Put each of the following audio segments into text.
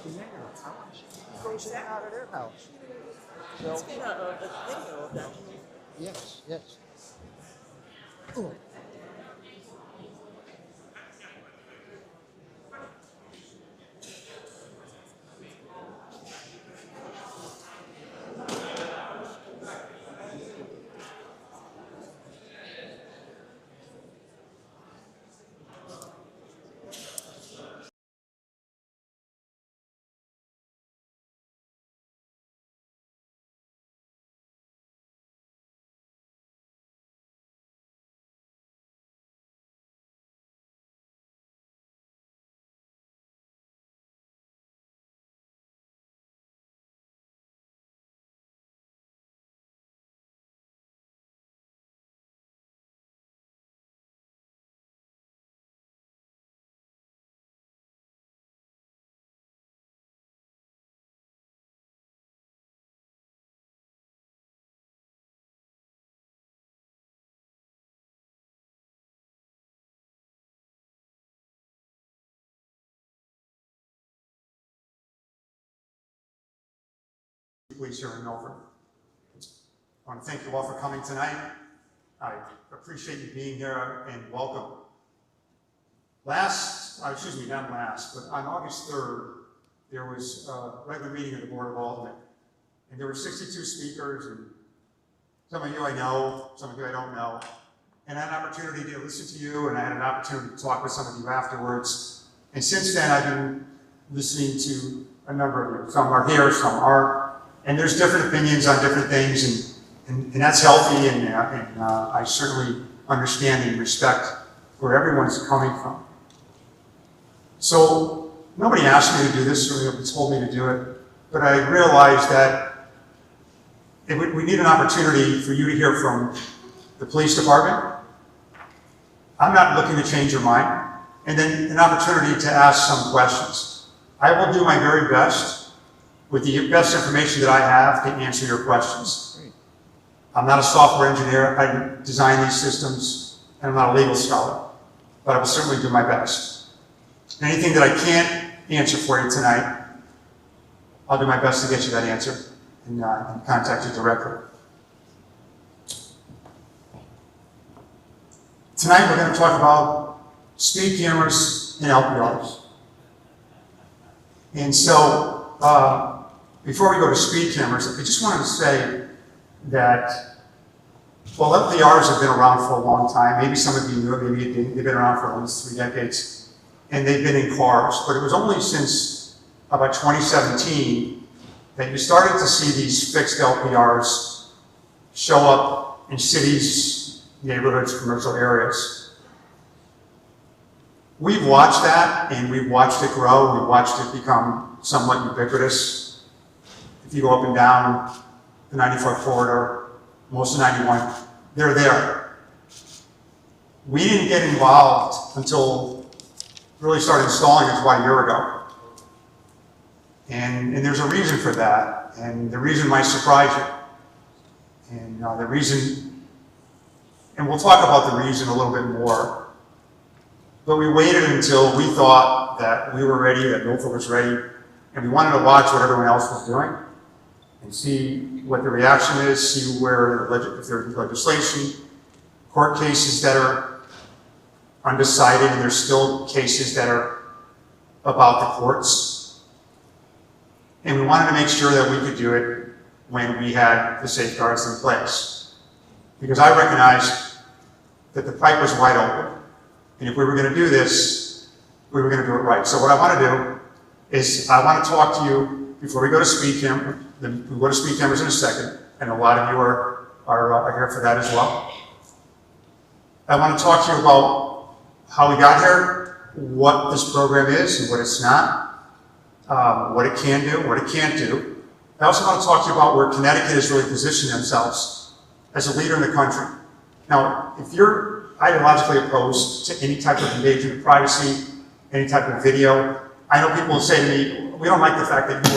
the mayor. He goes in and out of their house. So, It's been a video of that. yes, yes. Oh. Police here in Milford. I want to thank you all for coming tonight. I appreciate you being here and welcome. Not last, but on August 3rd, there was a regular meeting of the Board of Aldermen, and there were 62 speakers, and some of you I know, some of you I don't know, and I had an opportunity to listen to you, and I had an opportunity to talk with some of you afterwards. And since then, I've been listening to a number of you. Some are here, some aren't. And there's different opinions on different things, and that's healthy, and I certainly understand and respect where everyone's coming from. So nobody asked me to do this, or nobody told me to do it, but I realized that we need an opportunity for you to hear from the police department. I'm not looking to change your mind, and then an opportunity to ask some questions. I will do my very best with the best information that I have to answer your questions. Great. I'm not a software engineer. I didn't design these systems, and I'm not a legal scholar, but I will certainly do my best. Anything that I can't answer for you tonight, I'll do my best to get you that answer and contact you directly. Tonight we're going to talk about speed cameras and LPRs. And so, before we go to speed cameras, I just wanted to say that, well, LPRs have been around for a long time. Maybe some of you knew it, maybe you didn't. They've been around for almost 3 decades, and they've been in cars. But it was only since about 2017 that you started to see these fixed LPRs show up in cities, neighborhoods, commercial areas. We've watched that, and we've watched it grow. We've watched it become somewhat ubiquitous. If you go up and down the 94 corridor, most of 91, they're there. We didn't get involved until really started installing it about a year ago. And there's a reason for that, and the reason might surprise you. And the reason, and we'll talk about the reason a little bit more, but we waited until we thought that we were ready, that Milford was ready, and we wanted to watch what everyone else was doing and see what the reaction is, see where, if there's legislation, court cases that are undecided, and there's still cases that are about the courts. And we wanted to make sure that we could do it when we had the safeguards in place. Because I recognized that the pipe was wide open. And if we were going to do this, we were going to do it right. So what I want to do is I want to talk to you before we go to speed cameras. We'll go to speed cameras in a second, and a lot of you are here for that as well. I want to talk to you about how we got here, what this program is and what it's not, what it can do, what it can't do. I also want to talk to you about where Connecticut has really positioned themselves as a leader in the country. Now, if you're ideologically opposed to any type of invasion of privacy, any type of video, I know people will say to me, we don't like the fact that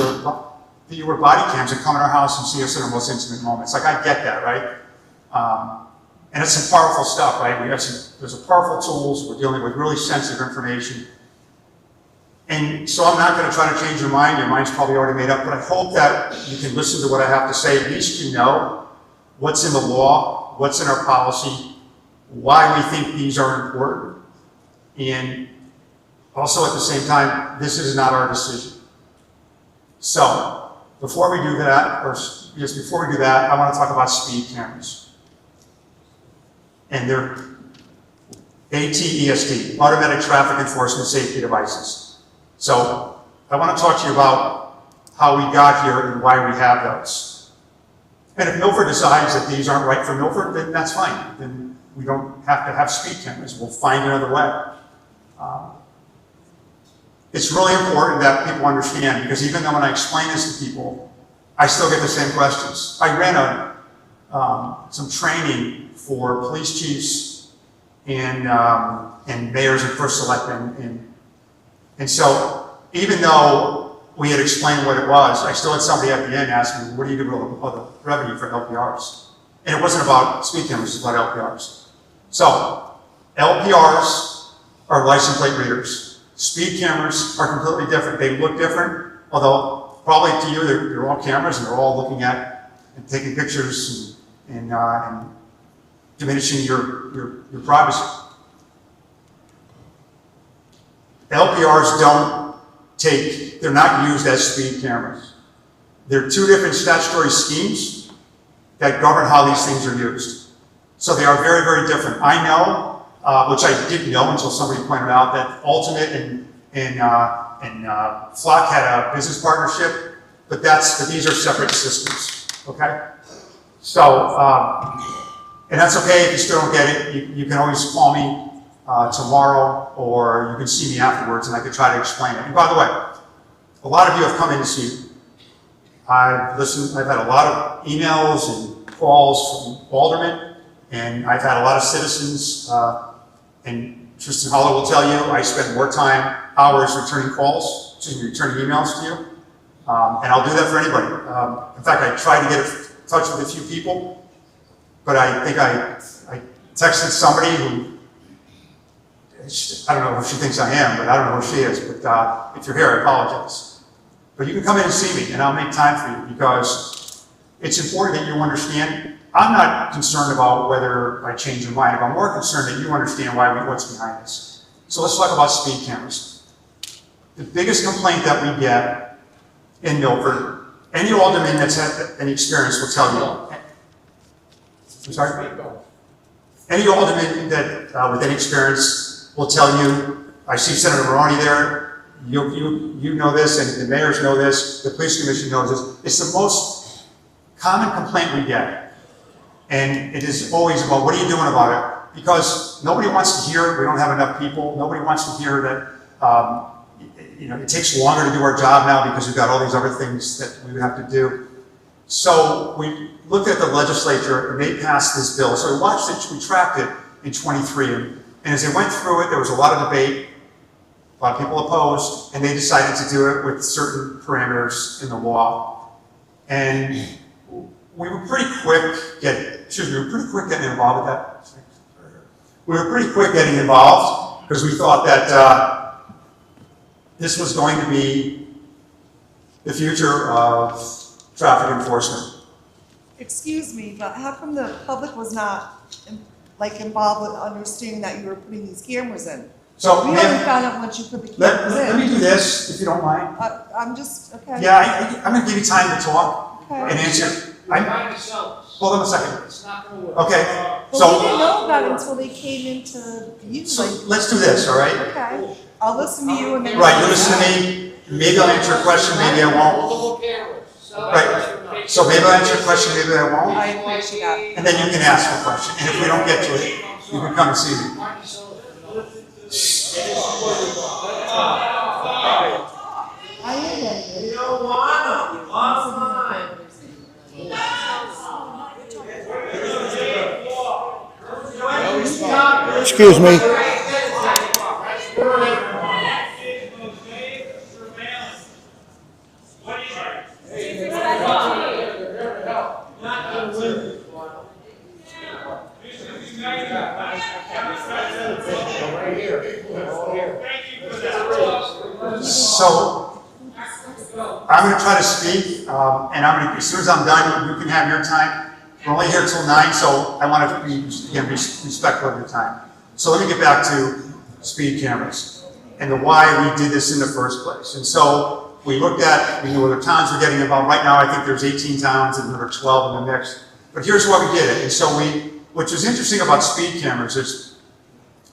you were body cams and come in our house and see us in our most intimate moments. Like, I get that, right? And it's some powerful stuff, right? There's some powerful tools. We're dealing with really sensitive information. And so I'm not going to try to change your mind. Your mind's probably already made up, but I hope that you can listen to what I have to say. At least you know what's in the law, what's in our policy, why we think these are important. And also at the same time, this is not our decision. So before we do that, I want to talk about speed cameras. And they're ATESD, Automatic Traffic Enforcement Safety Devices. So I want to talk to you about how we got here and why we have those. And if Milford decides that these aren't right for Milford, then that's fine. Then we don't have to have speed cameras. We'll find another way. It's really important that people understand, because even though when I explain this to people, I still get the same questions. I ran some training for police chiefs and mayors and first selectmen. And so even though we had explained what it was, I still had somebody at the end ask me, what do you do with all the revenue for LPRs? And it wasn't about speed cameras, it was about LPRs. So LPRs are license plate readers. Speed cameras are completely different. They look different, although probably to you they're all cameras and they're all looking at and taking pictures and diminishing your privacy. LPRs they're not used as speed cameras. There are two different statutory schemes that govern how these things are used. So they are very, very different. I know, which I didn't know until somebody pointed out, that Ultimate and Flock had a business partnership, but these are separate systems, okay? So, and that's okay if you still don't get it. You can always call me tomorrow, or you can see me afterwards and I could try to explain it. And by the way, a lot of you have come in to see me. I've had a lot of emails and calls from aldermen, and I've had a lot of citizens, and Tristan Holler will tell you, I spend more hours returning returning emails to you, and I'll do that for anybody. In fact, I tried to get in touch with a few people, but I think I texted somebody who, I don't know who she thinks I am, but I don't know who she is, but if you're here, I apologize. But you can come in and see me, and I'll make time for you, because it's important that you understand. I'm not concerned about whether I change your mind. I'm more concerned that you understand what's behind this. So let's talk about speed cameras. The biggest complaint that we get in Milford, any alderman that's had any experience will tell you. I'm sorry? Any alderman that with any experience will tell you, I see Senator Maroney there, you know this, and the mayors know this, the police commission knows this. It's the most common complaint we get. And it is always about, what are you doing about it? Because nobody wants to hear, we don't have enough people, nobody wants to hear that it takes longer to do our job now because we've got all these other things that we have to do. So we looked at the legislature and they passed this bill. So we watched it, we tracked it in 23. And as they went through it, there was a lot of debate. A lot of people opposed, and they decided to do it with certain parameters in the law. And we were pretty quick getting involved with that. We were pretty quick getting involved because we thought that this was going to be the future of traffic enforcement. Excuse me, but how come the public was not involved with understanding that you were putting these cameras in? So we only found out once you put the cameras in. Let me do this, if you don't mind. I'm just, okay. Yeah, I'm going to give you time to talk and answer. Hold on a second. It's not going to work. Okay. Well, we didn't know about it until they came into you. So let's do this, all right? Okay. I'll listen to you and then. Right, you listen to me. Maybe I'll answer a question, maybe I won't. Right. So maybe I'll answer a question, maybe I won't. I appreciate that. And then you can ask a question. And if we don't get to it, you can come and see me. I am ready. You don't want them. Offline. Excuse me. So I'm going to try to speak, and I'm going to, as soon as I'm done, you can have your time. We're only here till 9, so I want to be, again, respectful of your time. So let me get back to speed cameras and the why we did this in the first place. And so we looked at, we knew other towns were getting involved. Right now, I think there's 18 towns and there are 12 in the mix. But here's why we did it. And so which was interesting about speed cameras is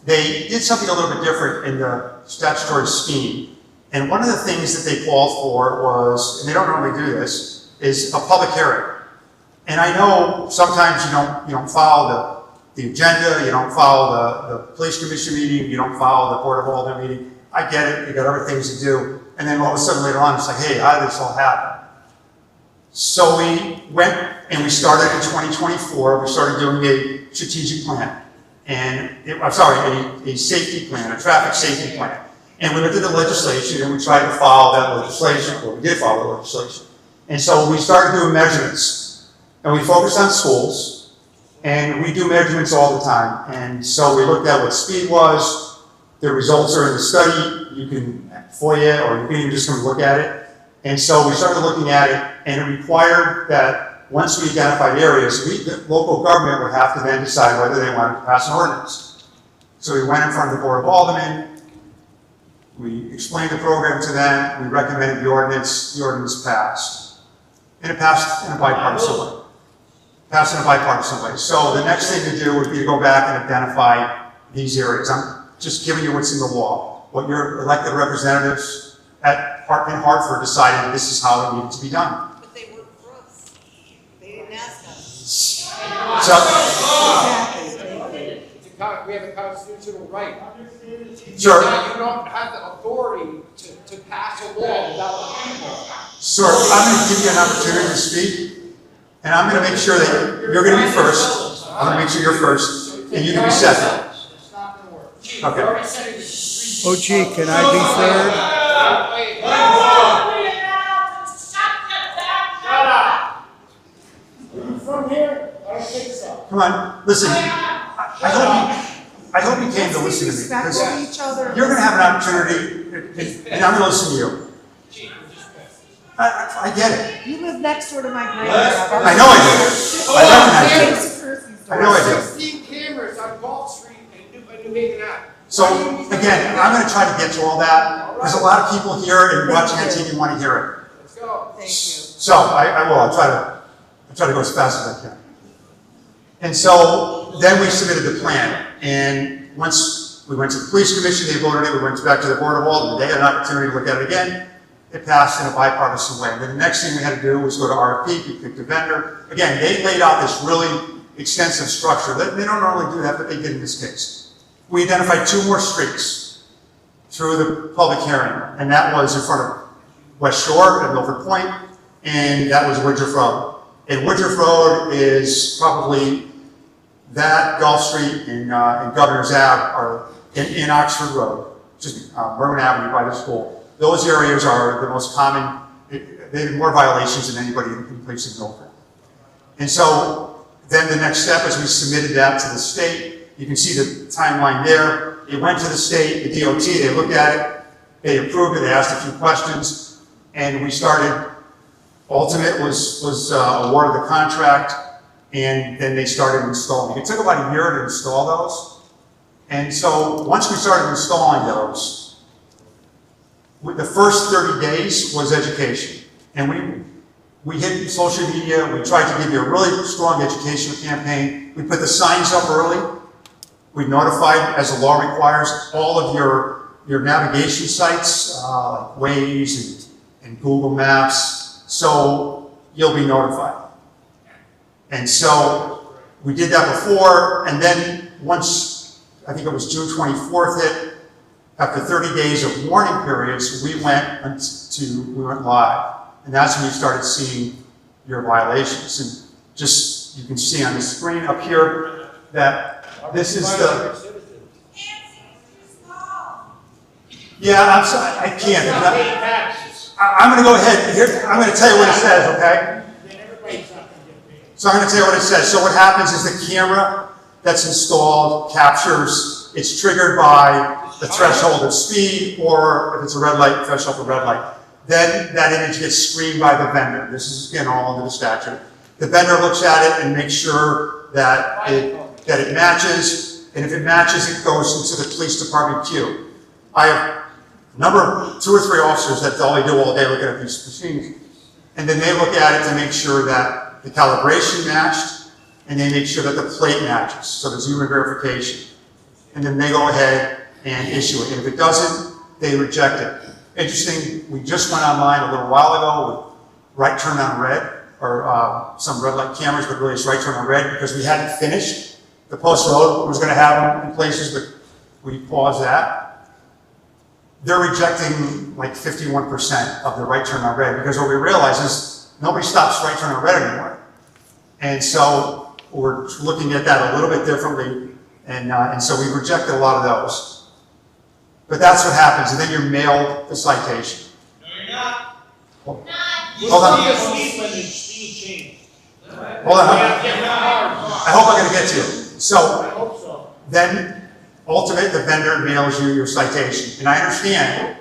they did something a little bit different in the statutory scheme. And one of the things that they called for was, and they don't normally do this, is a public hearing. And I know sometimes you don't follow the agenda, you don't follow the police commission meeting, you don't follow the Board of Aldermen meeting. I get it, you got other things to do. And then all of a sudden later on, it's like, hey, how did this all happen? So we went and we started in 2024, we started doing a strategic plan. And, a safety plan, a traffic safety plan. And we looked at the legislation and we tried to follow that legislation, or we did follow the legislation. And so we started doing measurements. And we focused on schools, and we do measurements all the time. And so we looked at what speed was. The results are in the study. You can FOIA, or you can even just come look at it. And so we started looking at it, and it required that once we identified areas, the local government would have to then decide whether they wanted to pass an ordinance. So we went in front of the Board of Aldermen. We explained the program to them. We recommended the ordinance. The ordinance passed. And it passed in a bipartisan way. So the next thing to do would be to go back and identify these areas. I'm just giving you what's in the law. What your elected representatives in Hartford decided this is how it needed to be done. But they work for us. They didn't ask us. So, We have a constitutional right. sure. Now, you don't have the authority to pass a law without the people. Sir, I'm going to give you an opportunity to speak, and I'm going to make sure that you're going to be first. I'm going to make sure you're first, and you can be second. Okay. OG, can I be third? Are you from here? I don't think so. Come on, listen. I hope you came to listen to me, because Respect each other. you're going to have an opportunity, and I'm going to listen to you. I get it. You live next door to my grandmother. I know I do. I recognize you. I know I do. 16 cameras on Gulf Street and New Haven Ave. So, again, I'm going to try to get to all that. There's a lot of people here and watching on TV want to hear it. Let's go. Thank you. So, I will. I'll try to go as fast as I can. And so, then we submitted the plan. And once we went to the police commission, they voted it. We went back to the Board of Aldermen. They had an opportunity to look at it again. It passed in a bipartisan way. And then the next thing we had to do was go to RFP, we picked a vendor. Again, they laid out this really extensive structure. They don't normally do that, but they did in this case. We identified 2 more streets through the public hearing, and that was in front of West Shore at Milford Point, and that was Woodruff Road. And Woodruff Road is probably that Gulf Street and Governor's Ave are in Oxford Road, just Berman Avenue by the school. Those areas are the most common. They have more violations than anybody in place in Milford. And so then the next step is we submitted that to the state. You can see the timeline there. It went to the state, the DOT, they looked at it, they approved it, they asked a few questions, and we started. Ultimate was awarded the contract, and then they started installing. It took about a year to install those. And so once we started installing those, the first 30 days was education. And we hit social media, we tried to give you a really strong educational campaign. We put the signs up early. We notified, as the law requires, all of your navigation sites, like Waze and Google Maps, so you'll be notified. And so we did that before, and then once, I think it was June 24th hit, after 30 days of warning periods, we went live. And that's when we started seeing your violations. And just, you can see on the screen up here that this is the... Yeah, I'm sorry, I can't. I'm going to go ahead. Here, I'm going to tell you what it says, okay? So I'm going to tell you what it says. So what happens is the camera that's installed captures, it's triggered by the threshold of speed, or if it's a red light, threshold for red light. Then that image gets screened by the vendor. This is, again, all under the statute. The vendor looks at it and makes sure that it matches, and if it matches, it goes into the police department queue. I have a number of 2 or 3 officers that all they do all day looking at these machines, and then they look at it to make sure that the calibration matched, and they make sure that the plate matches, so there's human verification. And then they go ahead and issue it, and if it doesn't, they reject it. Interesting, we just went online a little while ago with right turn on red, or some red light cameras, but really it's right turn on red, because we hadn't finished. The post road was going to have them in places, but we paused that. They're rejecting like 51% of the right turn on red, because what we realize is nobody stops right turn on red anymore. And so we're looking at that a little bit differently, and so we rejected a lot of those. But that's what happens, and then you're mailed the citation. No, you're not. Hold You'll on. see a speed limit being changed. Hold on. I hope I'm going to get to you. So, I hope so. then ultimately the vendor mails you your citation. And I understand,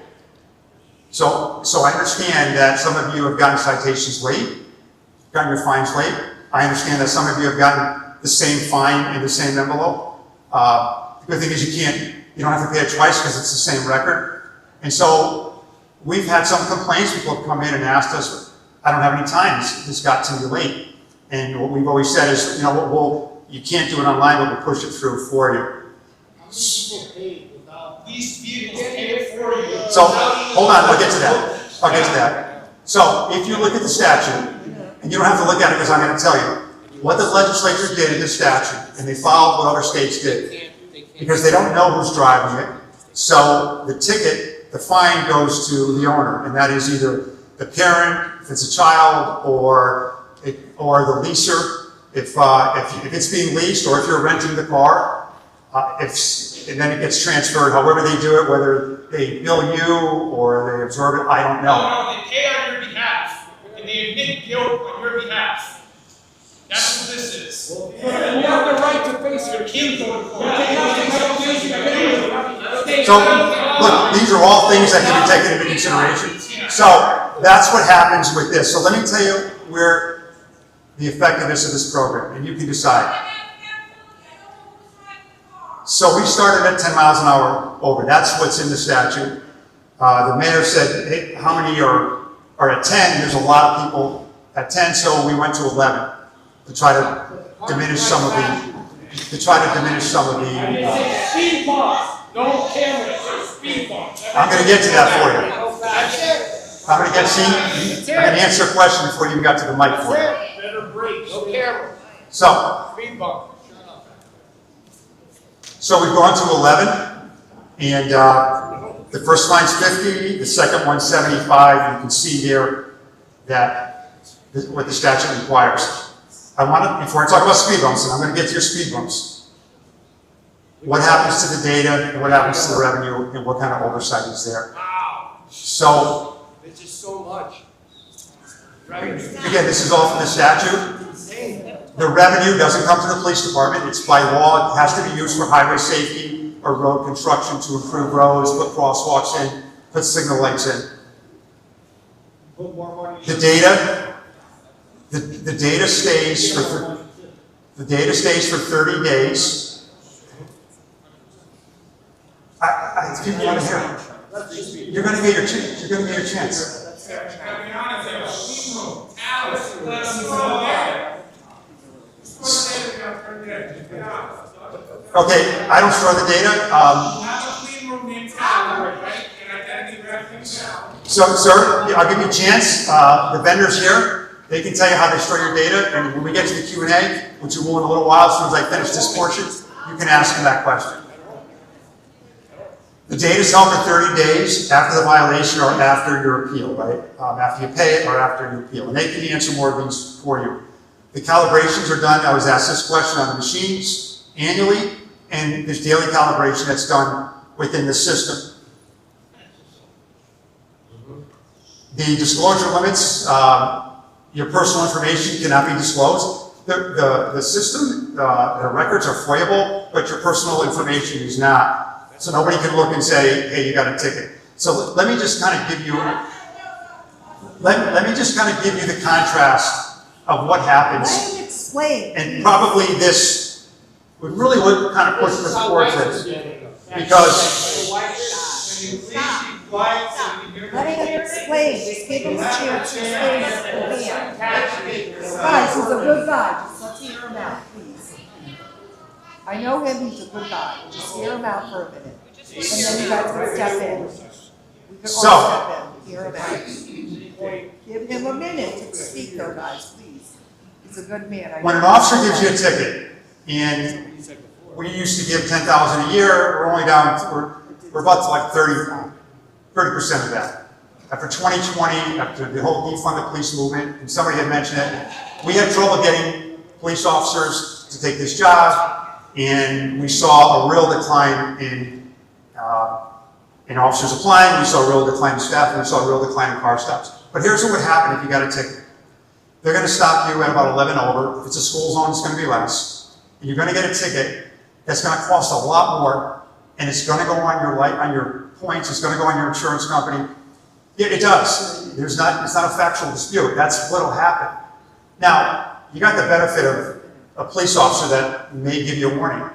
so I understand that some of you have gotten citations late, gotten your fines late. I understand that some of you have gotten the same fine in the same envelope. The good thing is you don't have to pay it twice because it's the same record. And so we've had some complaints. People have come in and asked us, I don't have any time. This got to me late. And what we've always said is, you can't do it online, but we'll push it through for you. How many people paid without these vehicles paid for you? So, hold on, I'll get to that. So, if you look at the statute, and you don't have to look at it because I'm going to tell you, what the legislature did in this statute, and they followed what other states did, because they don't know who's driving it. So, the fine goes to the owner, and that is either the parent, if it's a child, or the leaser, if it's being leased, or if you're renting the car, and then it gets transferred, however they do it, whether they bill you or they absorb it, I don't know. No, they pay on your behalf, and they admit guilt on your behalf. That's what this is. You have the right to face your kids. So, look, these are all things that can be taken into consideration. So, that's what happens with this. So let me tell you where the effectiveness of this program, and you can decide. So we started at 10 miles an hour over. That's what's in the statute. The mayor said, hey, how many are at 10? There's a lot of people at 10, so we went to 11 to try to diminish some of the. Speed bumps, no cameras, speed bumps. I'm going to get to that for you. I'm going to answer a question before you even got to the mic for you. Better brakes. No camera, So speed bump. we've gone to 11, and the first line's 50, the second one's 75. You can see here that what the statute requires. Before I talk about speed bumps, and I'm going to get to your speed bumps, what happens to the data, and what happens to the revenue, and what kind of oversight is there. Wow, So, it's just so much. again, this is all from the statute. The revenue doesn't come to the police department. It's by law. It has to be used for highway safety or road construction to improve roads, put crosswalks in, put signal lights in. Put more money. The data stays for 30 days. People want to hear it. You're going to get your chance. You're going to get your chance. Okay, I don't store the data. So, sir, I'll give you a chance. The vendor's here. They can tell you how they store your data, and when we get to the Q&A, which you will in a little while, as soon as I finish this portion, you can ask them that question. The data is held for 30 days after the violation or after your appeal, right? After you pay it or after you appeal. And they can answer more of these for you. The calibrations are done. I was asked this question on the machines annually, and there's daily calibration that's done within the system. The disclosure limits, your personal information cannot be disclosed. The system, the records are foyable, but your personal information is not. So nobody can look and say, hey, you got a ticket. So let me just kind of give you, let me just kind of give you the contrast of what happens. Let him explain. And probably this would really would kind of push us towards this. Because When you leave these lights and you hear Let him explain. Just give him a chance to explain his plan. Guys, he's a good guy. Just let's hear him out, please. I know him, he's a good guy. Just hear him out for a minute. And then you guys can step in. We can all step in, hear him out. Give him a minute to speak though, guys, please. He's a good man. I when an know. officer gives you a ticket, and we used to give 10,000 a year, we're only down, we're about to like 30% of that. After 2020, after the whole defund the police movement, and somebody had mentioned it, we had trouble getting police officers to take this job, and we saw a real decline in officers applying, we saw a real decline in staff, and we saw a real decline in car stops. But here's what would happen if you got a ticket. They're going to stop you at about 11 over. If it's a school zone, it's going to be less. And you're going to get a ticket that's going to cost a lot more, and it's going to go on your points. It's going to go on your insurance company. Yeah, it does. It's not a factual dispute. That's what'll happen. Now, you got the benefit of a police officer that may give you a warning,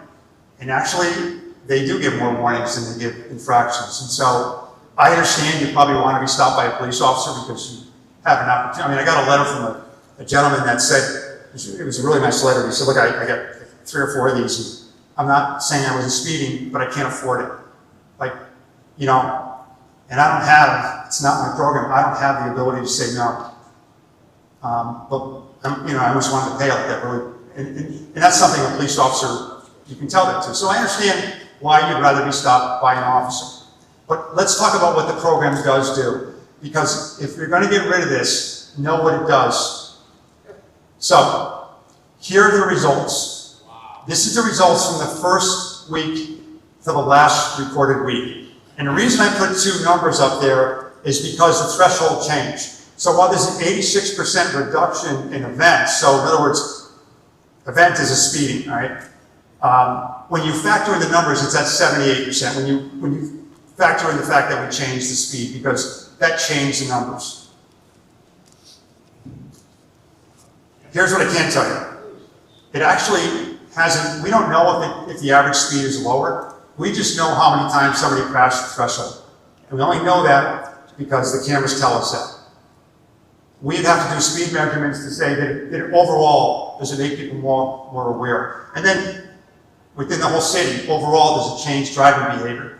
and actually, they do give more warnings than they give infractions. And so, I understand you probably want to be stopped by a police officer because you have an opportunity. I mean, I got a letter from a gentleman that said, it was a really nice letter. He said, look, I got 3 or 4 of these. And I'm not saying I wasn't speeding, but I can't afford it. Like, you know, and I don't have, it's not my program, I don't have the ability to say no. But, you know, I always wanted to pay like that, really. And that's something a police officer, you can tell that to. So I understand why you'd rather be stopped by an officer. But let's talk about what the program does do. Because if you're going to get rid of this, know what it does. So, here are the results. This is the results from the first week to the last recorded week. And the reason I put 2 numbers up there is because the threshold changed. So while there's an 86% reduction in events, so in other words, event is a speeding, right? When you factor in the numbers, it's at 78%. When you factor in the fact that we changed the speed, because that changed the numbers. Here's what I can tell you. It actually hasn't, we don't know if the average speed is lower. We just know how many times somebody crashed the threshold. And we only know that because the cameras tell us that. We'd have to do speed measurements to say that overall, does it make people more aware? And then, within the whole city, overall, does it change driving behavior?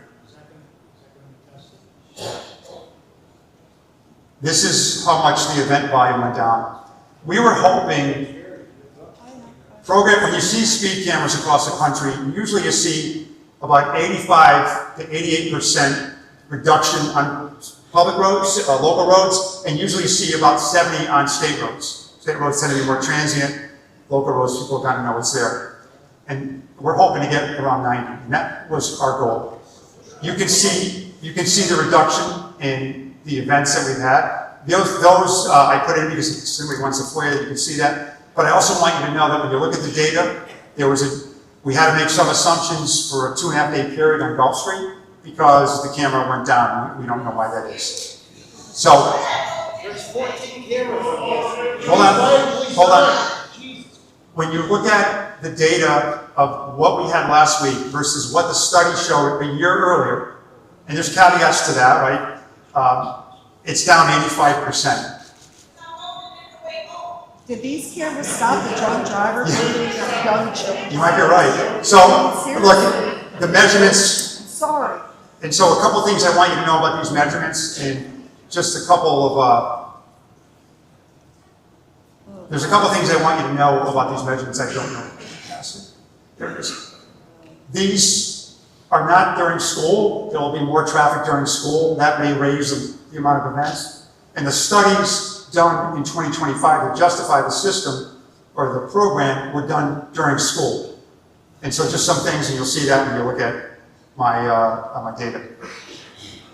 This is how much the event volume went down. We were hoping, when you see speed cameras across the country, usually you see about 85 to 88% reduction on public roads, local roads, and usually you see about 70 on state roads. State roads tend to be more transient. Local roads, people kind of know what's there. And we're hoping to get around 90, and that was our goal. You can see the reduction in the events that we've had. Those I put in because somebody wants a FOIA, you can see that. But I also want you to know that when you look at the data, we had to make some assumptions for a 2.5-day period on Gulf Street because the camera went down. We don't know why that is. So, There's 14 cameras on this. hold on. When you look at the data of what we had last week versus what the study showed a year earlier, and there's caveats to that, right? It's down 85%. Did these cameras stop the drunk driver bringing young children? You might be right. So, look, the measurements, Sorry. and so a couple things I want you to know about these measurements, and just a couple of, there's a couple things I want you to know about these measurements I don't know. There it is. These are not during school. There will be more traffic during school. That may raise the amount of events. And the studies done in 2025 to justify the system or the program were done during school. And so just some things, and you'll see that when you look at my data.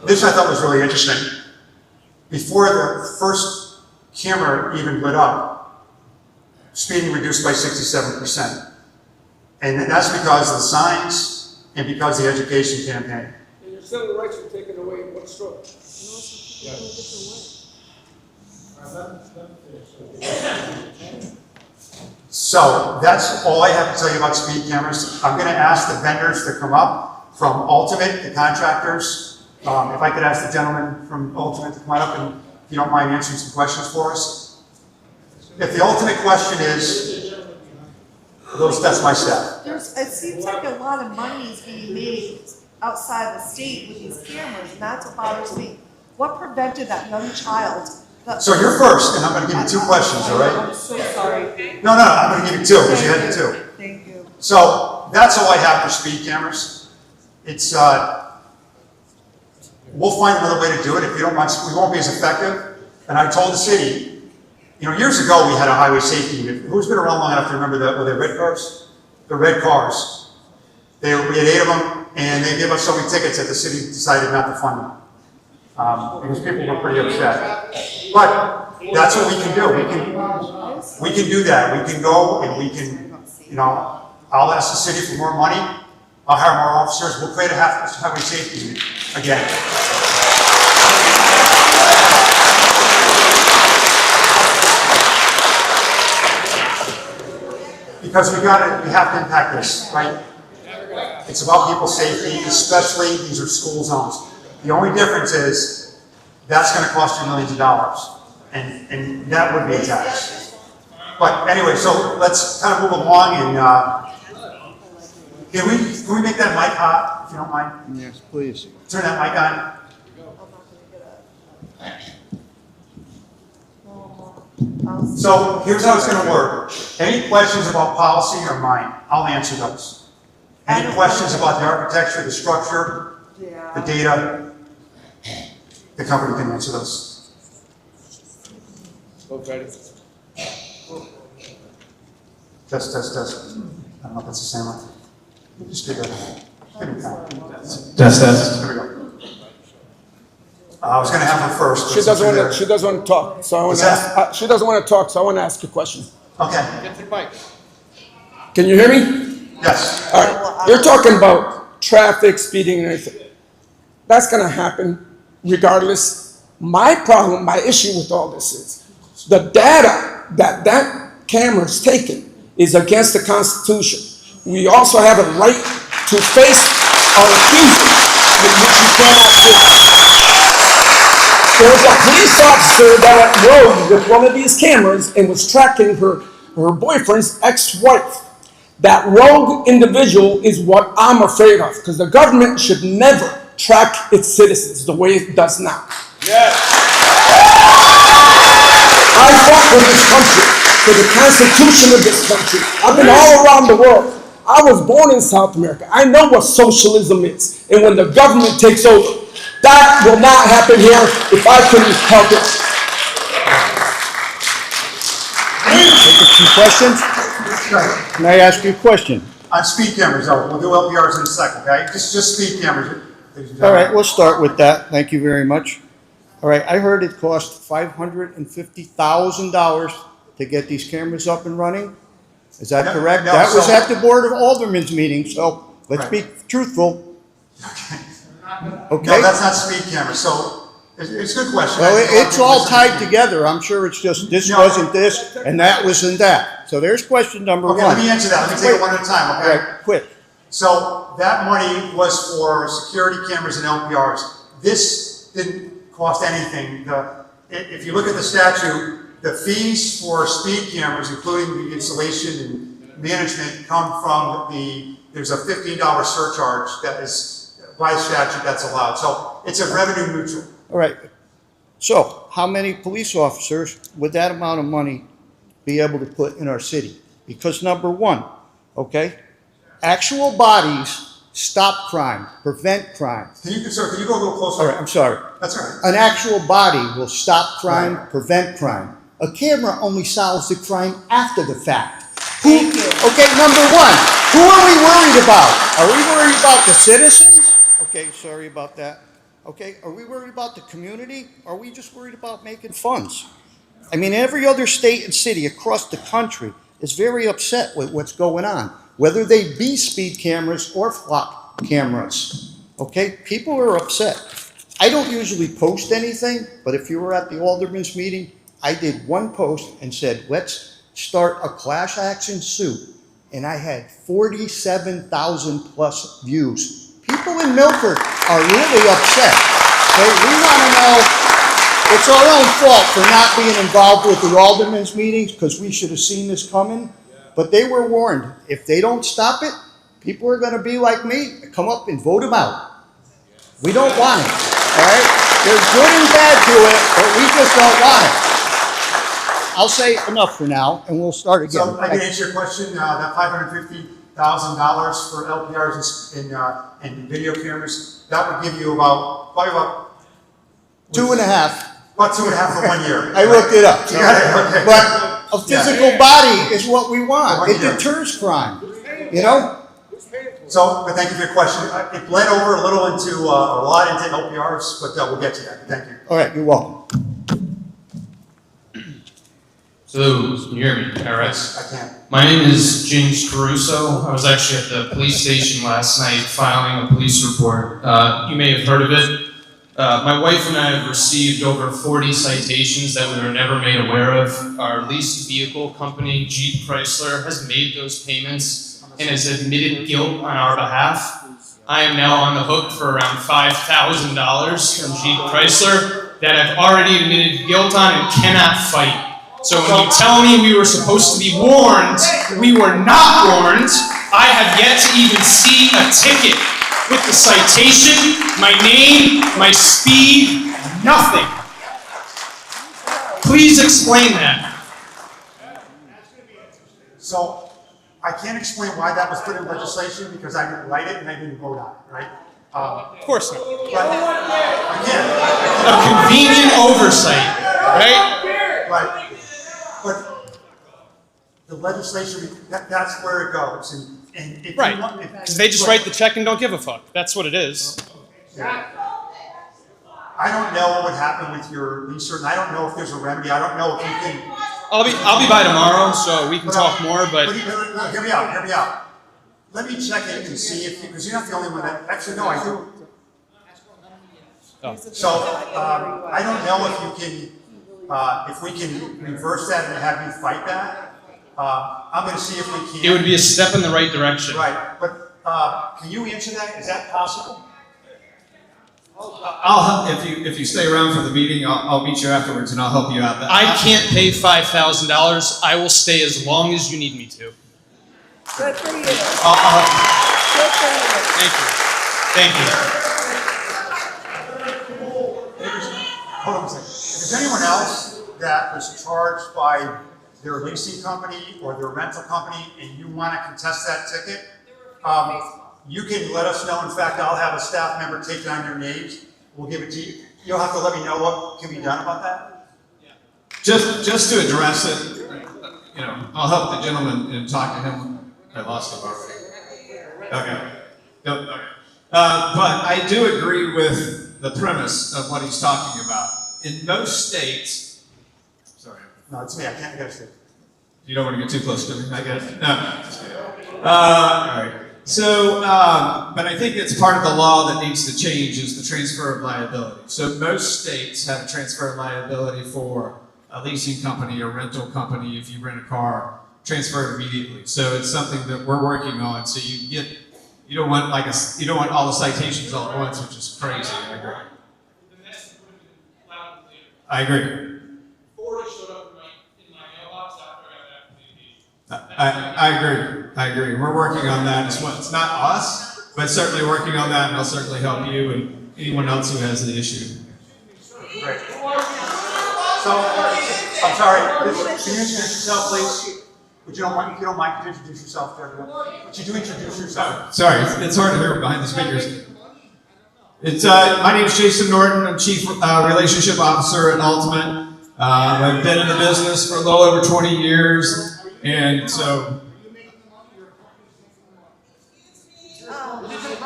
This I thought was really interesting. Before the first camera even lit up, speeding reduced by 67%. And that's because the signs and because of the education campaign. And your civil rights were taken away in one stroke. So that's all I have to tell you about speed cameras. I'm going to ask the vendors to come up from Ultimate, the contractors. If I could ask the gentleman from Ultimate to come up and, if you don't mind, answering some questions for us. If the ultimate question is, that's my staff. It seems like a lot of money is being made outside the state with these cameras, and that's what bothers me. What prevented that young child? So you're first, and I'm going to give you 2 questions, all right? I'm so sorry. No, I'm going to give you 2, because you had the 2. Thank you. So that's all I have for speed cameras. It's, we'll find another way to do it. If you don't mind, we won't be as effective. And I told the city, you know, years ago we had a highway safety unit. Who's been around long enough to remember were they red cars? The red cars. We had 8 of them, and they gave us so many tickets that the city decided not to fund them. Because people were pretty upset. But that's what we can do. We can do that. We can go and we can, you know, I'll ask the city for more money. I'll hire more officers. We'll create a highway safety unit again. Because we have to impact this, right? It's about people's safety, especially these are school zones. The only difference is that's going to cost you millions of dollars, and that would be a tax. But anyway, so let's kind of move along, and can we make that mic hot, if you don't mind? Yes, please. Turn that mic on. So here's how it's going to work. Any questions about policy or mine, I'll answer those. Any questions about the architecture, the structure, the data, the company can answer those. Okay. Test. I don't know if that's the same one. Just do that. Test. Here we go. I was going to have her first. She doesn't want to talk, so I want to ask. She doesn't want to talk, so I want to ask a question. Okay. Get the mic. Can you hear me? Yes. All right. You're talking about traffic, speeding, and everything. That's going to happen regardless. My problem, my issue with all this is the data that camera is taking is against the Constitution. We also have a right to face our accusers, which you cannot do. There was a police officer that rode with one of these cameras and was tracking her boyfriend's ex-wife. That rogue individual is what I'm afraid of, because the government should never track its citizens the way it does now. Yes. I fought for this country, for the Constitution of this country. I've been all around the world. I was born in South America. I know what socialism is. And when the government takes over, that will not happen here if I can help it. Take a few questions. Can I ask you a question? On speed cameras, though, we'll do LPRs in a second, okay? Just speed cameras. All right, we'll start with that. Thank you very much. All right, I heard it cost $550,000 to get these cameras up and running. Is that correct? No, That was so- at the Board of Aldermen's meeting, so let's be truthful. Okay? No, that's not speed cameras, so it's a good question. Well, it's all tied together. I'm sure it's just this No. wasn't this and that wasn't that. So there's question number one. Okay, let me answer that. Let me take it one at a time, All okay? right, quick. So that money was for security cameras and LPRs. This didn't cost anything. If you look at the statute, the fees for speed cameras, including the installation and management, come from there's a $15 surcharge that is, by statute, that's allowed. So it's a revenue neutral. All right. So how many police officers would that amount of money be able to put in our city? Because number one, okay, actual bodies stop crime, prevent crime. Sir, can you go a little closer? All right, I'm sorry. That's all right. An actual body will stop crime, prevent crime. A camera only solves the crime after the fact. Thank you. Okay, number one, who are we worried about? Are we worried about the citizens? Okay, sorry about that. Okay, are we worried about the community? Or are we just worried about making funds? I mean, every other state and city across the country is very upset with what's going on, whether they be speed cameras or flock cameras. Okay, people are upset. I don't usually post anything, but if you were at the alderman's meeting, I did one post and said, let's start a class action suit. And I had 47,000 plus views. People in Milford are really upset. Okay, we want to know, it's our own fault for not being involved with the alderman's meetings because we should have seen this coming. But they were warned, if they don't stop it, people are going to be like me, come up and vote them out. We don't want it, all right? There's good and bad to it, but we just don't want it. I'll say enough for now, and we'll start again. So I can answer your question, that $550,000 for LPRs and video cameras, that would give you probably about 2.5. About 2.5 for 1 year. I looked it up. You got it, okay. But a physical body is what we want. It deters crime, you know? So, but thank you for your question. It bled over a little into, a lot into LPRs, but we'll get to that. Thank you. All right, you're welcome. So, can you hear me? All right. I can. My name is James Caruso. I was actually at the police station last night filing a police report. You may have heard of it. My wife and I have received over 40 citations that we were never made aware of. Our leased vehicle company, Jeep Chrysler, has made those payments and has admitted guilt on our behalf. I am now on the hook for around $5,000 from Jeep Chrysler that I've already admitted guilt on and cannot fight. So when you tell me we were supposed to be warned, we were not warned. I have yet to even see a ticket with the citation, my name, my speed, nothing. Please explain that. So, I can't explain why that was put in legislation because I didn't write it and I didn't vote on it, right? Of course not. But, again, A convenient oversight, right? right. But the legislation, that's where it goes. And if Right. you want, Because they just write the check and don't give a fuck. That's what it is. Yeah. I don't know what would happen with your leaser, and I don't know if there's a remedy. I don't know if you can. I'll be by tomorrow, so we can talk more. But Hear me out. Let me check it and see if, because you're not the only one that, actually, no, I do. Oh. So, I don't know if you can, if we can reverse that and have you fight that. I'm gonna see if we can. it would be a step in the right direction. Right, but, can you answer that? Is that possible? I'll help if you stay around for the meeting. I'll meet you afterwards and I'll help you out. I can't pay $5,000. I will stay as long as you need me to. Good for you. I'll help you. Good for you. Thank you. Hold on a second. If there's anyone else that was charged by their leasing company or their rental company and you want to contest that ticket, you can let us know. In fact, I'll have a staff member take down your names. We'll give it to you. You'll have to let me know what can be done about that. just to address it. I'll help the gentleman and talk to him. I lost him already. Okay. Yep, okay. But I do agree with the premise of what he's talking about. In most states, sorry. No, it's me. I can't get it. You don't want to get too close to me, I guess. No. All right. So, but I think it's part of the law that needs to change is the transfer of liability. So most states have a transfer of liability for a leasing company or rental company. If you rent a car, transfer it immediately. So it's something that we're working on. So you don't want you don't want all the citations all at once, which is crazy. I agree. I agree. Florida showed up in my mailbox after I got that application. I agree. We're working on that as well. It's not us, but certainly working on that, and I'll certainly help you and anyone else who has the issue. Great. So, I'm sorry. Can you introduce yourself, please? If you don't mind, could you introduce yourself to everyone? Would you introduce yourself? Sorry, it's hard to hear behind the speakers. It's my name is Jason Norton. I'm Chief Relationship Officer at Ultimate. I've been in the business for a little over 20 years, and so.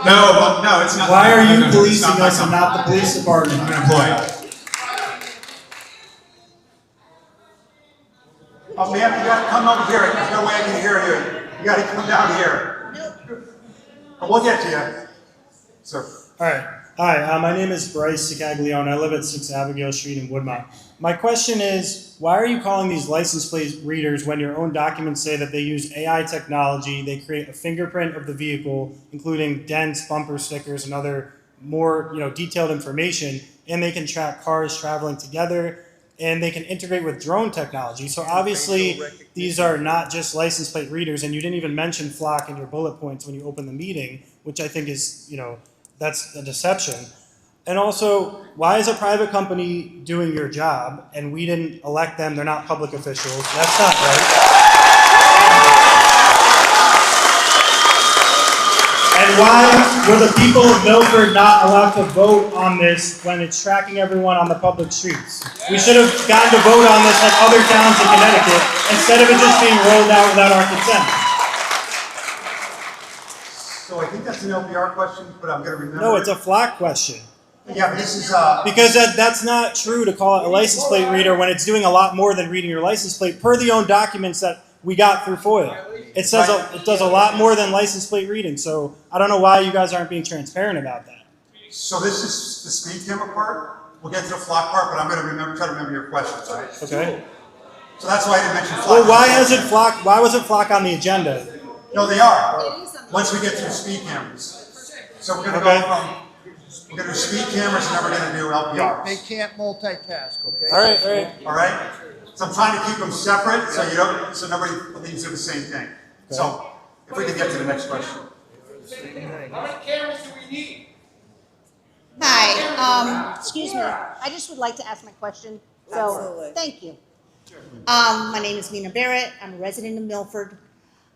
No, it's not. Why are you no, policing not us and not the police department? I'm an employee. Oh, ma'am, you gotta come over here. There's no way I can hear you. You gotta come down here. We'll get to you. Sir. All right. Hi, my name is Bryce Cicaglione. I live at 6 Abigail Street in Woodmont. My question is, why are you calling these license plate readers when your own documents say that they use AI technology, they create a fingerprint of the vehicle, including dents, bumper stickers, and other more detailed information, and they can track cars traveling together, and they can integrate with drone technology. So obviously, these are not just license plate readers, and you didn't even mention Flock in your bullet points when you opened the meeting, which I think is, that's a deception. And also, why is a private company doing your job and we didn't elect them? They're not public officials. That's not right. And why were the people of Milford not allowed to vote on this when it's tracking everyone on the public streets? We should have gotten to vote on this like other towns in Connecticut instead of it just being rolled out without our consent. So I think that's an LPR question, but I'm going to remember. No, it's a Flock question. Yeah, but this is, Because that's not true to call it a license plate reader when it's doing a lot more than reading your license plate per the own documents that we got through FOIA. It says it does a lot more than license plate reading. So I don't know why you guys aren't being transparent about that. so this is the speed camera part. We'll get to the Flock part, but I'm going to try to remember your questions, all right? Okay. So that's why I didn't mention Flock. Well, why wasn't Flock on the agenda? No, they are. Once we get through speed cameras. So we're going to go from, we're going to do speed cameras and then we're going to do LPRs. They can't multitask, okay? All right. All right? So I'm trying to keep them separate so nobody believes they're the same thing. So if we can get to the next question. How many cameras do we need? Hi, excuse me. I just would like to ask my question. So, Absolutely. thank you. My name is Mina Barrett. I'm a resident of Milford.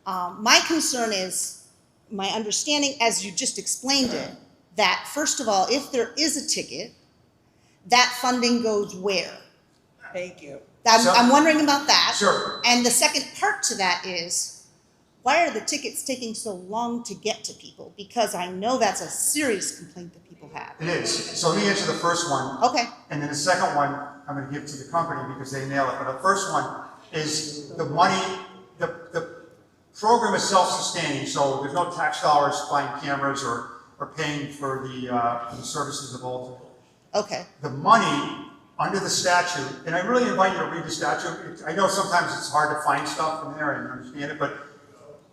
My concern is, my understanding, as you just explained it, that first of all, if there is a ticket, that funding goes where? Thank you. I'm wondering about that. Sure. And the second part to that is, why are the tickets taking so long to get to people? Because I know that's a serious complaint that people have. It is. So let me answer the first one. Okay. And then the second one, I'm going to give to the company because they nail it. But the first one is the money, the program is self-sustaining. So there's no tax dollars buying cameras or paying for the services of Ultimate. Okay. The money under the statute, and I really invite you to read the statute. I know sometimes it's hard to find stuff from there and understand it, but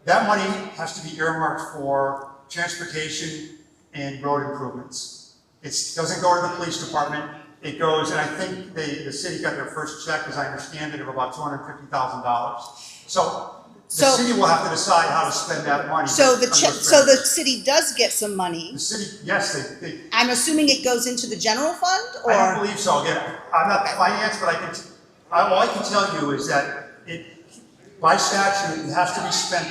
that money has to be earmarked for transportation and road improvements. It doesn't go to the police department. It goes, and I think the city got their first check, as I understand it, of about $250,000. So the city will have to decide how to spend that money. So the city does get some money. The city, yes, they I'm assuming it goes into the general fund, or? I don't believe so. Again, I'm not finance, but all I can tell you is that by statute, it has to be spent.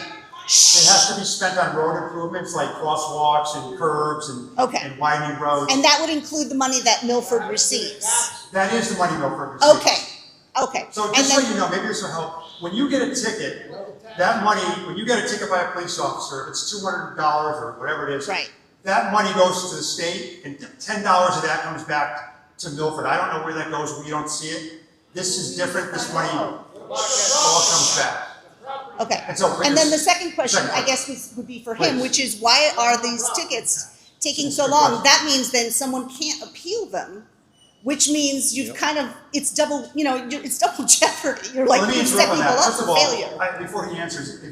It has to be spent on road improvements like crosswalks and curbs and widening roads. And that would include the money that Milford receives. That is the money Milford receives. Okay. So just so you know, maybe this will help. When you get a ticket, that money, when you get a ticket by a police officer, if it's $200 or whatever it is, right. That money goes to the state, and $10 of that comes back to Milford. I don't know where that goes. We don't see it. This is different. This money all comes back. Okay. And then the second question, I guess, would be for him, which is why are these tickets taking so long? That means then someone can't appeal them, which means you've kind of, it's double, it's double jeopardy. You're like, you set people up for failure. Before he answers,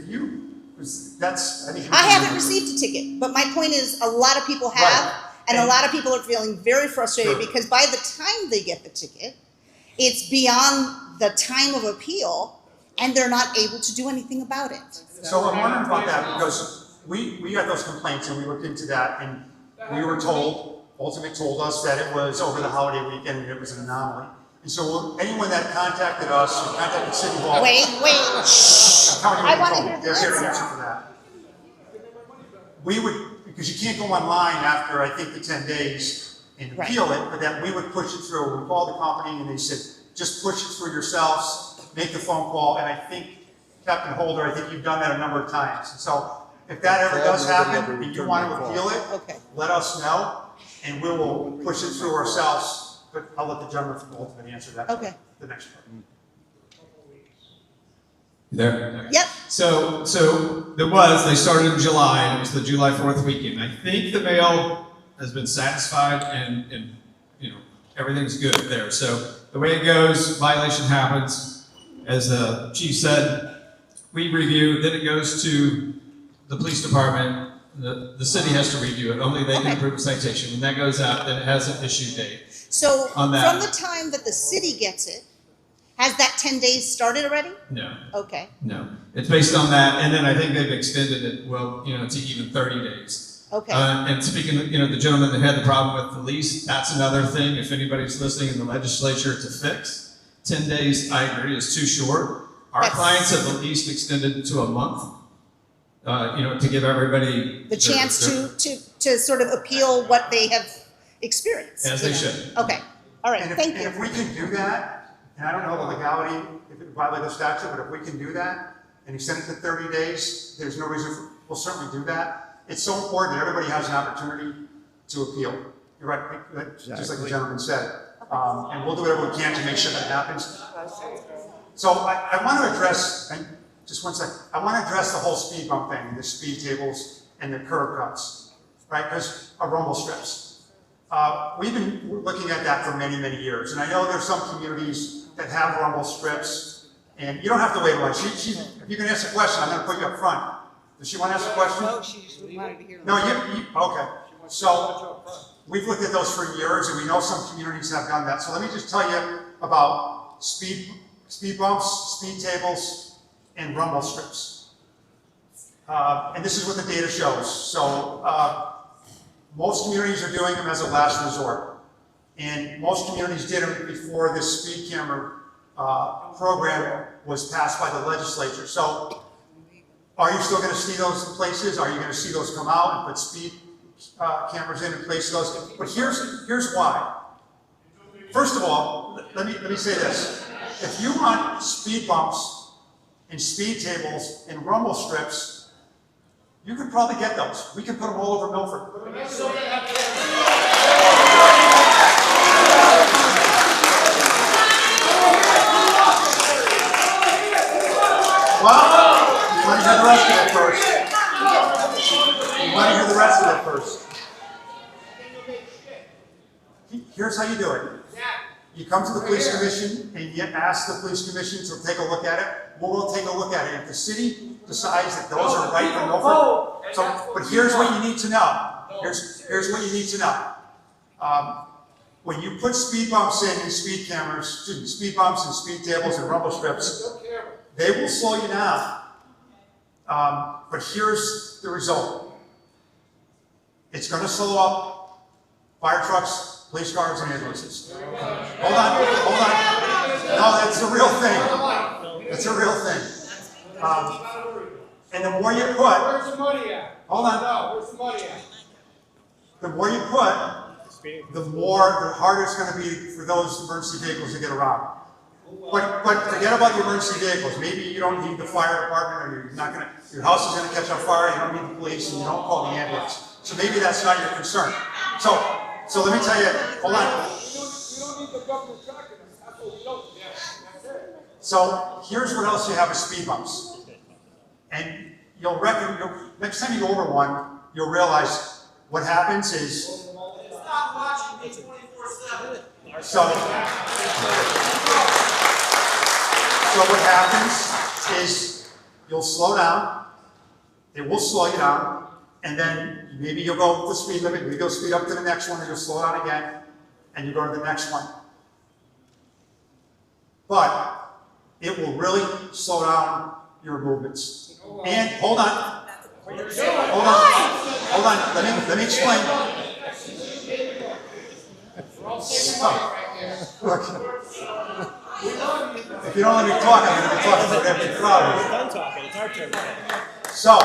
I haven't received a ticket, but my point is a lot of people have, and a lot of people are feeling very frustrated because by the time they get the ticket, it's beyond the time of appeal, and they're not able to do anything about it. So I'm wondering about that because we got those complaints and we looked into that and we were told, Ultimate told us that it was over the holiday weekend and it was an anomaly. And so anyone that contacted us or contacted City Hall. Wait. I want to hear the answer answer. for that. We would, because you can't go online after I think the 10 days and appeal it, but then we would push it through. We called the company and they said, just push it through yourselves, make the phone call, and I think, Captain Holder, I think you've done that a number of times. And so if that ever does happen and you want to appeal it, let us know and we will push it through ourselves. But I'll let the gentleman from Ultimate answer that. Okay. The next part. There. Yep. So they started in July, and it was the July 4th weekend. I think the mail has been satisfied and you know, everything's good there. So the way it goes, violation happens, as the chief said, we review, then it goes to the police department. The city has to review it. Only they can Okay. approve a citation. When that goes out, then it has an issue date. So On that. from the time that the city gets it, has that 10 days started already? No, Okay. no. It's based on that, and then I think they've extended it, well, you know, to even 30 days. Okay. And speaking of, you know, the gentleman that had the problem with the lease, that's another thing, if anybody's listening in the legislature, to fix. 10 days, I agree, is too short. Our That's- clients have at least extended to a month, you know, to give everybody The chance to sort of appeal what they have experienced. As you they know? should. Okay. All right. And Thank if you. we can do that, and I don't know the legality, if it violates the statute, but if we can do that and extend it to 30 days, there's no reason, we'll certainly do that. It's so important that everybody has an opportunity to appeal. You're right, just like the gentleman said. And we'll do whatever we can to make sure that happens. So I want to address, and just one second, I want to address the whole speed bump thing, the speed tables and the curb cuts, right? Because of rumble strips. We've been looking at that for many, many years. And I know there's some communities that have rumble strips, and you don't have to wait a while. If you can ask a question, I'm going to put you up front. Does she want to ask a question? No, she wanted to hear. No, okay. So, we've looked at those for years, and we know some communities have done that. So let me just tell you about speed bumps, speed tables, and rumble strips. And this is what the data shows. So, most communities are doing them as a last resort. And most communities did them before this speed camera program was passed by the legislature. So, are you still going to see those in places? Are you going to see those come out and put speed cameras in and place those? But here's why. First of all, let me say this. If you want speed bumps and speed tables and rumble strips, you could probably get those. We can put them all over Milford. Well, you want to hear the rest of it first. You want to hear the rest of it first. Here's how you do it. You come to the police commission and you ask the police commission to take a look at it. We'll take a look at it. If the city decides that those are right for Milford, but here's what you need to know. Here's what you need to know. When you put speed bumps in and speed cameras, speed bumps and speed tables and rumble strips, they will slow you down. But here's the result. It's going to slow up fire trucks, police cars, and ambulances. Hold on. No, that's a real thing. It's a real thing. And the more you put, Where's the money at? hold on. No, where's the money at? The more you put, the harder it's going to be for those emergency vehicles to get around. But forget about the emergency vehicles. Maybe you don't need the fire department, or your house is going to catch on fire. You don't need the police, and you don't call the ambulance. So maybe that's not your concern. So let me tell you. Hold on. We don't need the government tracking us. That's what we don't. Yeah, that's it. So here's what else you have with speed bumps, and next time you go over one, you'll realize what happens is. Stop watching me 24/7. So what happens is you'll slow down, it will slow you down, and then maybe you'll go with the speed limit, maybe you'll speed up to the next one, and you'll slow down again, and you go to the next one. But it will really slow down your movements. And hold on, let me explain. Look, if you don't let me talk, I'm going to be talking about empty crowd. We're done talking. It's our turn. So,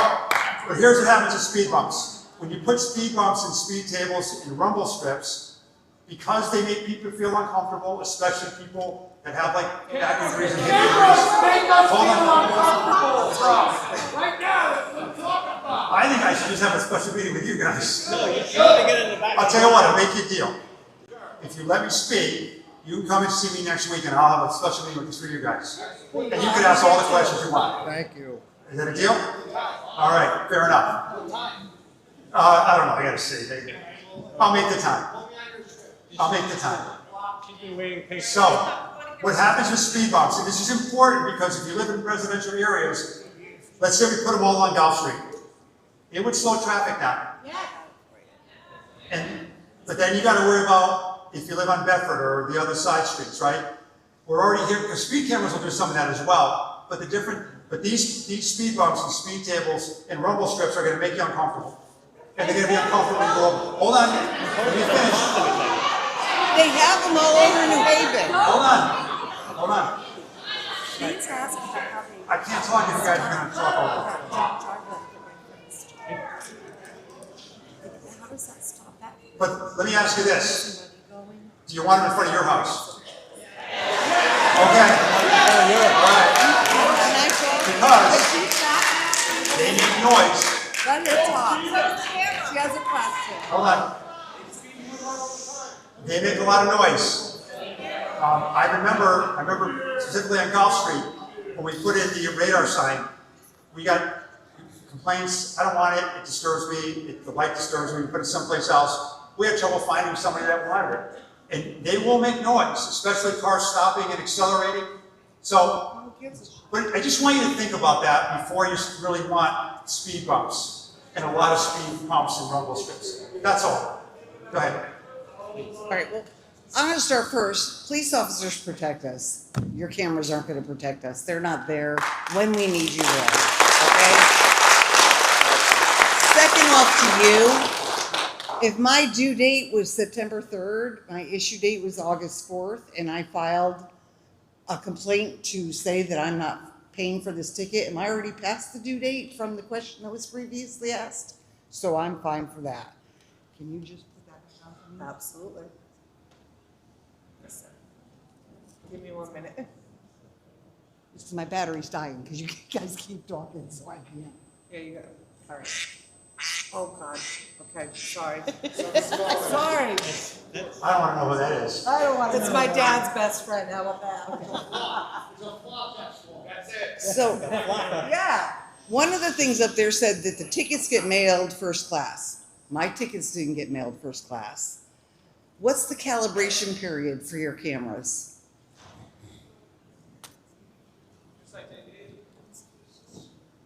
but here's what happens with speed bumps. When you put speed bumps and speed tables and rumble strips, because they make people feel uncomfortable, especially people that have like back injuries and hip injuries. Hold on. Right now, that's what I'm talking about. I think I should just have a special meeting with you guys. No, you should get in the back. I'll tell you what, I'll make you a deal. If you let me speak, you can come and see me next week and I'll have a special meeting with the three of you guys. And you can ask all the questions you want. Thank you. Is that a deal? All right, fair enough. I don't know, I gotta see. I'll make the time. I'll make the time. She's been waiting patiently. So, what happens with speed bumps, and this is important because if you live in residential areas, let's say we put them all on Golf Street. It would slow traffic down. But then you gotta worry about if you live on Bedford or the other side streets, right? We're already here, because speed cameras will do some of that as well. But these speed bumps and speed tables and rumble strips are gonna make you uncomfortable. And they're gonna be uncomfortable when you go over. Hold on, let me finish. They have them all over New Haven. Hold on. I can't talk if you guys are gonna talk over. How does that stop that? But let me ask you this. Do you want them in front of your house? Okay. All right. Because they make noise. Let her talk. She has a question. Hold on. They make a lot of noise. I remember specifically on Golf Street, when we put in the radar sign, we got complaints, I don't want it, it disturbs me, the light disturbs me, we put it someplace else. We had trouble finding somebody that wanted it. And they will make noise, especially cars stopping and accelerating. So, but I just want you to think about that before you really want speed bumps and a lot of speed bumps and rumble strips. That's all. Go ahead. All right, well, I'm going to start first. Police officers protect us. Your cameras aren't going to protect us. They're not there when we need you there, okay? Second off to you, if my due date was September 3rd, my issue date was August 4th, and I filed a complaint to say that I'm not paying for this ticket, am I already past the due date from the question that was previously asked? So I'm fine for that. Can you just put that down for me? Absolutely. Give me 1 minute. Just my battery's dying because you guys keep talking, so I can't. Here you go. All right. Oh, God. Okay, sorry. Sorry. I don't want to know who that is. I don't want to. It's my dad's best friend. How about that? That's it. So, Yeah. one of the things up there said that the tickets get mailed first class. My tickets didn't get mailed first class. What's the calibration period for your cameras?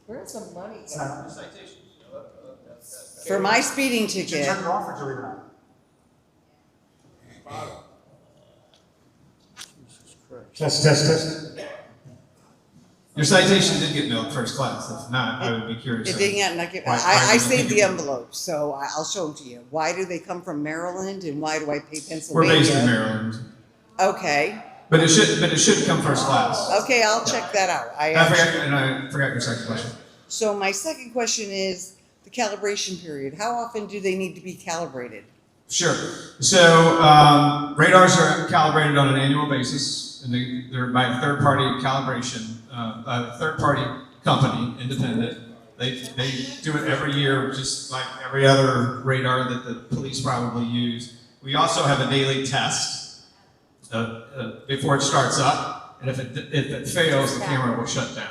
Where's the money? For my speeding Did you ticket, turn it off or leave it on? Test. Your citation did get mailed first class. If not, I would be curious. it didn't get, Why I did saved you- the envelope, so I'll show them to you. Why do they come from Maryland and why do I pay We're Pennsylvania? based in Maryland, Okay, but it should come first class. okay, I'll check that out. I forgot your second question. So my second question is the calibration period. How often do they need to be calibrated? Sure. So radars are calibrated on an annual basis, and they're by a third-party calibration, a third-party company, independent. They do it every year, just like every other radar that the police probably use. We also have a daily test before it starts up, and if it fails, the camera will shut down.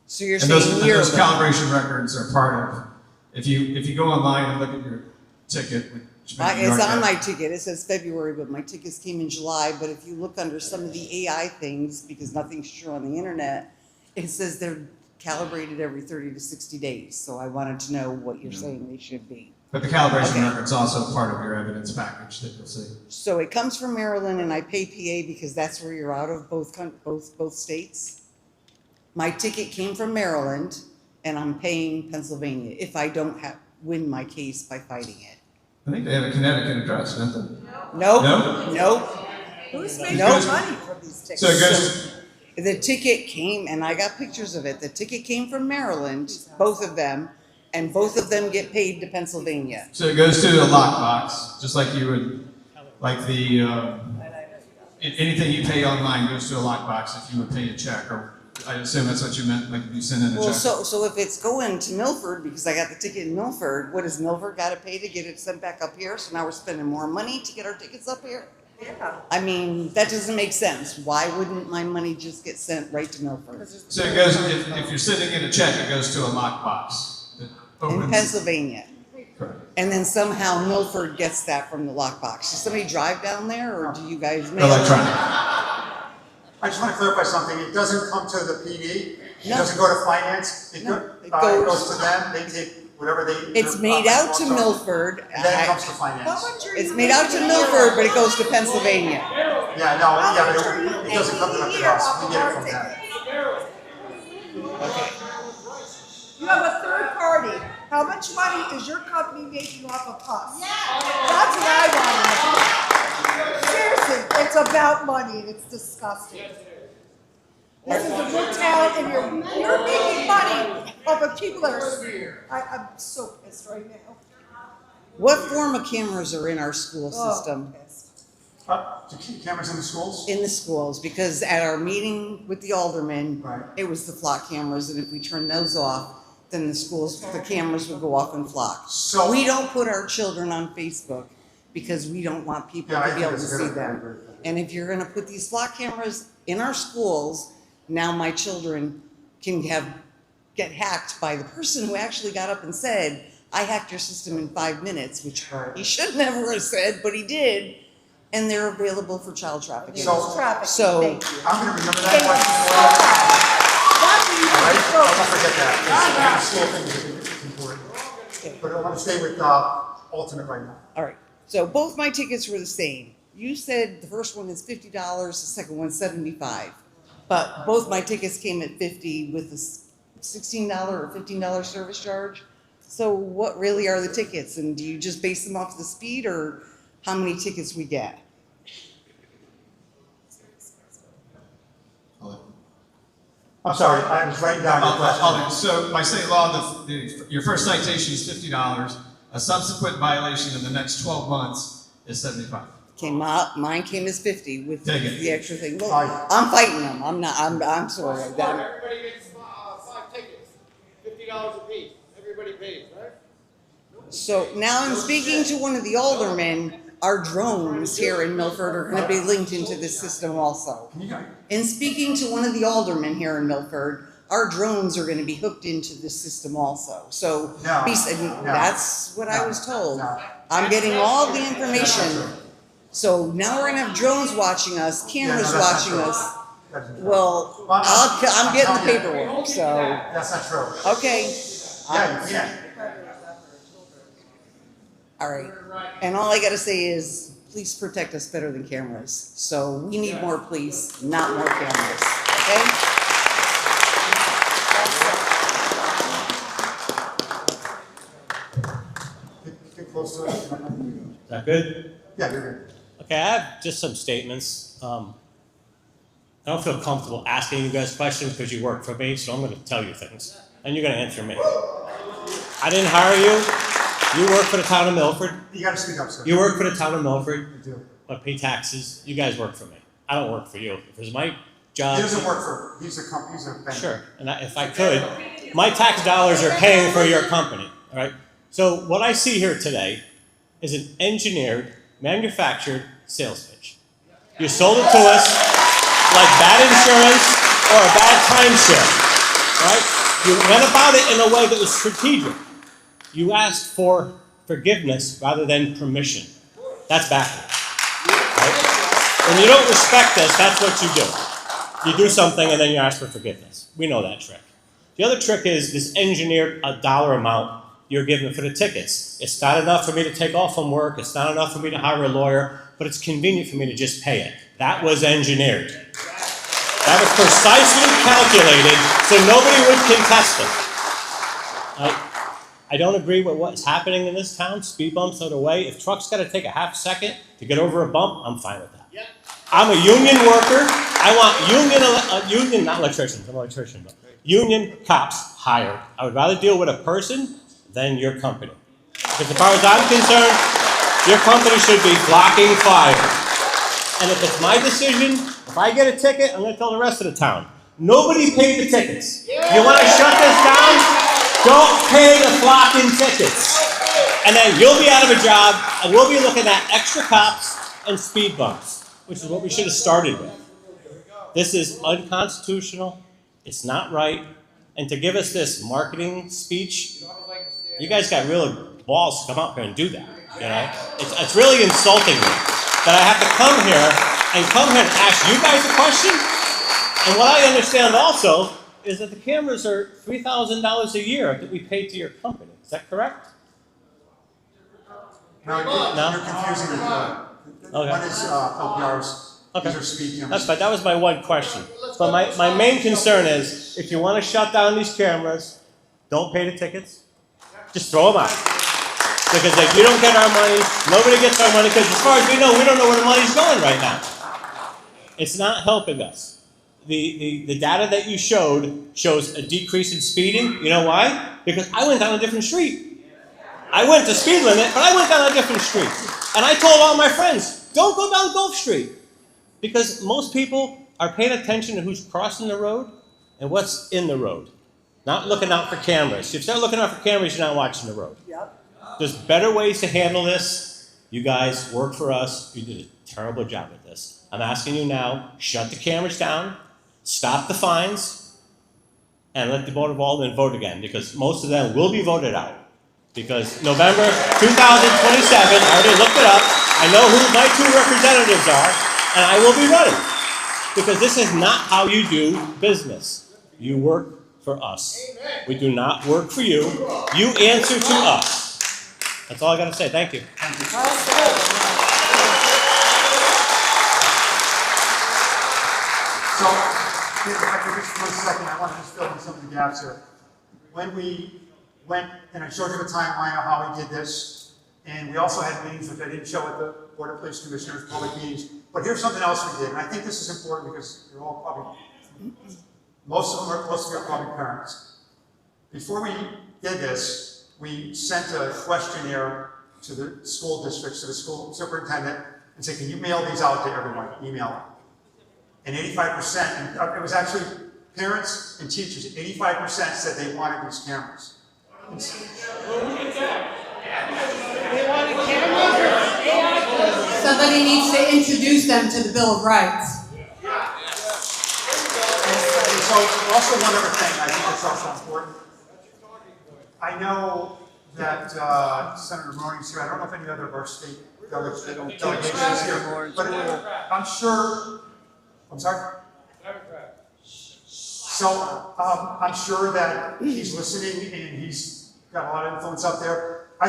So you're And saying yearly? those calibration records are part of. If you go online and look at your ticket, which maybe you It's already on have. my ticket. It says February, but my tickets came in July. But if you look under some of the AI things, because nothing's true on the internet, it says they're calibrated every 30 to 60 days. So I wanted to know what you're saying they should be. But the calibration Okay. record's also part of your evidence package that you'll see. So it comes from Maryland, and I pay PA because that's where you're out of both states. My ticket came from Maryland, and I'm paying Pennsylvania if I don't win my case by fighting it. I think they have a Connecticut address, don't they? Nope. No? Nope. Who's making Nope. money for these tickets? So it goes, The ticket came, and I got pictures of it. The ticket came from Maryland, both of them, and both of them get paid to Pennsylvania. so it goes to a lockbox, just like you would, like the, anything you pay online goes to a lockbox if you would pay a check, or I assume that's what you meant, like if you send in a Well, check. so if it's going to Milford, because I got the ticket in Milford, what does Milford gotta pay to get it sent back up here? So now we're spending more money to get our tickets up here? Yeah. I mean, that doesn't make sense. Why wouldn't my money just get sent right to Milford? So it goes, if you're sending in a check, it goes to a lockbox. That In opens. Pennsylvania. Correct. And then somehow Milford gets that from the lockbox. Does somebody drive down there, or do you guys mail? Electronic. I just want to clarify something. It doesn't come to the PD. It No. doesn't go to finance. It, No, it goes to them. They take whatever they. It's made out to Milford. And then it comes to finance. It's made out to Milford, but it goes to Pennsylvania. Yeah, no, yeah, but it doesn't come directly to us. We get it from them. Okay. You have a third party. How much money is your company making off of us? That's what I want to know. Seriously, it's about money and it's disgusting. This is a good town and you're making money off of people that are, I'm so pissed right now. What form of cameras are in our school Oh, system? pissed. To keep cameras in the schools? In the schools, because at our meeting with the aldermen, Right. it was the flock cameras, and if we turn those off, then the cameras would go off in flock. So- We don't put our children on Facebook because we don't want people Yeah, I to be think able to it's a see good idea. them. And if you're gonna put these flock cameras in our schools, now my children can get hacked by the person who actually got up and said, I hacked your system in 5 minutes, which Right. he should never have said, but he did. And they're available for child trafficking. So- Traffic, So- thank you. I'm gonna remember that Thank you question. so much. That's what you All right? need to I won't focus. forget that. The school thing is important. But I want to stay with alternate right now. All right, so both my tickets were the same. You said the first one is $50, the second one's $75. But both my tickets came at $50 with a $16 or $15 service charge. So what really are the tickets? And do you just base them off the speed or how many tickets we get? I'm sorry, I was writing down your question. So by state law, your first citation is $50. A subsequent violation in the next 12 months is $75. Mine came as 50 with Take it. the extra thing. Well, Fine. I'm fighting them. I'm sorry. Everybody gets 5 tickets, $50 a piece. Everybody pays, right? So now I'm speaking to one of the aldermen. Our drones here in Milford are going to be linked into this system also. And speaking to one of the aldermen here in Milford, our drones are going to be hooked into this system also. So No, he said, no, that's what I was told. no. I'm getting all the information. So now we're going to have drones watching us, cameras Yeah, no, that's watching not true. us. That's not true. Well, Well, I'm getting the telling you. paperwork, so, That's not true. okay. Yeah, you can't. All right. And all I gotta say is, police protect us better than cameras. So we need more police, not more cameras, okay? Get close to it. Is that good? Yeah, you're good. Okay, I have just some statements. I don't feel comfortable asking you guys questions because you work for me, so I'm going to tell you things, and you're going to answer me. I didn't hire you. You work for the town of Milford. You gotta speak up, sir. You work for the town of Milford. You do. I pay taxes. You guys work for me. I don't work for you. If it was my job. He doesn't work for, he's a company, he's a bank. Sure, and if I could, my tax dollars are paying for your company, all right? So what I see here today is an engineered, manufactured sales pitch. You sold it to us like bad insurance or a bad timeshare, right? You went about it in a way that was strategic. You asked for forgiveness rather than permission. That's backwards, right? When you don't respect us, that's what you do. You do something and then you ask for forgiveness. We know that trick. The other trick is this engineered a dollar amount you're giving for the tickets. It's not enough for me to take off from work. It's not enough for me to hire a lawyer, but it's convenient for me to just pay it. That was engineered. That was precisely calculated so nobody would contest it. I don't agree with what's happening in this town. Speed bumps are the way. If trucks got to take a half second to get over a bump, I'm fine with that. I'm a union worker. I want union, not electricians, I'm an electrician, but union cops hired. I would rather deal with a person than your company. Because as far as I'm concerned, your company should be blocking fire. And if it's my decision, if I get a ticket, I'm going to tell the rest of the town. Nobody paid the tickets. You want to shut this down? Don't pay the flocking tickets. And then you'll be out of a job, and we'll be looking at extra cops and speed bumps, which is what we should have started with. This is unconstitutional. It's not right. And to give us this marketing speech, you guys got real balls to come up here and do that. You know, it's really insulting me that I have to come here and ask you guys a question. And what I understand also is that the cameras are $3,000 a year that we pay to your company. Is that correct? No, you're confusing the two. Okay. One is LPRs. Okay. These are speed cameras. That's fine. That was my one question. But my main concern is, if you want to shut down these cameras, don't pay the tickets. Just throw them out. Because if you don't get our money, nobody gets our money, because as far as we don't know where the money's going right now. It's not helping us. The data that you showed shows a decrease in speeding. You know why? Because I went down a different street. I went to speed limit, but I went down a different street. And I told all my friends, don't go down Gulf Street. Because most people are paying attention to who's crossing the road and what's in the road. Not looking out for cameras. If you start looking out for cameras, you're not watching the road. Yep. There's better ways to handle this. You guys work for us. You did a terrible job at this. I'm asking you now, shut the cameras down, stop the fines, and let the Board of Aldermen vote again, because most of them will be voted out. Because November 2027, I already looked it up, I know who my 2 representatives are, and I will be running. Because this is not how you do business. You work for us. We do not work for you. You answer to us. That's all I got to say. Thank you. So, if I could just for a second, I want to just fill in some of the gaps here. When we went, and I showed you the timeline of how we did this, and we also had meetings, which I didn't show at the Board of Police Commissioners, public meetings, but here's something else we did, and I think this is important because you're all probably, most of you are probably parents. Before we did this, we sent a questionnaire to the school districts, to the school superintendent, and said, can you mail these out to everyone? Email them. And 85%, and it was actually parents and teachers, 85% said they wanted these cameras. Somebody needs to introduce them to the Bill of Rights. And so, also one other thing, I think that's also important. I know that Senator Moroney's here. I don't know if any other of our state delegations is here, but I'm sure. I'm sorry? So I'm sure that he's listening and he's got a lot of influence out there. I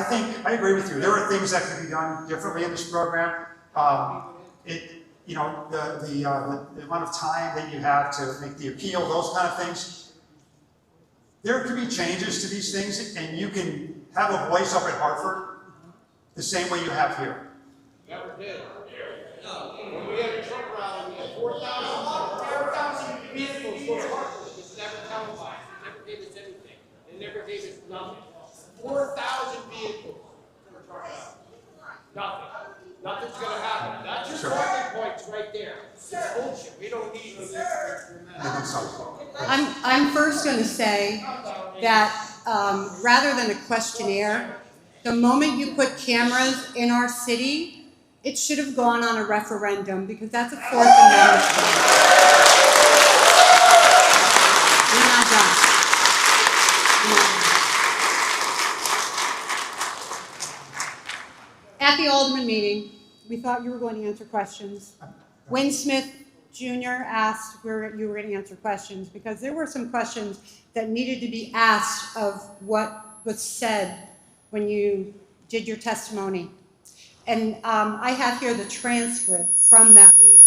agree with you. There are things that can be done differently in this program. The amount of time that you have to make the appeal, those kind of things. There could be changes to these things, and you can have a voice up at Hartford the same way you have here. Never did. No. When we had a Trump rally, we had 4,000 vehicles for Hartford. It's never televised. It never gave us anything. It never gave us nothing. 4,000 vehicles for a Trump rally. Nothing. Nothing's going to happen. That's your talking points right there. It's bullshit. We don't need this. I'm first going to say that rather than a questionnaire, the moment you put cameras in our city, it should have gone on a referendum, because that's a Fourth Amendment. We're not done. At the Alderman meeting, we thought you were going to answer questions. Wayne Smith Jr. asked where you were going to answer questions, because there were some questions that needed to be asked of what was said when you did your testimony. And I have here the transcript from that meeting.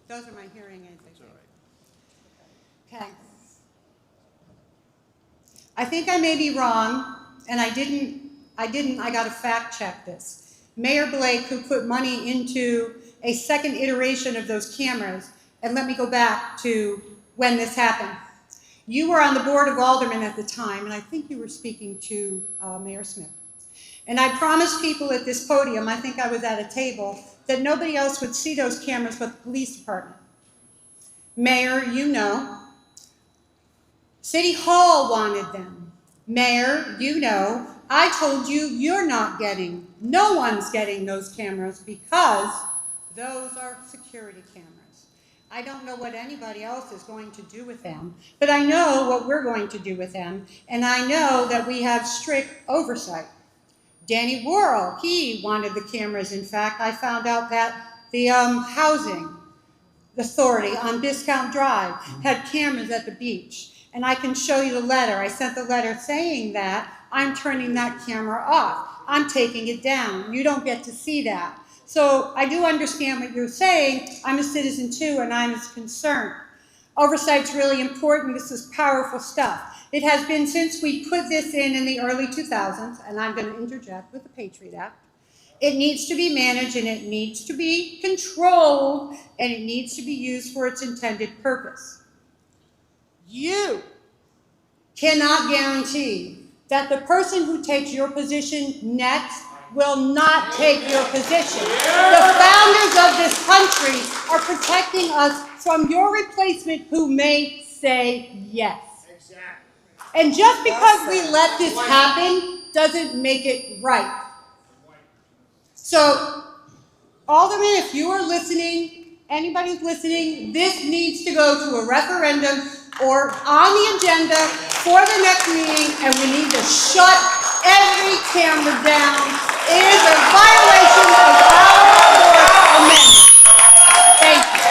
Those are my hearing aids, I think. Okay. I think I may be wrong, and I got to fact check this. Mayor Blake, who put money into a second iteration of those cameras, and let me go back to when this happened. You were on the Board of Aldermen at the time, and I think you were speaking to Mayor Smith. And I promised people at this podium, I think I was at a table, that nobody else would see those cameras but the police department. Mayor, you know. City Hall wanted them. Mayor, you know. I told you no one's getting those cameras, because those are security cameras. I don't know what anybody else is going to do with them, but I know what we're going to do with them, and I know that we have strict oversight. Danny Worrell, he wanted the cameras. In fact, I found out that the housing authority on Discount Drive had cameras at the beach, and I can show you the letter. I sent the letter saying that I'm turning that camera off. I'm taking it down. You don't get to see that. So I do understand what you're saying. I'm a citizen too, and I'm as concerned. Oversight's really important. This is powerful stuff. It has been since we put this in the early 2000s, and I'm going to interject with the Patriot Act. It needs to be managed, and it needs to be controlled, and it needs to be used for its intended purpose. You cannot guarantee that the person who takes your position next will not take your position. The founders of this country are protecting us from your replacement who may say yes. And just because we let this happen doesn't make it right. So, Alderman, if you are listening, anybody who's listening, this needs to go to a referendum or on the agenda for the next meeting, and we need to shut every camera down. It is a violation of our Fourth Amendment. Thank you.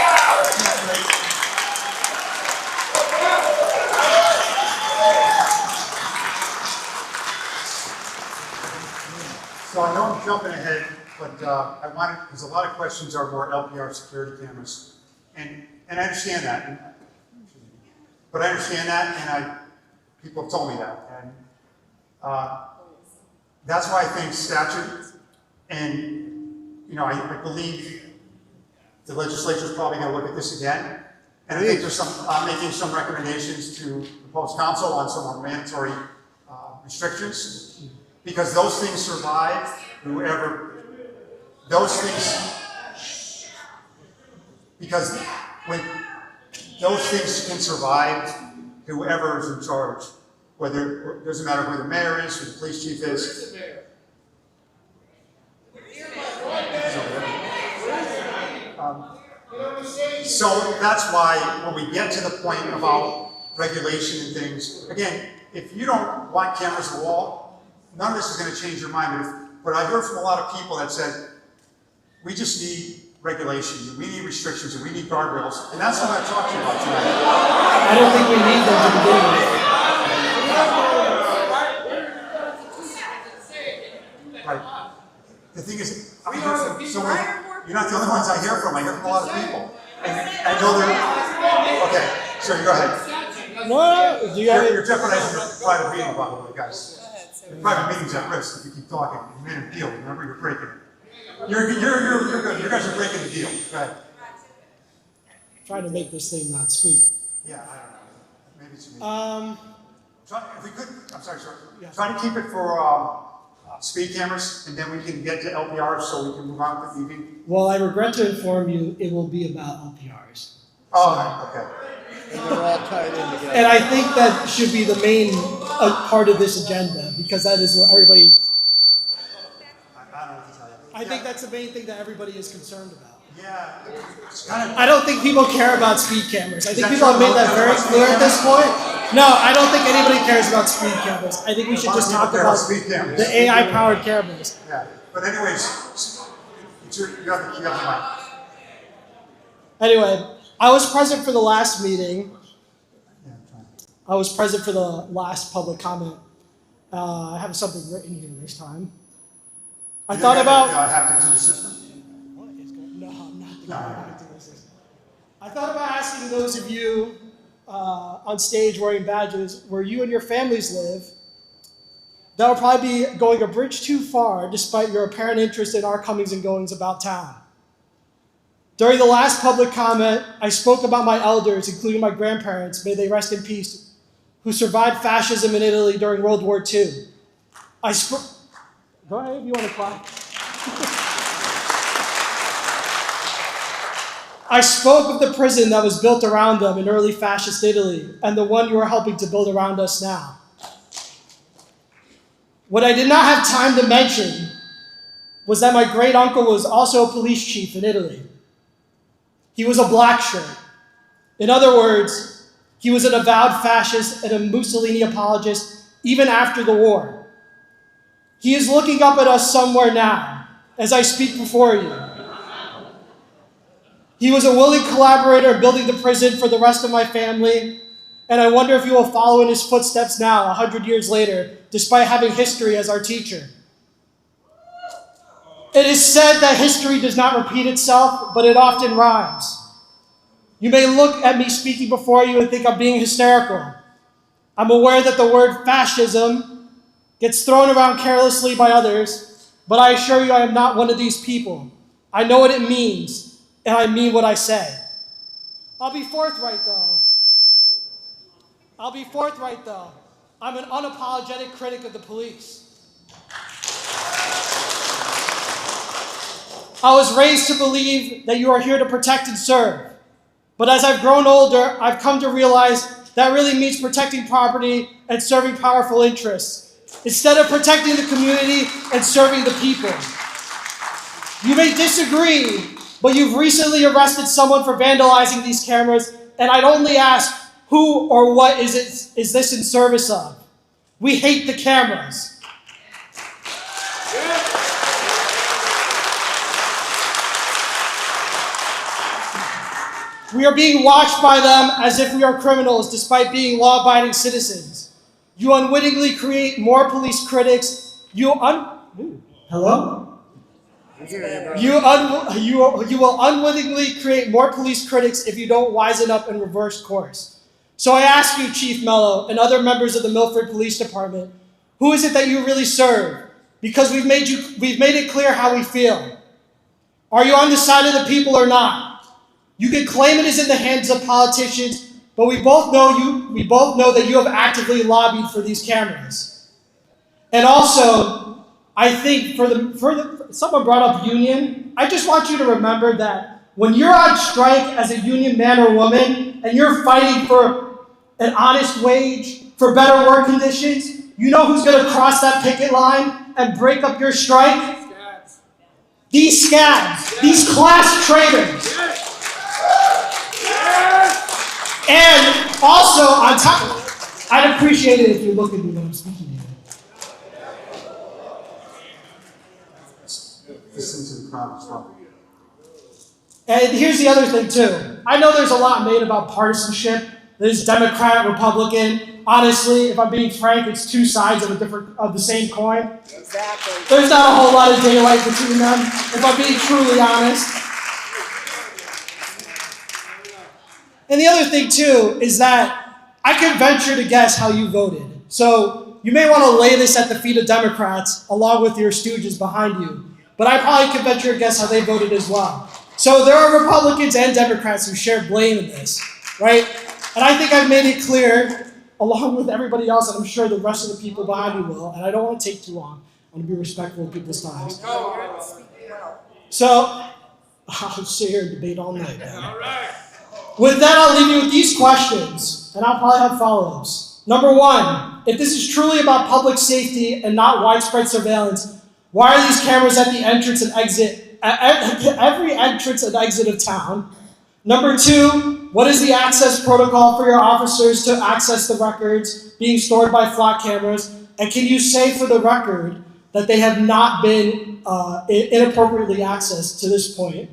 So I know I'm jumping ahead, but I wanted, because a lot of questions are more LPR security cameras. And I understand that. But I understand that, and people have told me that. And that's why I think statute, and I believe the legislature is probably going to look at this again. And I think I'm making some recommendations to the proposed council on some more mandatory restrictions, because those things survive because when those things can survive whoever is in charge, whether, it doesn't matter who the mayor is, who the police chief is. So that's why when we get to the point about regulation and things, again, if you don't want cameras on the wall, none of this is going to change your mind. But I heard from a lot of people that said, we just need regulations, we need restrictions, and we need guardrails, and that's what I'm talking about tonight. I don't think we need them to begin with. Right. The thing is, I hear from someone, you're not the only ones I hear from. I hear from a lot of people. And I know they're, okay, sure, go ahead. No, do you have You're jeopardizing your private meeting, by the way, guys. Your private meeting's at risk if you keep talking. You made a deal, remember, you're breaking it. You're good, you guys are breaking the deal. Go ahead. Trying to make this thing not squeak. Yeah, I don't know. Maybe it's me. If we could, I'm sorry, sir. Yeah. Try to keep it for speed cameras, and then we can get to LPRs so we can move on with the evening. Well, I regret to inform you, it will be about LPRs. Oh, okay. And they're all tied in together. And I think that should be the main part of this agenda, because that is what everybody. I don't know what to tell you. I think that's the main thing that everybody is concerned about. Yeah, it's kind of. I don't think people care about speed cameras. I think people have made that very clear at this point. No, I don't think anybody cares about speed cameras. I think we should just talk about the AI-powered cameras. Yeah, but anyways, you have the mic. Anyway, I was present for the last meeting. I was present for the last public comment. I have something written here this time. I thought about. Hacked into the system? No, I'm not. I thought about asking those of you on stage wearing badges where you and your families live. That would probably be going a bridge too far, despite your apparent interest in our comings and goings about town. During the last public comment, I spoke about my elders, including my grandparents, may they rest in peace, who survived fascism in Italy during World War II. Go ahead if you want to clap. I spoke of the prison that was built around them in early fascist Italy, and the one you are helping to build around us now. What I did not have time to mention was that my great uncle was also a police chief in Italy. He was a black shirt, In other words, he was an avowed fascist and a Mussolini apologist even after the war. He is looking up at us somewhere now as I speak before you. He was a willing collaborator building the prison for the rest of my family, and I wonder if he will follow in his footsteps now, 100 years later, despite having history as our teacher. It is said that history does not repeat itself, but it often rhymes. You may look at me speaking before you and think I'm being hysterical. I'm aware that the word fascism gets thrown around carelessly by others, but I assure you I am not one of these people. I know what it means, and I mean what I say. I'll be forthright, though. I'm an unapologetic critic of the police. I was raised to believe that you are here to protect and serve. But as I've grown older, I've come to realize that really means protecting property and serving powerful interests, instead of protecting the community and serving the people. You may disagree, but you've recently arrested someone for vandalizing these cameras, and I'd only ask, who or what is this in service of? We hate the cameras. We are being watched by them as if we are criminals, despite being law-abiding citizens. You unwittingly create more police critics. Hello? You will unwittingly create more police critics if you don't wisen up and reverse course. So I ask you, Chief Mello, and other members of the Milford Police Department, who is it that you really serve? Because we've made it clear how we feel. Are you on the side of the people or not? You can claim it is in the hands of politicians, but we both know that you have actively lobbied for these cameras. And also, I think someone brought up union. I just want you to remember that when you're on strike as a union man or woman and you're fighting for an honest wage, for better work conditions, you know who's going to cross that picket line and break up your strike? These scabs, these class traitors. And also, on top of it, I'd appreciate it if you look at me when I'm speaking to you. Listen to the crowd. And here's the other thing, too. I know there's a lot made about partisanship. There's Democrat, Republican. Honestly, if I'm being frank, it's two sides of the same coin. Exactly. There's not a whole lot of daylight between them, if I'm being truly honest. And the other thing, too, is that I can venture to guess how you voted. So you may want to lay this at the feet of Democrats, along with your stooges behind you. But I probably can venture to guess how they voted as well. So there are Republicans and Democrats who share blame in this, right? And I think I've made it clear, along with everybody else, and I'm sure the rest of the people behind me will, and I don't want to take too long. I want to be respectful of people's times. So I'll sit here and debate all night, man. All right. With that, I'll leave you with these questions, and I'll probably have follow-ups. Number one, if this is truly about public safety and not widespread surveillance, why are these cameras at the entrance and exit, at every entrance and exit of town? Number two, what is the access protocol for your officers to access the records being stored by flock cameras? And can you say for the record that they have not been inappropriately accessed to this point?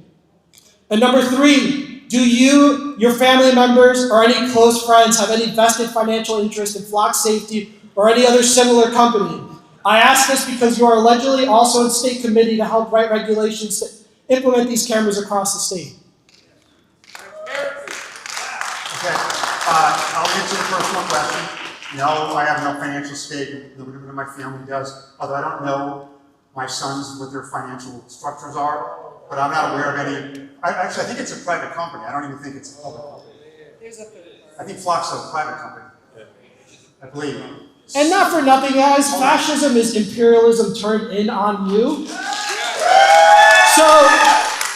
And number three, do you, your family members, or any close friends have any vested financial interest in flock safety or any other similar company? I ask this because you are allegedly also in state committee to help write regulations to implement these cameras across the state. Okay, I'll answer the first one question. No, I have no financial stake. Nobody in my family does. Although I don't know my sons what their financial structures are, but I'm not aware of any. Actually, I think it's a private company. I don't even think it's a public company. I think Flock's a private company. I believe. And not for nothing, guys, fascism is imperialism turned in on you. So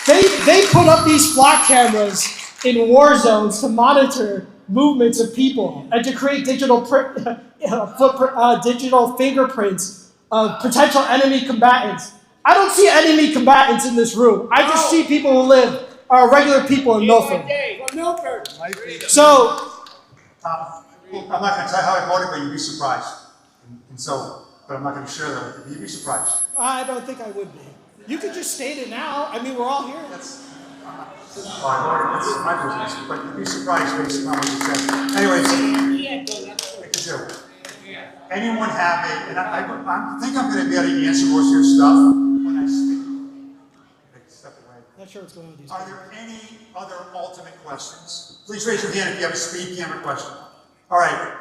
they put up these flock cameras in war zones to monitor movements of people and to create digital fingerprints of potential enemy combatants. I don't see enemy combatants in this room. I just see people who live, are regular people in Milford. Milford. So, I'm not gonna tell you how I voted, but you'd be surprised. And so, but I'm not gonna share that with you, you'd be surprised. I don't think I would be. You could just state it now. I mean, we're all here. Well, I voted, that's my business, but you'd be surprised based on what you said. Anyways, I could do. Anyone have a, and I think I'm gonna be able to answer most of your stuff when I speak. Step away. Not sure what's going on with these. Are there any other ultimate questions? Please raise your hand if you have a speed camera question. All right.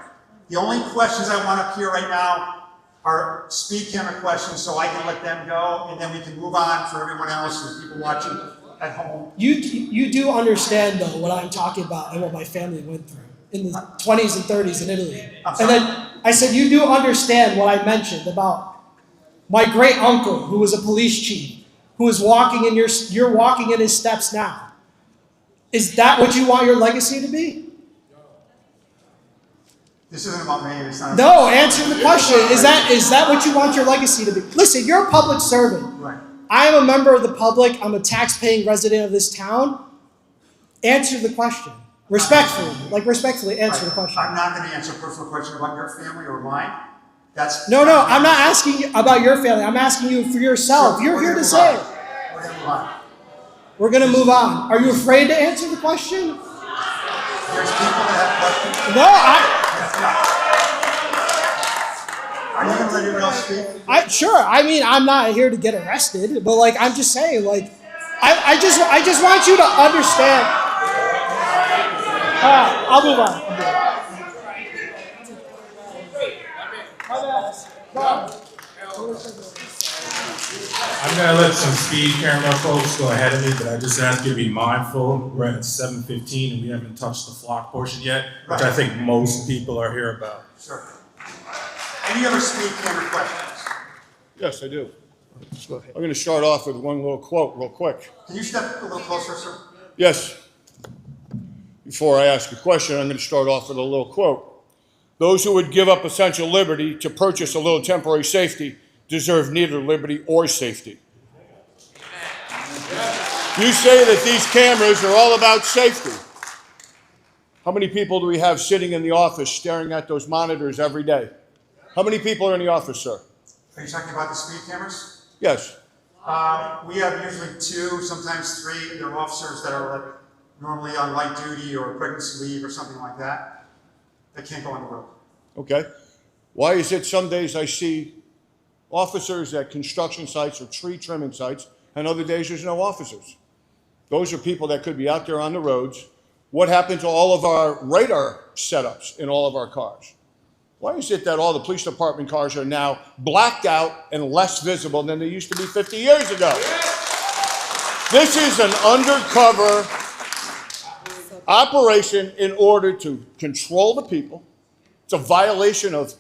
The only questions I want up here right now are speed camera questions, so I can let them go, and then we can move on for everyone else and people watching at home. You do understand, though, what I'm talking about and what my family went through in the 20s and 30s in Italy. And then I said, you do understand what I mentioned about my great uncle, who was a police chief, who is walking in you're walking in his steps now. Is that what you want your legacy to be? This isn't about me. It's not. No, answer the question. Is that what you want your legacy to be? Listen, you're a public servant. Right. I am a member of the public. I'm a tax-paying resident of this town. Answer the question. Respectfully answer the question. I'm not going to answer a personal question about your family or mine. That's No, I'm not asking you about your family. I'm asking you for yourself. You're here to say it. We're going to move on. We're going to move on. Are you afraid to answer the question? There's people that have questions. No, Are you going to let anyone else speak? Sure. I mean, I'm not here to get arrested, but like, I'm just saying, like, I just want you to understand. I'll move on. I'm going to let some speed camera folks go ahead of me, but I just ask you to be mindful. We're at 7:15 and we haven't touched the flock portion yet, which I think most people are here about. Sure. Any other speed camera questions? Yes, I do. I'm going to start off with one little quote real quick. Can you step a little closer, sir? Yes. Before I ask a question, I'm going to start off with a little quote. Those who would give up essential liberty to purchase a little temporary safety deserve neither liberty or safety. You say that these cameras are all about safety. How many people do we have sitting in the office staring at those monitors every day? How many people are in the office, sir? Are you talking about the speed cameras? Yes. We have usually 2, sometimes 3. They're officers that are like normally on light duty or pregnancy leave or something like that. They can't go on the road. Okay. Why is it some days I see officers at construction sites or tree trimming sites, and other days there's no officers? Those are people that could be out there on the roads. What happened to all of our radar setups in all of our cars? Why is it that all the police department cars are now blacked out and less visible than they used to be 50 years ago? This is an undercover operation in order to control the people. It's a violation of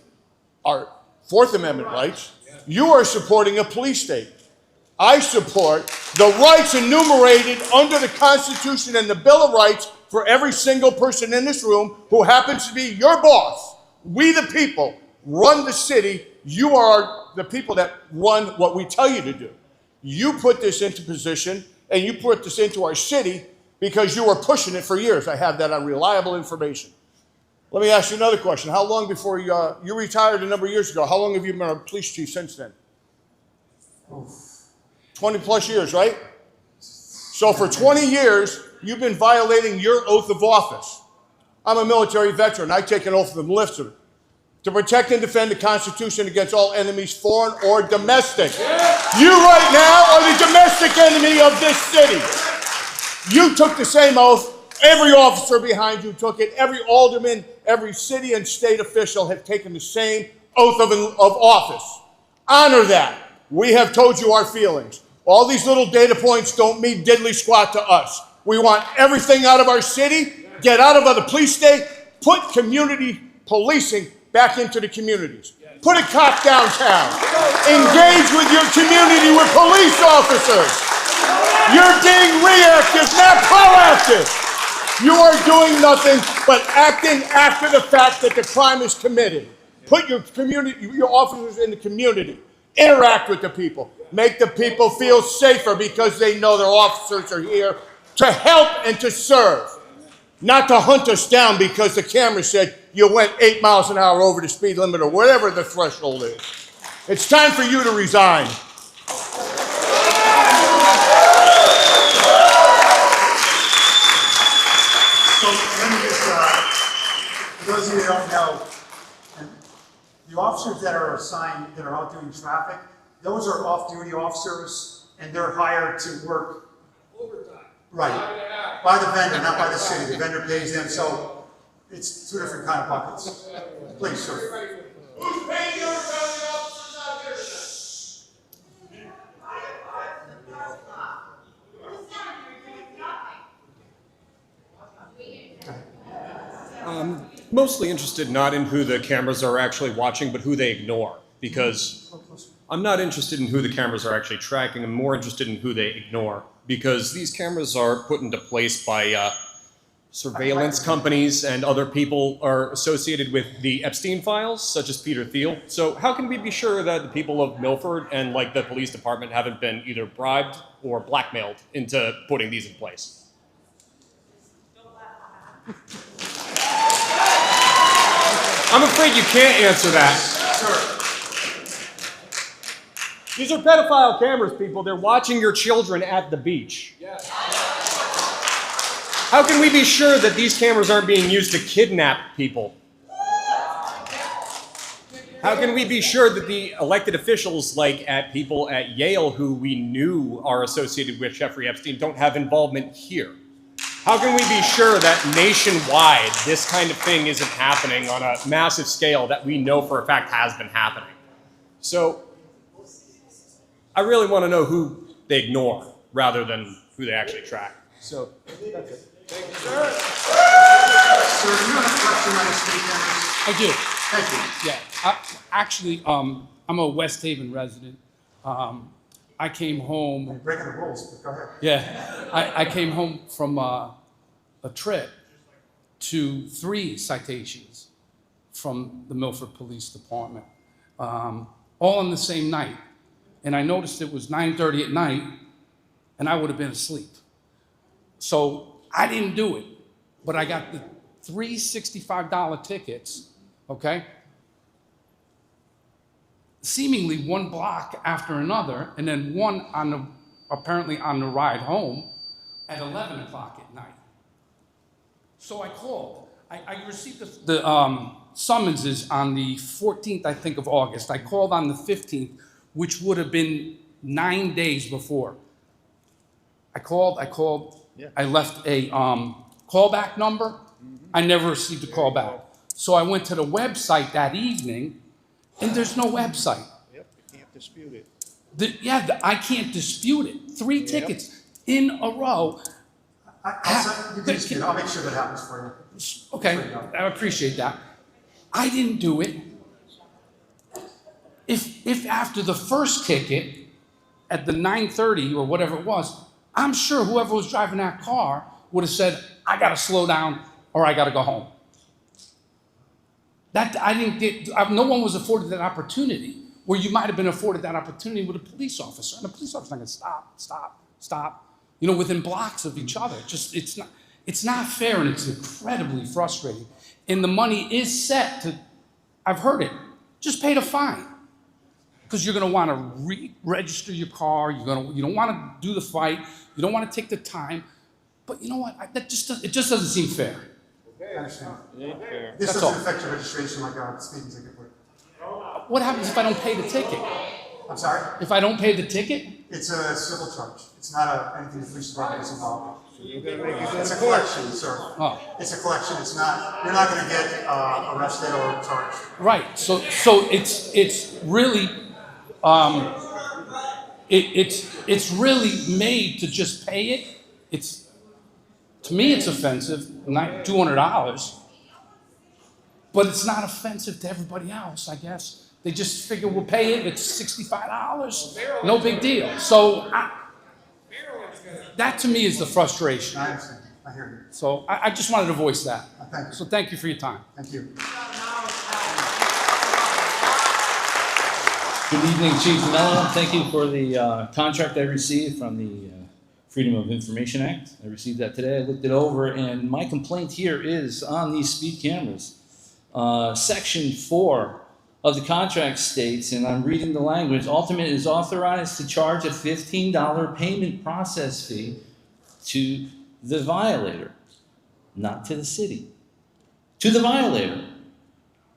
our Fourth Amendment rights. You are supporting a police state. I support the rights enumerated under the Constitution and the Bill of Rights for every single person in this room who happens to be your boss. We the people run the city. You are the people that run what we tell you to do. You put this into position and you put this into our city because you were pushing it for years. I have that on reliable information. Let me ask you another question. How long before you retired a number of years ago? How long have you been a police chief since then? 20 plus years, right? So for 20 years, you've been violating your oath of office. I'm a military veteran. I take an oath of enlistment to protect and defend the Constitution against all enemies, foreign or domestic. You right now are the domestic enemy of this city. You took the same oath. Every officer behind you took it. Every alderman, every city and state official have taken the same oath of office. Honor that. We have told you our feelings. All these little data points don't mean diddly squat to us. We want everything out of our city, get out of the police state, put community policing back into the communities. Put a cop downtown. Engage with your community with police officers. You're being reactive, not proactive. You are doing nothing but acting after the fact that the crime is committed. Put your community, your officers in the community. Interact with the people. Make the people feel safer because they know their officers are here to help and to serve. not to hunt us down because the camera said you went 8 miles an hour over the speed limit or whatever the threshold is. It's time for you to resign. So let me just, for those of you who don't know, the officers that are assigned, that are out doing traffic, those are off-duty officers, and they're hired to work. Overtime. Right, by the vendor, not by the city. The vendor pays them, so it's two different kind of buckets. Please, sir. Who's paying the overtime officers out there tonight? Mostly interested not in who the cameras are actually watching, but who they ignore. Because I'm not interested in who the cameras are actually tracking. I'm more interested in who they ignore. Because these cameras are put into place by surveillance companies and other people are associated with the Epstein files, such as Peter Thiel. So how can we be sure that the people of Milford and like the police department haven't been either bribed or blackmailed into putting these in place? I'm afraid you can't answer that. These are pedophile cameras, people. They're watching your children at the beach. Yes. How can we be sure that these cameras aren't being used to kidnap people? How can we be sure that the elected officials, like at people at Yale who we knew are associated with Jeffrey Epstein, don't have involvement here? How can we be sure that nationwide this kind of thing isn't happening on a massive scale that we know for a fact has been happening? So I really want to know who they ignore rather than who they actually track. So that's it. Thank you, sir. Sir, do you have a question on the speed cameras? I do. Thank you. Yeah. Actually, I'm a West Haven resident. I came home. I'm breaking the rules, but go ahead. Yeah. I came home from a trip to 3 citations from the Milford Police Department, all on the same night. And I noticed it was 9:30 at night, and I would have been asleep. So I didn't do it, but I got the 3 $65 tickets, okay? Seemingly one block after another, and then one apparently on the ride home at 11 o'clock at night. So I called. I received the summonses on the 14th, I think, of August. I called on the 15th, which would have been 9 days before. I called. Yeah. I left a callback number. I never received a call back. So I went to the website that evening, and there's no website. Yep, you can't dispute it. I can't dispute it. 3 tickets in a row. I'll make sure that happens for you. Okay, I appreciate that. I didn't do it. If after the first ticket at the 9:30 or whatever it was, I'm sure whoever was driving that car would have said, I got to slow down or I got to go home. No one was afforded that opportunity, where you might have been afforded that opportunity with a police officer. And the police officer is not going to stop, within blocks of each other. It's not fair, and it's incredibly frustrating. And the money is set to, I've heard it, just pay the fine. Because you're going to want to re-register your car. You don't want to do the fight. You don't want to take the time. But you know what? It just doesn't seem fair. I understand. Yeah. This That's doesn't all. affect your registration like a speeding ticket would. What happens if I don't pay the ticket? I'm sorry? If I don't pay the ticket? It's a civil charge. It's not anything the police department is involved with. It's a court. collection, sir. Oh. It's a collection. It's not, you're not going to get arrested or charged. Right. So it's really it's really made to just pay it. To me it's offensive, not $200, but it's not offensive to everybody else, I guess. They just figure we'll pay it. It's $65, no big deal. So that to me is the frustration. I understand. I hear you. So I just wanted to voice that. Thank you. So thank you for your time. Thank you. Good evening, Chief Mello. Thank you for the contract I received from the Freedom of Information Act. I received that today. I looked it over, and my complaint here is on these speed cameras. Section 4 of the contract states, and I'm reading the language, Ultimate is authorized to charge a $15 payment process fee to the violator, not to the city. To the violator.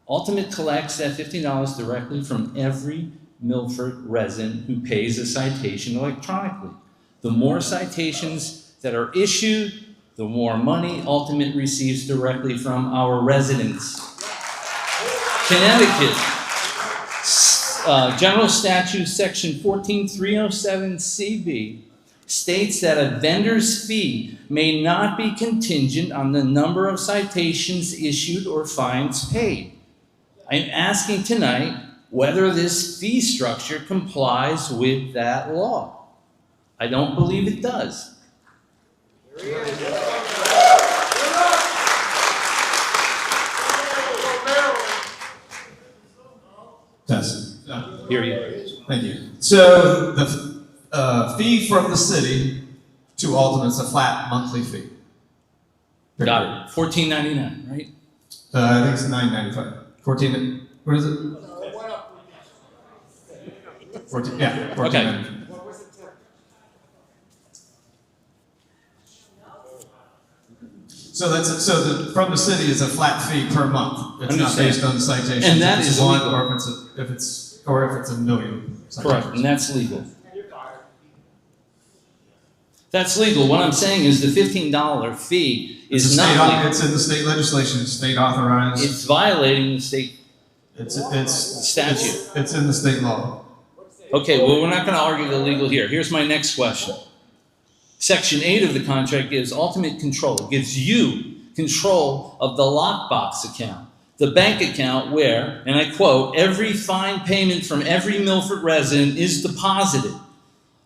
Ultimate collects that $15 directly from every Milford resident who pays a citation electronically. The more citations that are issued, the more money Ultimate receives directly from our residents. Connecticut, General Statute Section 14307CB states that a vendor's fee may not be contingent on the number of citations issued or fines paid. I'm asking tonight whether this fee structure complies with that law. I don't believe it does. Hear you. Thank you. So the fee from the city to Ultimate's a flat monthly fee. Got it. $14.99, right? I think it's $9.95. 14. What is it? 14. Yeah. 14. Okay. So from the city is a flat fee per month. It's not Understand. based on the citations. And that if it's is one, legal. or if it's a million. Correct, and that's legal. That's legal. What I'm saying is the $15 fee is not legal. It's in the state legislation. It's state authorized. It's violating the state statute. It's in the state law. Okay, well, we're not going to argue the legal here. Here's my next question. Section 8 of the contract gives ultimate control. It gives you control of the lockbox account, the bank account where, and I quote, every fine payment from every Milford resident is deposited.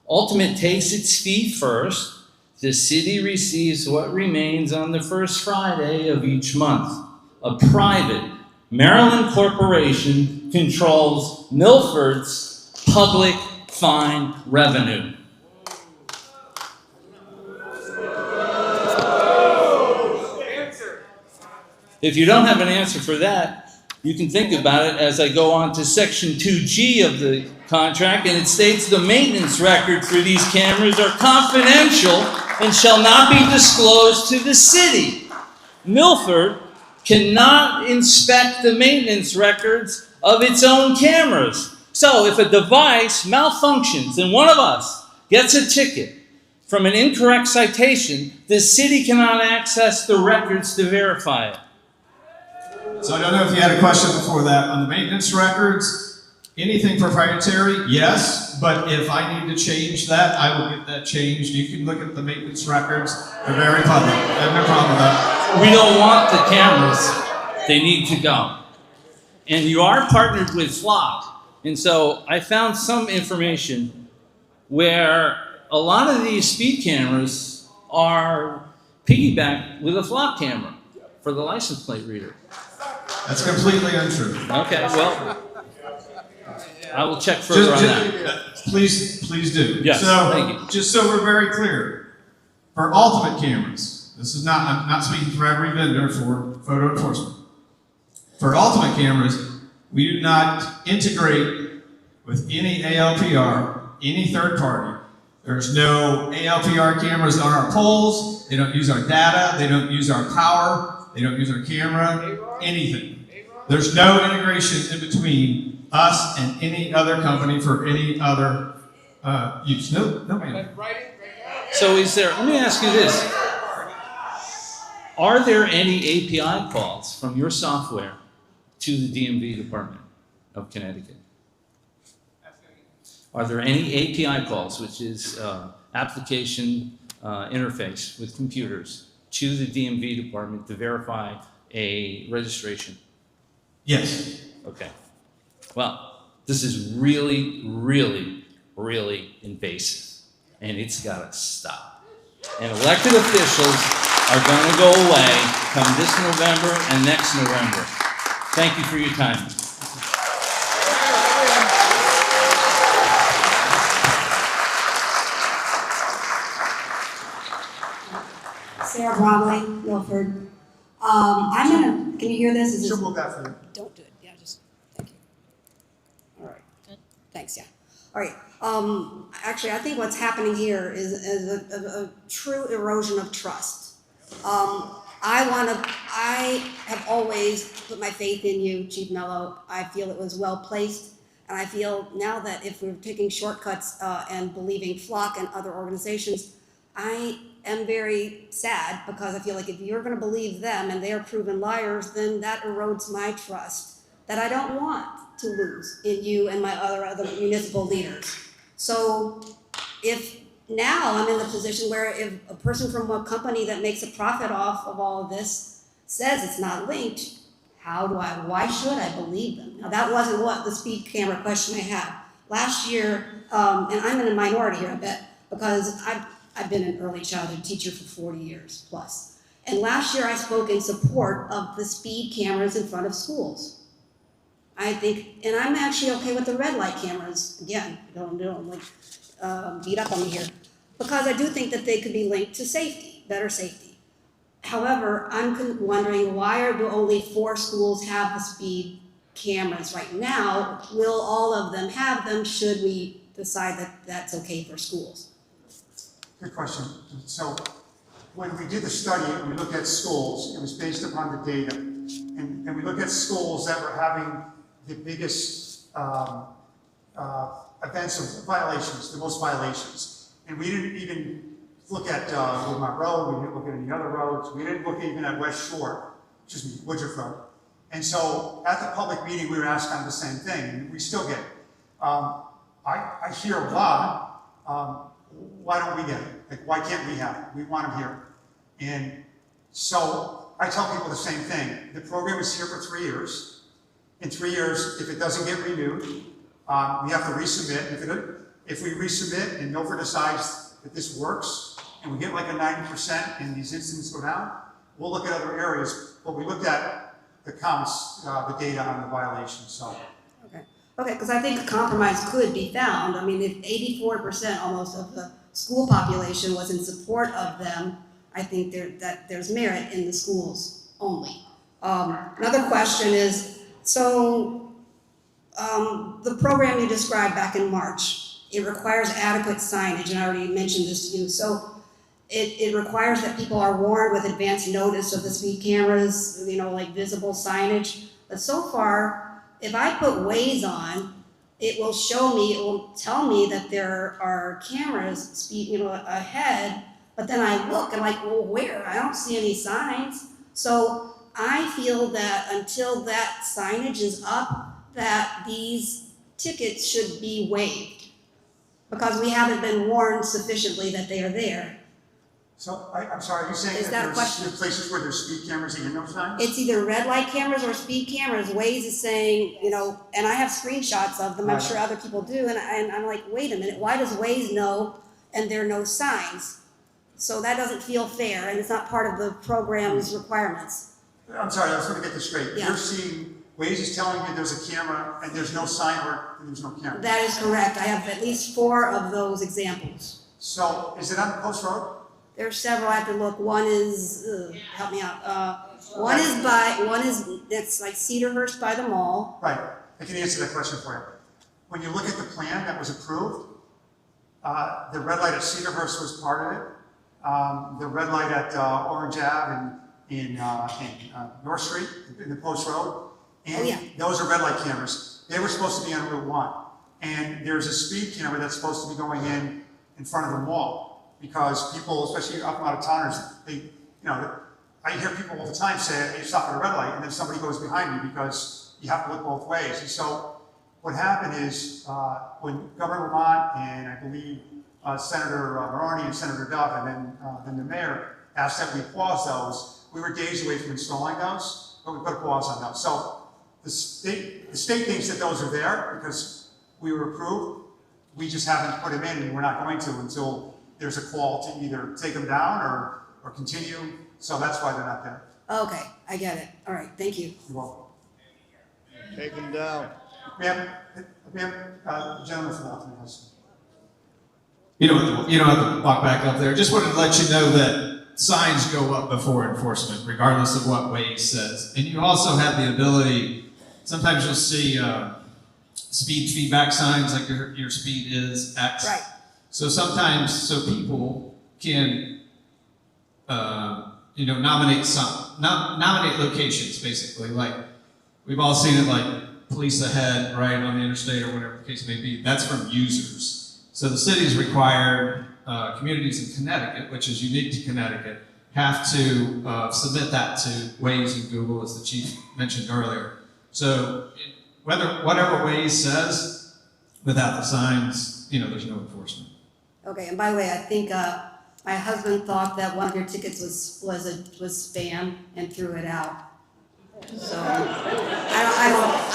Ultimate takes its fee first. The city receives what remains on the first Friday of each month. A private Maryland corporation controls Milford's public fine revenue. If you don't have an answer for that, you can think about it as I go on to Section 2G of the contract, and it states the maintenance record for these cameras are confidential and shall not be disclosed to the city. Milford cannot inspect the maintenance records of its own cameras. So if a device malfunctions and one of us gets a ticket from an incorrect citation, the city cannot access the records to verify it. So I don't know if you had a question before that. On the maintenance records, anything proprietary, yes, but if I need to change that, I will get that changed. You can look at the maintenance records. They're very public. I have no problem with that. We don't want the cameras. They need to go. And you are partnered with Flock. And so I found some information where a lot of these speed cameras are piggybacked with a Flock camera for the license plate reader. That's completely untrue. Okay, well, I will check further on that. Please do. Yes, so, thank you. Just so we're very clear, for ultimate cameras, this is not, I'm not speaking for every vendor for photo enforcement. For ultimate cameras, we do not integrate with any ALPR, any third party. There's no ALPR cameras on our poles. They don't use our data. They don't use our power. They don't use our camera, anything. There's no integration in between us and any other company for any other use. No, man. So let me ask you this. Are there any API calls from your software to the DMV Department of Connecticut? Are there any API calls, which is application interface with computers, to the DMV Department to verify a registration? Yes. Okay. Well, this is really, really, really invasive, and it's got to stop. And elected officials are going to go away come this November and next November. Thank you for your time. Sarah Bromley, Milford. Can you hear this? She'll move that for you. Don't do it, yeah, just, thank you. All right, thanks, yeah. All right, actually, I think what's happening here is a true erosion of trust. I have always put my faith in you, Chief Mello. I feel it was well placed, and I feel now that if we're taking shortcuts and believing Flock and other organizations, I am very sad because I feel like if you're going to believe them and they are proven liars, then that erodes my trust that I don't want to lose in you and my other municipal leaders. So if now I'm in the position where if a person from a company that makes a profit off of all of this says it's not linked, why should I believe them? Now that wasn't what the speed camera question I had. Last year, and I'm in a minority here, I bet, because I've been an early childhood teacher for 40 years plus. And last year I spoke in support of the speed cameras in front of schools. I think, and I'm actually okay with the red light cameras. Again, don't beat up on me here. Because I do think that they could be linked to safety, better safety. However, I'm wondering why do only 4 schools have the speed cameras right now? Will all of them have them should we decide that that's okay for schools? Good question. So when we did the study and we looked at schools, it was based upon the data. And we looked at schools that were having the biggest events of violations, the most violations. And we didn't even look at Woodmont Road, we didn't look at any other roads, we didn't look even at West Shore, Woodruff Road. And so at the public meeting, we were asked kind of the same thing, and we still get it. I hear a lot, why don't we get it? Like, why can't we have it? We want them here. And so I tell people the same thing. The program is here for 3 years. In 3 years, if it doesn't get renewed, we have to resubmit. If we resubmit and Milford decides that this works, and we get like a 90% and these incidents go down, we'll look at other areas. But we looked at the counts, the data on the violations, so. Okay, because I think a compromise could be found. I mean, if 84% almost of the school population was in support of them, I think that there's merit in the schools only. Another question is, so the program you described back in March, it requires adequate signage, and I already mentioned this to you. So it requires that people are warned with advance notice of the speed cameras, like visible signage. But so far, if I put Waze on, it will tell me that there are cameras ahead, but then I look and well, where? I don't see any signs. So I feel that until that signage is up, that these tickets should be waived because we haven't been warned sufficiently that they are there. So I'm sorry, are you saying that there's places where there's speed cameras and no signs? It's either red light cameras or speed cameras. Waze is saying, and I have screenshots of them, I'm sure other people do, and I'm like, wait a minute, why does Waze know and there are no signs? So that doesn't feel fair, and it's not part of the program's requirements. I'm sorry, I was going to get this straight. Yeah. You're seeing, Waze is telling you there's a camera and there's no sign or there's no camera. That is correct. I have at least 4 of those examples. So is it on the Post Road? There's several I have to look. One is, help me out. That's like Cedarhurst by the mall. Right, I can answer that question for you. When you look at the plan that was approved, the red light at Cedarhurst was part of it. The red light at Orange Ave and in North Street, in the Post Road, and those are red light cameras. They were supposed to be on Route 1. And there's a speed camera that's supposed to be going in front of the mall. Because people, especially up and out of towners, I hear people all the time say, hey, stop at a red light, and then somebody goes behind you because you have to look both ways. And so what happened is when Governor Lamont and I believe Senator Maroney and Senator Dove and then the mayor asked that we pause those, we were days away from installing those, but we put a pause on those. So the state thinks that those are there because we were approved. We just haven't put them in, and we're not going to until there's a call to either take them down or continue, so that's why they're not there. Okay, I get it. All right, thank you. You're welcome. Take them down. Ma'am, gentleman from the alternate house. You don't have to walk back up there. Just wanted to let you know that signs go up before enforcement, regardless of what Waze says. And you also have the ability, sometimes you'll see speed feedback signs, like your speed is X. Right. So sometimes, so people can, nominate locations, basically. Like, we've all seen it, like police ahead, right, on the interstate or whatever the case may be. That's from users. So the city's required, communities in Connecticut, which is unique to Connecticut, have to submit that to Waze and Google, as the chief mentioned earlier. So whatever Waze says, without the signs, there's no enforcement. Okay, and by the way, I think my husband thought that one of your tickets was spam and threw it out. So I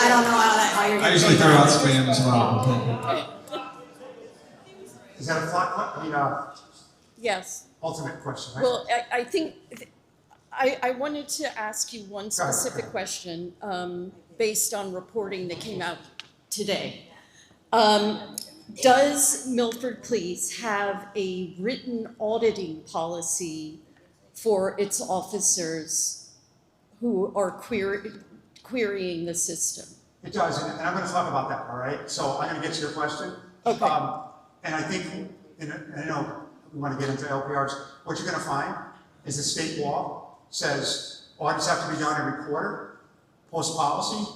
don't know how you're. I usually throw out spam as well. Is that a flat, Yes. ultimate question, right? Well, I think, I wanted to ask you one specific question based on reporting that came out today. Does Milford Police have a written auditing policy for its officers who are querying the system? It does, and I'm going to talk about that, all right? So I'm going to get to your question. Okay. And I think, and I know we want to get into LPRs, what you're going to find is the state law says audits have to be done every quarter, post policy.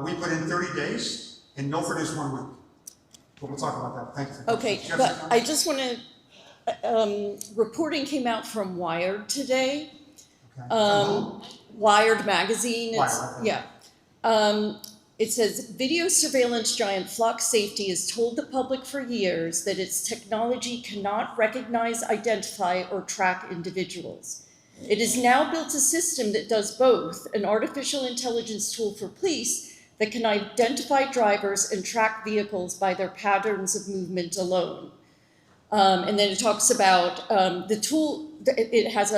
We put in 30 days, and Milford is 1 week. But we'll talk about that. Thank you. Okay, but I just want to, reporting came out from Wired today. Wired magazine. Yeah. It says, video surveillance giant Flock Safety has told the public for years that its technology cannot recognize, identify, or track individuals. It has now built a system that does both, an artificial intelligence tool for police that can identify drivers and track vehicles by their patterns of movement alone. And then it talks about the tool, it has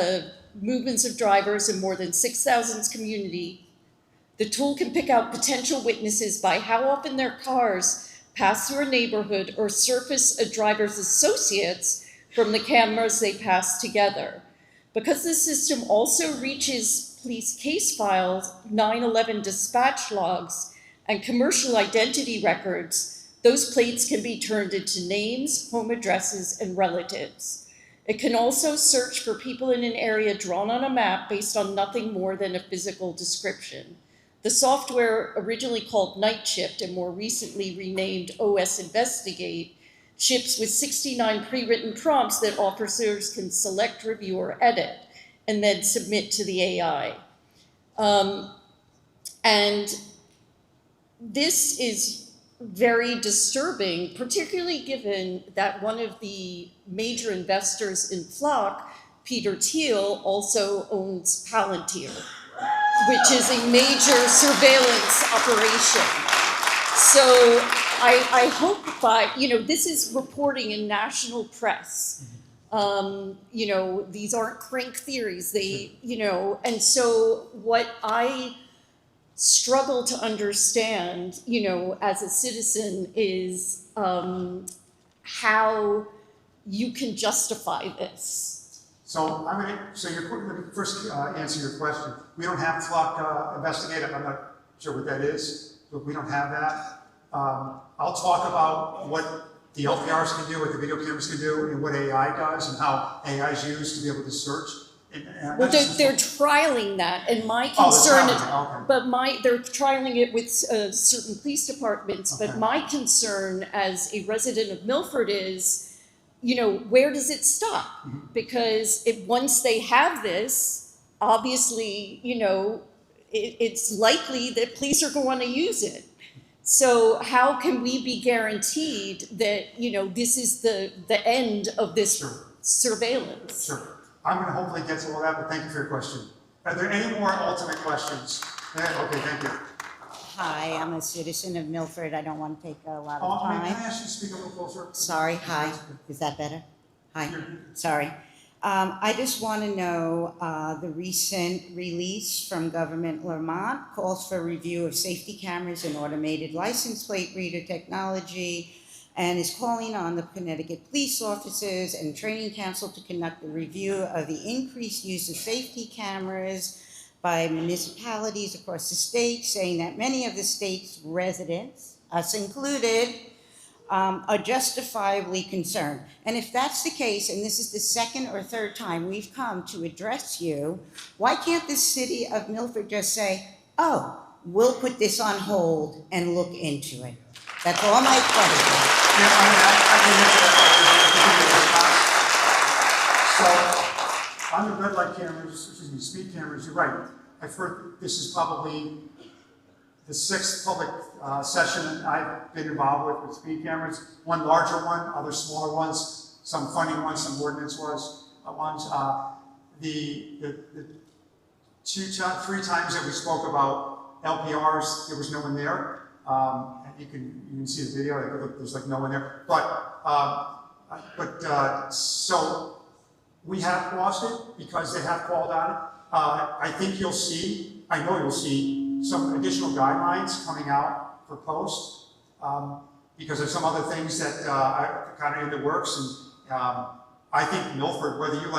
movements of drivers in more than 6,000 community. The tool can pick out potential witnesses by how often their cars pass through a neighborhood or surface a driver's associates from the cameras they pass together. Because this system also reaches police case files, 9/11 dispatch logs, and commercial identity records, those plates can be turned into names, home addresses, and relatives. It can also search for people in an area drawn on a map based on nothing more than a physical description. The software, originally called Night Shift and more recently renamed OS Investigate, ships with 69 pre-written prompts that officers can select, review, or edit, and then submit to the AI. And this is very disturbing, particularly given that one of the major investors in Flock, Peter Thiel, also owns Palantir, which is a major surveillance operation. So I hope by, this is reporting in national press. These aren't crank theories. And so what I struggle to understand, as a citizen is how you can justify this. So let me first answer your question. We don't have Flock Investigate. I'm not sure what that is, but we don't have that. I'll talk about what the LPRs can do, what the video cameras can do, and what AI does, and how AI is used to be able to search. Well, they're trialing that, and my concern is, they're trialing it with certain police departments, but my concern as a resident of Milford is, where does it stop? Because once they have this, obviously, it's likely that police are going to use it. So how can we be guaranteed that, this is the end of this surveillance? Sure. I'm going to hopefully get to all that, but thank you for your question. Are there any more ultimate questions? Yeah, okay, thank you. Hi, I'm a citizen of Milford. I don't want to take a lot of time. Can I ask you to speak a little closer? Sorry, hi. Is that better? Hi, sorry. I just want to know, the recent release from Government Lamont calls for review of safety cameras and automated license plate reader technology. and is calling on the Connecticut police officers and training council to conduct a review of the increased use of safety cameras by municipalities across the state, saying that many of the state's residents, us included, are justifiably concerned. And if that's the case, and this is the second or third time we've come to address you, why can't the city of Milford just say, oh, we'll put this on hold and look into it? That's all my question. Yeah, I can answer that. So, on the red light cameras, excuse me, speed cameras, you're right. I've heard this is probably the 6th public session I've been involved with speed cameras. One larger one, other smaller ones, some funny ones, some ordinance ones. The 3 times that we spoke about LPRs, there was no one there. You can see the video. There's like no one there. So we have paused it because they have called on it. I think you'll see. I know you'll see some additional guidelines coming out for post because there's some other things that are kind of in the works. And I think Milford, whether you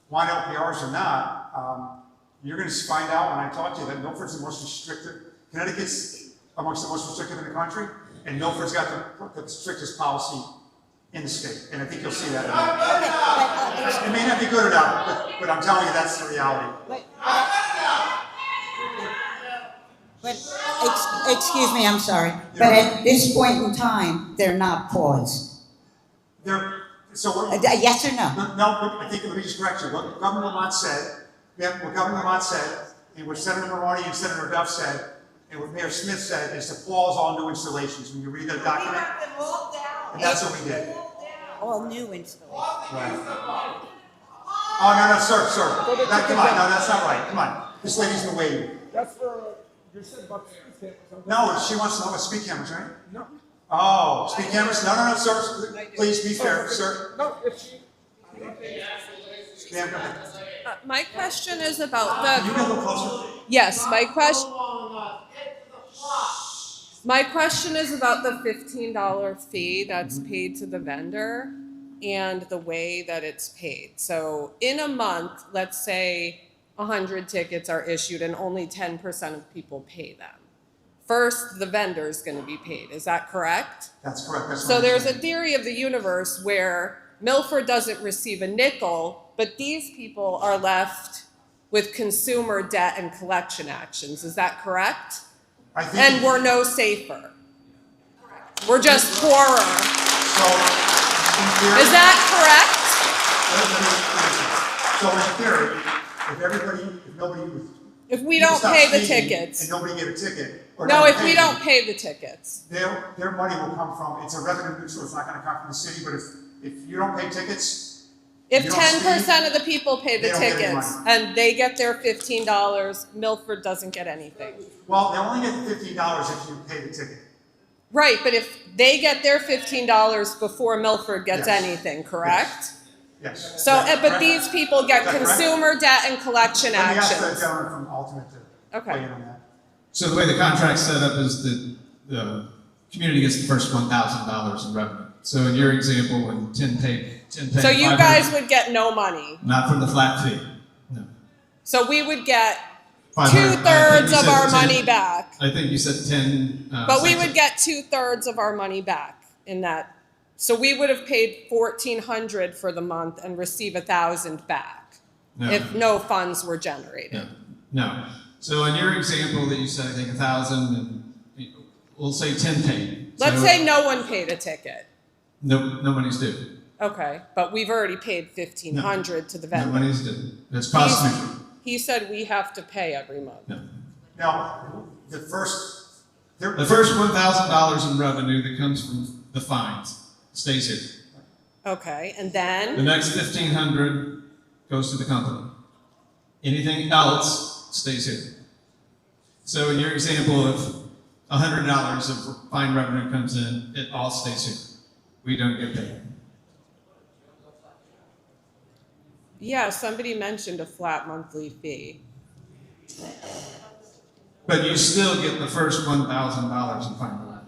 want LPRs or not, you're going to find out when I talk to you that Milford's the most restrictive. Connecticut's amongst the most restrictive in the country, and Milford's got the strictest policy in the state. And I think you'll see that. It may not be good enough, but I'm telling you that's the reality. But excuse me, I'm sorry. But at this point in time, they're not paused. Yes or no? No, I think let me just correct you. What Governor Lamont said, and what Senator Maroney and Senator Duff said, and what Mayor Smith said is to pause all new installations. When you read that document, and that's what we did. All new installations. Right. Oh, no, sir. Come on, no, that's not right. Come on. This lady's been waiting. That's for, you said about speed cameras. No, she wants to know about speed cameras, right? No. Oh, speed cameras? No, sir. Please be fair, sir. No, if she... Ma'am, go ahead. My question is about the... You get a little closer. Yes, my question is about the $15 fee that's paid to the vendor and the way that it's paid. So in a month, let's say 100 tickets are issued and only 10% of people pay them. First, the vendor's going to be paid. Is that correct? That's correct. So there's a theory of the universe where Milford doesn't receive a nickel, but these people are left with consumer debt and collection actions. Is that correct? And we're no safer. We're just poorer. Is that correct? So in theory, if we don't pay the tickets. And nobody get a ticket. No, if we don't pay the tickets. Their money will come from, it's a revenue neutral, it's not going to come from the city, but if you don't pay tickets, if 10% of the people pay the tickets and they get their $15, Milford doesn't get anything. Well, they only get the $15 if you pay the ticket. Right, but if they get their $15 before Milford gets anything, correct? Yes. So, but these people get consumer debt and collection actions. Let me ask the gentleman from Ultimate to weigh in on that. So the way the contract's set up is that the community gets the first $1,000 in revenue. So in your example, when 10 pay so you guys would get no money? Not from the flat fee, no. So we would get 2/3 of our money back. I think you said 10. But we would get 2/3 of our money back in that. So we would have paid $1,400 for the month and receive $1,000 back if no funds were generated. No. So in your example that you said, I think 1,000, and we'll say 10 paid. Let's say no one paid a ticket. No money's due. Okay, but we've already paid $1,500 to the vendor. No money's due. That's cost neutral. He said we have to pay every month. No. Now, the first $1,000 in revenue that comes from the fines stays here. Okay, and then? The next $1,500 goes to the company. Anything else stays here. So in your example, if $100 of fine revenue comes in, it all stays here. We don't get paid. Yeah, somebody mentioned a flat monthly fee. But you still get the first $1,000 in fine revenue.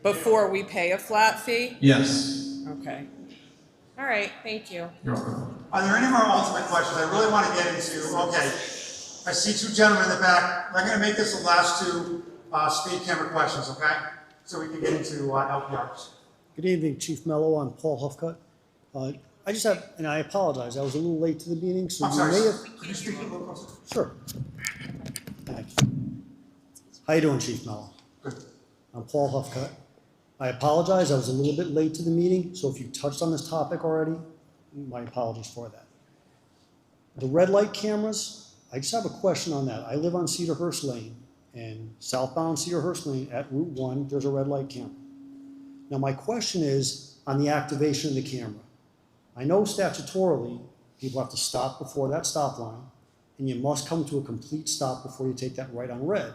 before we pay a flat fee? Yes. Okay. All right, thank you. You're welcome. Are there any more ultimate questions? I really want to get into, okay, I see two gentlemen in the back. I'm going to make this the last two speed camera questions, okay? So we can get into LPRs. Good evening, Chief Mello. I'm Paul Huffcutt. I just have, and I apologize, I was a little late to the meeting, so I'm you sorry, may have... could you speak a little closer? Sure. Thank you. How you doing, Chief Mello? Good. I'm Paul Huffcutt. I apologize, I was a little bit late to the meeting, so if you touched on this topic already, my apologies for that. The red light cameras, I just have a question on that. I live on Cedarhurst Lane, and southbound Cedarhurst Lane at Route 1, there's a red light camera. Now my question is on the activation of the camera. I know statutorily, people have to stop before that stop line, and you must come to a complete stop before you take that right on red.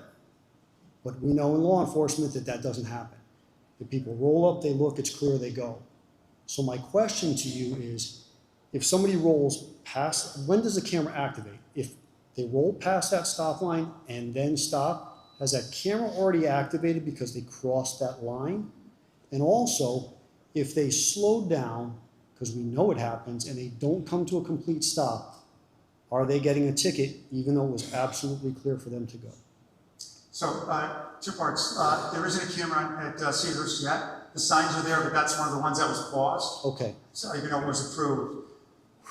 But we know in law enforcement that that doesn't happen. The people roll up, they look, it's clear, they go. So my question to you is, if somebody rolls past, when does the camera activate? If they roll past that stop line and then stop, has that camera already activated because they crossed that line? And also, if they slow down, because we know it happens, and they don't come to a complete stop, are they getting a ticket even though it was absolutely clear for them to go? So, two parts. There isn't a camera at Cedarhurst yet. The signs are there, but that's one of the ones that was paused. Okay. So even though it was approved.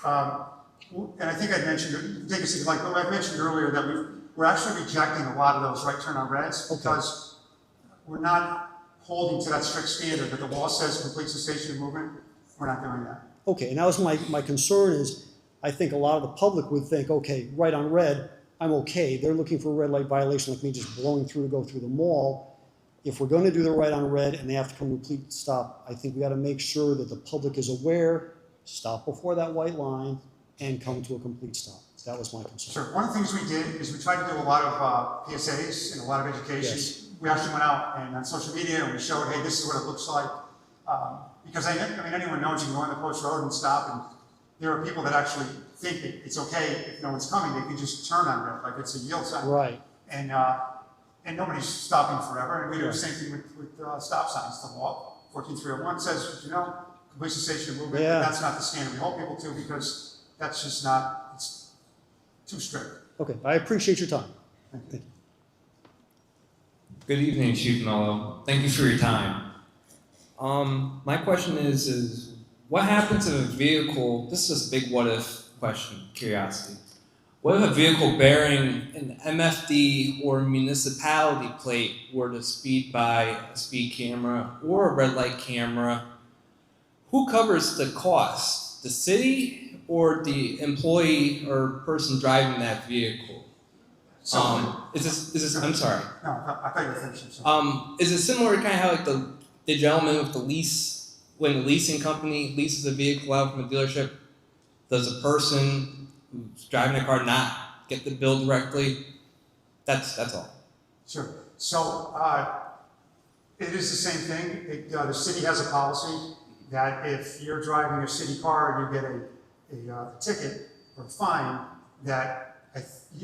And I think I mentioned, take a second, like I mentioned earlier, that we're actually rejecting a lot of those right turn on reds because we're not holding to that strict standard that the law says complete cessation of movement. We're not doing that. Okay, and that was my concern is, I think a lot of the public would think, okay, right on red, I'm okay. They're looking for a red light violation like me just blowing through to go through the mall. If we're going to do the right on red and they have to come to a complete stop, I think we got to make sure that the public is aware, stop before that white line, and come to a complete stop. That was my concern. Sure. One of the things we did is we tried to do a lot of PSAs and a lot of education. Yes. We actually went out and on social media and we showed, hey, this is what it looks like. Because I mean, anyone knows you can go on the post road and stop, and there are people that actually think that it's okay if no one's coming, they can just turn on red, like it's a yield sign. Right. And nobody's stopping forever. And we do the same thing with stop signs. The law, 14301 says, you know, complete cessation of movement, Yeah. but that's not the standard we hold people to because that's just not, it's too strict. Okay, I appreciate your time. Thank you. Good evening, Chief Mello. Thank you for your time. My question is what happens if a vehicle, this is a big what if question, curiosity. What if a vehicle bearing an MFD or municipality plate were to speed by a speed camera or a red light camera? Who covers the cost? The city or the employee or person driving that vehicle? Is this I'm sorry. No, I thought you were finishing. Is it similar to kind of how like the gentleman with the lease, when the leasing company leases a vehicle out from a dealership, does a person who's driving a car not get the bill directly? That's all. Sure. So it is the same thing. The city has a policy that if you're driving a city car and you get a ticket or a fine, that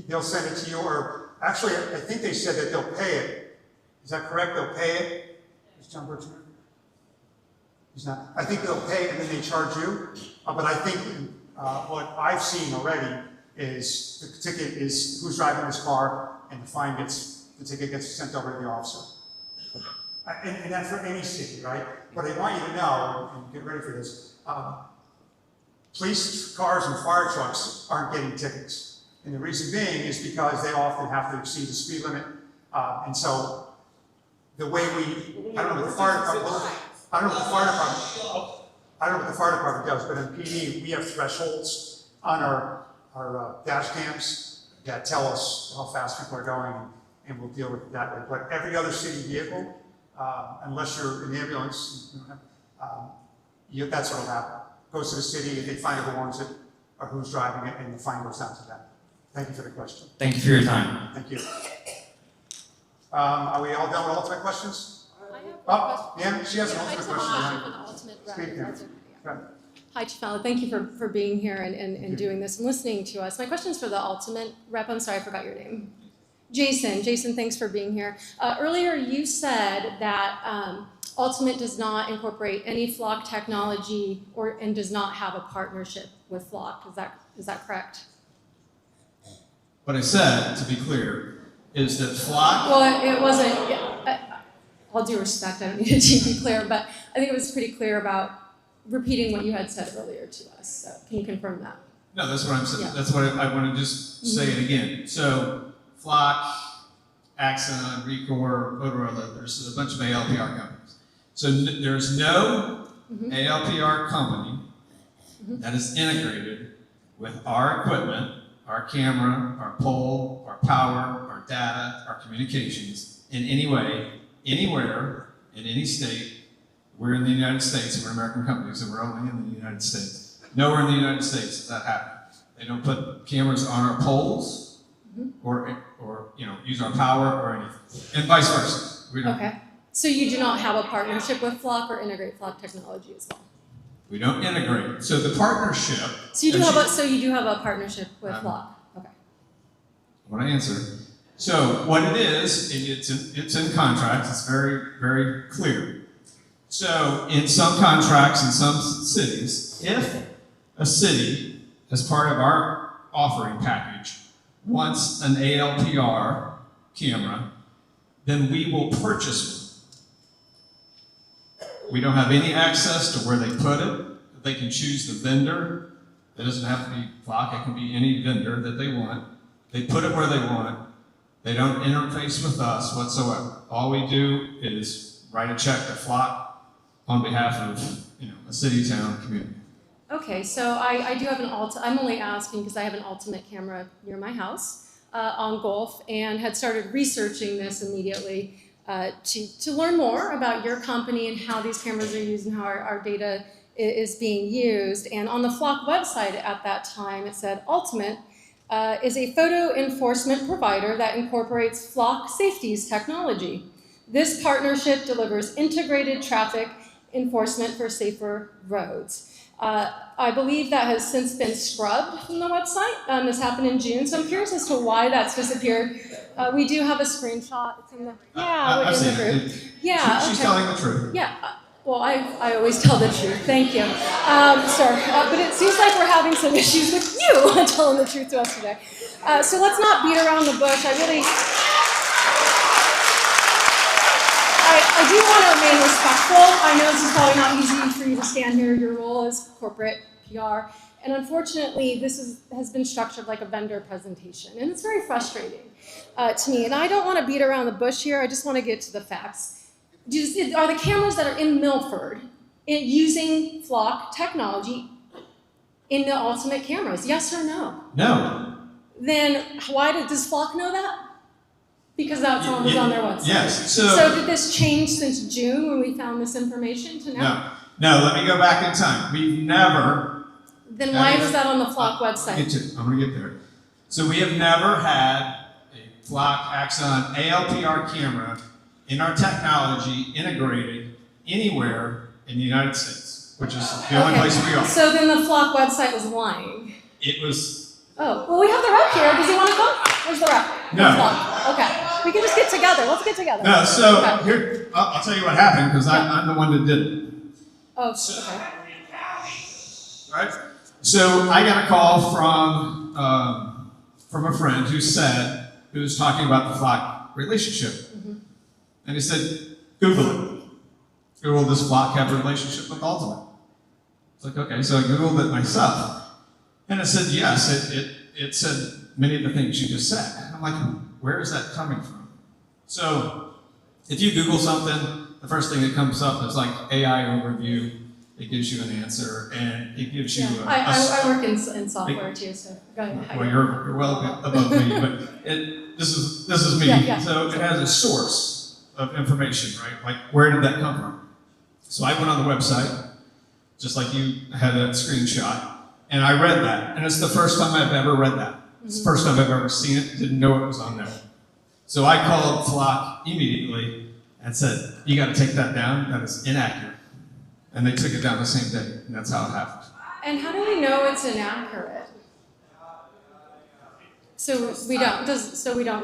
they'll send it to you, or actually I think they said that they'll pay it. Is that correct? They'll pay it? Is John Burton here? He's not. I think they'll pay and then they charge you. But I think what I've seen already is the ticket is who's driving this car, and the ticket gets sent over to the officer. And that's for any city, right? But I want you to know, and get ready for this, police cars and fire trucks aren't getting tickets. And the reason being is because they often have to exceed the speed limit. And so the way I don't know what the fire department does, but in PD, we have thresholds on our dash cams that tell us how fast people are going, and we'll deal with it that way. But every other city vehicle, unless you're an ambulance, that's what'll happen. Goes to the city, and they find out who owns it or who's driving it, and the fine goes down to them. Thank you for the question. Thank you for your time. Thank you. Are we all done with ultimate questions? Yeah, she has an ultimate question. Hi, Chief Mello. Thank you for being here and doing this and listening to us. My question is for the ultimate rep. I'm sorry, I forgot your name. Jason, thanks for being here. Earlier you said that Ultimate does not incorporate any flock technology and does not have a partnership with flock. Is that correct? What I said, to be clear, is that flock. Well, it wasn't. All due respect, I don't need it to be clear, but I think it was pretty clear about repeating what you had said earlier to us. So can you confirm that? No, that's what I'm saying. Yeah. That's what I want to just say it again. So flock, Axon, Recor, Motorola, there's a bunch of ALPR companies. So there's no ALPR company that is integrated with our equipment, our camera, our pole, our power, our data, our communications in any way, anywhere, in any state. We're in the United States, and we're American companies, and we're only in the United States. Nowhere in the United States does that happen. They don't put cameras on our poles, or use our power or anything, and vice versa. We don't. Okay. So you do not have a partnership with flock or integrate flock technology as well? We don't integrate. So the partnership. So you do have a partnership with flock. Okay. I want to answer. So what it is, it's in contracts. It's very, very clear. So in some contracts in some cities, if a city, as part of our offering package, wants an ALPR camera, then we will purchase one. We don't have any access to where they put it. They can choose the vendor. It doesn't have to be flock. It can be any vendor that they want. They put it where they want. They don't interface with us whatsoever. All we do is write a check to flock on behalf of a city, town, community. Okay, so I do have I'm only asking because I have an Ultimate camera near my house on Gulf and had started researching this immediately to learn more about your company and how these cameras are used and how our data is being used. And on the Flock website at that time, it said Ultimate is a photo enforcement provider that incorporates Flock Safety's technology. This partnership delivers integrated traffic enforcement for safer roads. I believe that has since been scrubbed from the website. This happened in June, so I'm curious as to why that's disappeared. We do have a screenshot. It's in the I've seen in the group. it. Yeah, She's telling the truth. Yeah. Well, I always tell the truth. Thank you, sir. But it seems like we're having some issues with you telling the truth to us today. So let's not beat around the bush. I do want to remain respectful. I know this is probably not easy for you to stand here. Your role is corporate PR. And unfortunately, this has been structured like a vendor presentation. And it's very frustrating to me. And I don't want to beat around the bush here. I just want to get to the facts. Are the cameras that are in Milford using flock technology in the Ultimate cameras? Yes or no? No. Then why does flock know that? Because that's on their website. Yes. So did this change since June when we found this information to now? No. Let me go back in time. We've never. Then why was that on the Flock website? I'm going to get there. So we have never had a Flock Axon ALPR camera in our technology integrated anywhere in the United States, which is the only place we are. So then the Flock website was lying. It was. Oh, well, we have the rep here. Does he want to come? Where's the rep? No. Okay. We can just get together. Let's get together. No, so okay. Here, I'll tell you what happened because I'm the one that did it. Oh, okay. Right? So I got a call from a friend who was talking about the Flock relationship. And he said, Google it. Google, does Flock have a relationship with Ultimate? It's like, okay, so I Googled it myself. And it said, yes, it said many of the things you just said. And I'm like, where is that coming from? So if you Google something, the first thing that comes up is like AI overview. It gives you an answer, and it gives you I work in software too, so go ahead. Well, you're well above me, but this is me. Yeah. So it has a source of information, right? Like, where did that come from? So I went on the website, just like you had a screenshot, and I read that. And it's the first time I've ever read that. It's the first time I've ever seen it, didn't know it was on there. So I called Flock immediately and said, you got to take that down, that is inaccurate. And they took it down the same day, and that's how it happened. And how do we know it's inaccurate? So we don't,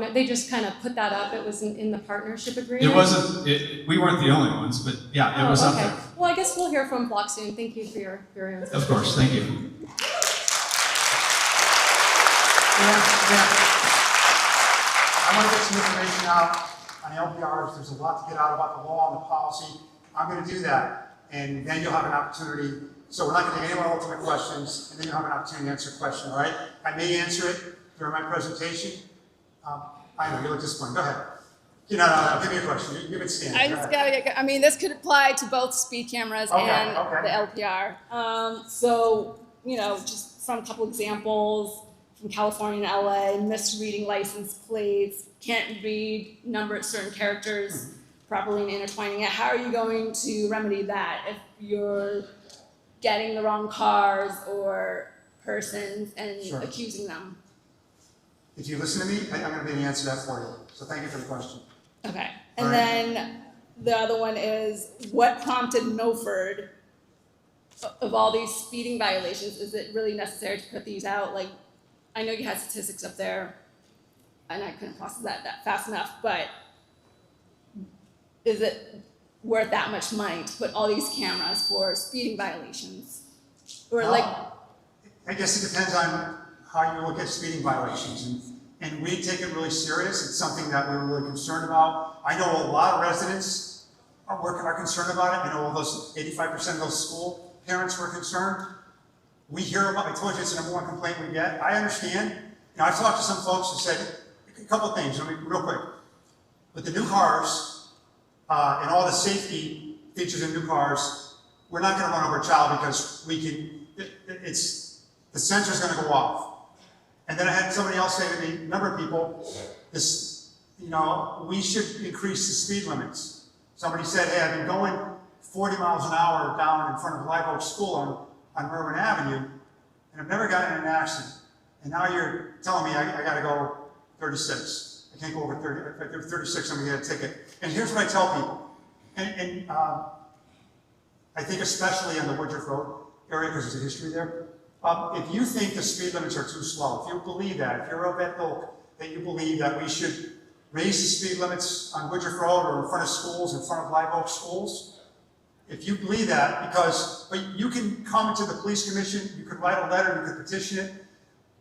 know, they just kind of put that up, it was in the partnership agreement? It wasn't, we weren't the only ones, but yeah, it was up okay. there. Well, I guess we'll hear from Block soon. Thank you for your answer. Of course, thank you. I want to get some information out on LPRs. There's a lot to get out about the law and the policy. I'm going to do that, and then you'll have an opportunity. So we're not going to take any more ultimate questions, and then you'll have an opportunity to answer a question, all right? I may answer it during my presentation. I know, you look disappointed. Go ahead. No, give me a question. You've been standing. I just gotta get, I mean, this could apply to both speed cameras and okay. the LPR. So, you know, just from a couple examples from California and LA, misreading license plates, can't read number of certain characters properly and intertwining it. How are you going to remedy that if you're getting the wrong cars or persons and Sure. accusing them? If you listen to me, I'm going to be able to answer that for you. So thank you for the question. Okay. And then the other one is, what prompted Milford, of all these speeding violations, is it really necessary to put these out? Like, I know you had statistics up there, and I couldn't process that fast enough, but is it worth that much money to put all these cameras for speeding violations? Or like, I guess it depends on how you look at speeding violations. And we take it really serious. It's something that we're really concerned about. I know a lot of residents are concerned about it. I know all those 85% of those school parents were concerned. We hear about, I told you it's the #1 complaint we get. I understand. You know, I've talked to some folks who said a couple of things, real quick. With the new cars and all the safety features in new cars, we're not going to run over a child because we can, the sensor's going to go off. And then I had somebody else say to me, a number of people, we should increase the speed limits. Somebody said, hey, I've been going 40 miles an hour down in front of Live Oak School on Merwin Avenue, and I've never gotten in an accident. And now you're telling me I got to go 36. I can't go over 30. If I do 36, I'm going to get a ticket. And here's what I tell people. And I think especially on the Woodruff Road area, because there's a history there, if you think the speed limits are too slow, if you believe that, if you're of that ilk, that you believe that we should raise the speed limits on Woodruff Road or in front of schools, in front of Live Oak schools, if you believe that, but you can come to the police commission, you could write a letter, you could petition it,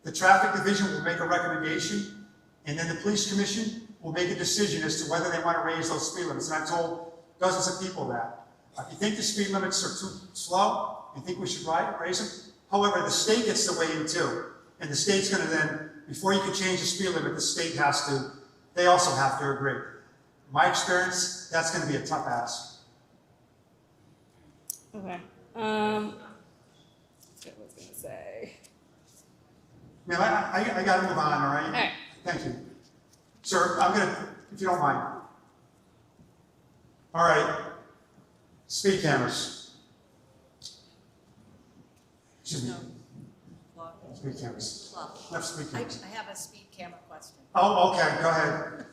the traffic division will make a recommendation, and then the police commission will make a decision as to whether they want to raise those speed limits. And I've told dozens of people that. If you think the speed limits are too slow, you think we should raise them? However, the state gets to weigh in too. And the state's going to then, before you can change the speed limit, the state has to, they also have to agree. In my experience, that's going to be a tough ask. okay. What was I going to say? Man, I got to move on, all right? All right. Thank you. Sir, I'm going to, if you don't mind. All right. Speed cameras. Excuse me. Speed cameras. Left speed cameras. I have a speed camera question. Oh, okay, go ahead.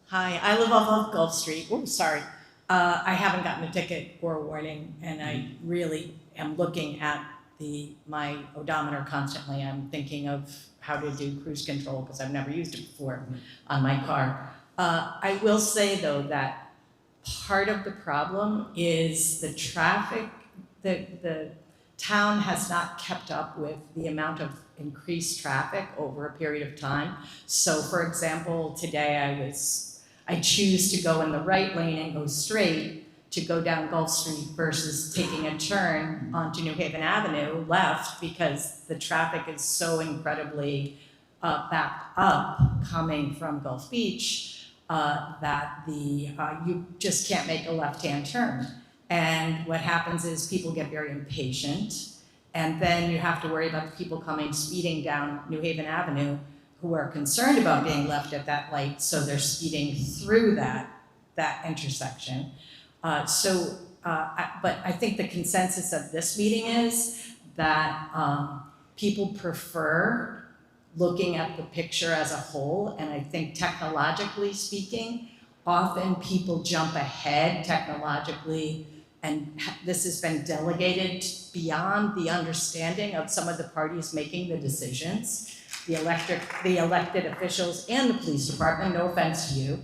Hi, I live off of Gulf Street. Oh, sorry. I haven't gotten a ticket or a warning, and I really am looking at my odometer constantly. I'm thinking of how to do cruise control because I've never used it before on my car. I will say though that part of the problem is the traffic. The town has not kept up with the amount of increased traffic over a period of time. So for example, today I choose to go in the right lane and go straight to go down Gulf Street versus taking a turn onto New Haven Avenue left because the traffic is so incredibly backed up coming from Gulf Beach that you just can't make a left-hand turn. And what happens is people get very impatient, and then you have to worry about the people coming speeding down New Haven Avenue who are concerned about being left at that light, so they're speeding through that intersection. But I think the consensus of this meeting is that people prefer looking at the picture as a whole, and I think technologically speaking, often people jump ahead technologically, and this has been delegated beyond the understanding of some of the parties making the decisions. the elected officials and the police department, no offense to you,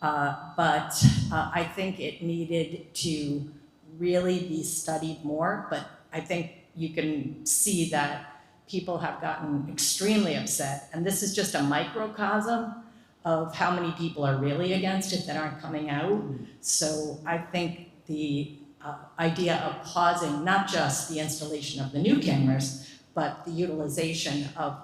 but I think it needed to really be studied more, but I think you can see that people have gotten extremely upset, and this is just a microcosm of how many people are really against it that aren't coming out. So I think the idea of pausing not just the installation of the new cameras, but the utilization of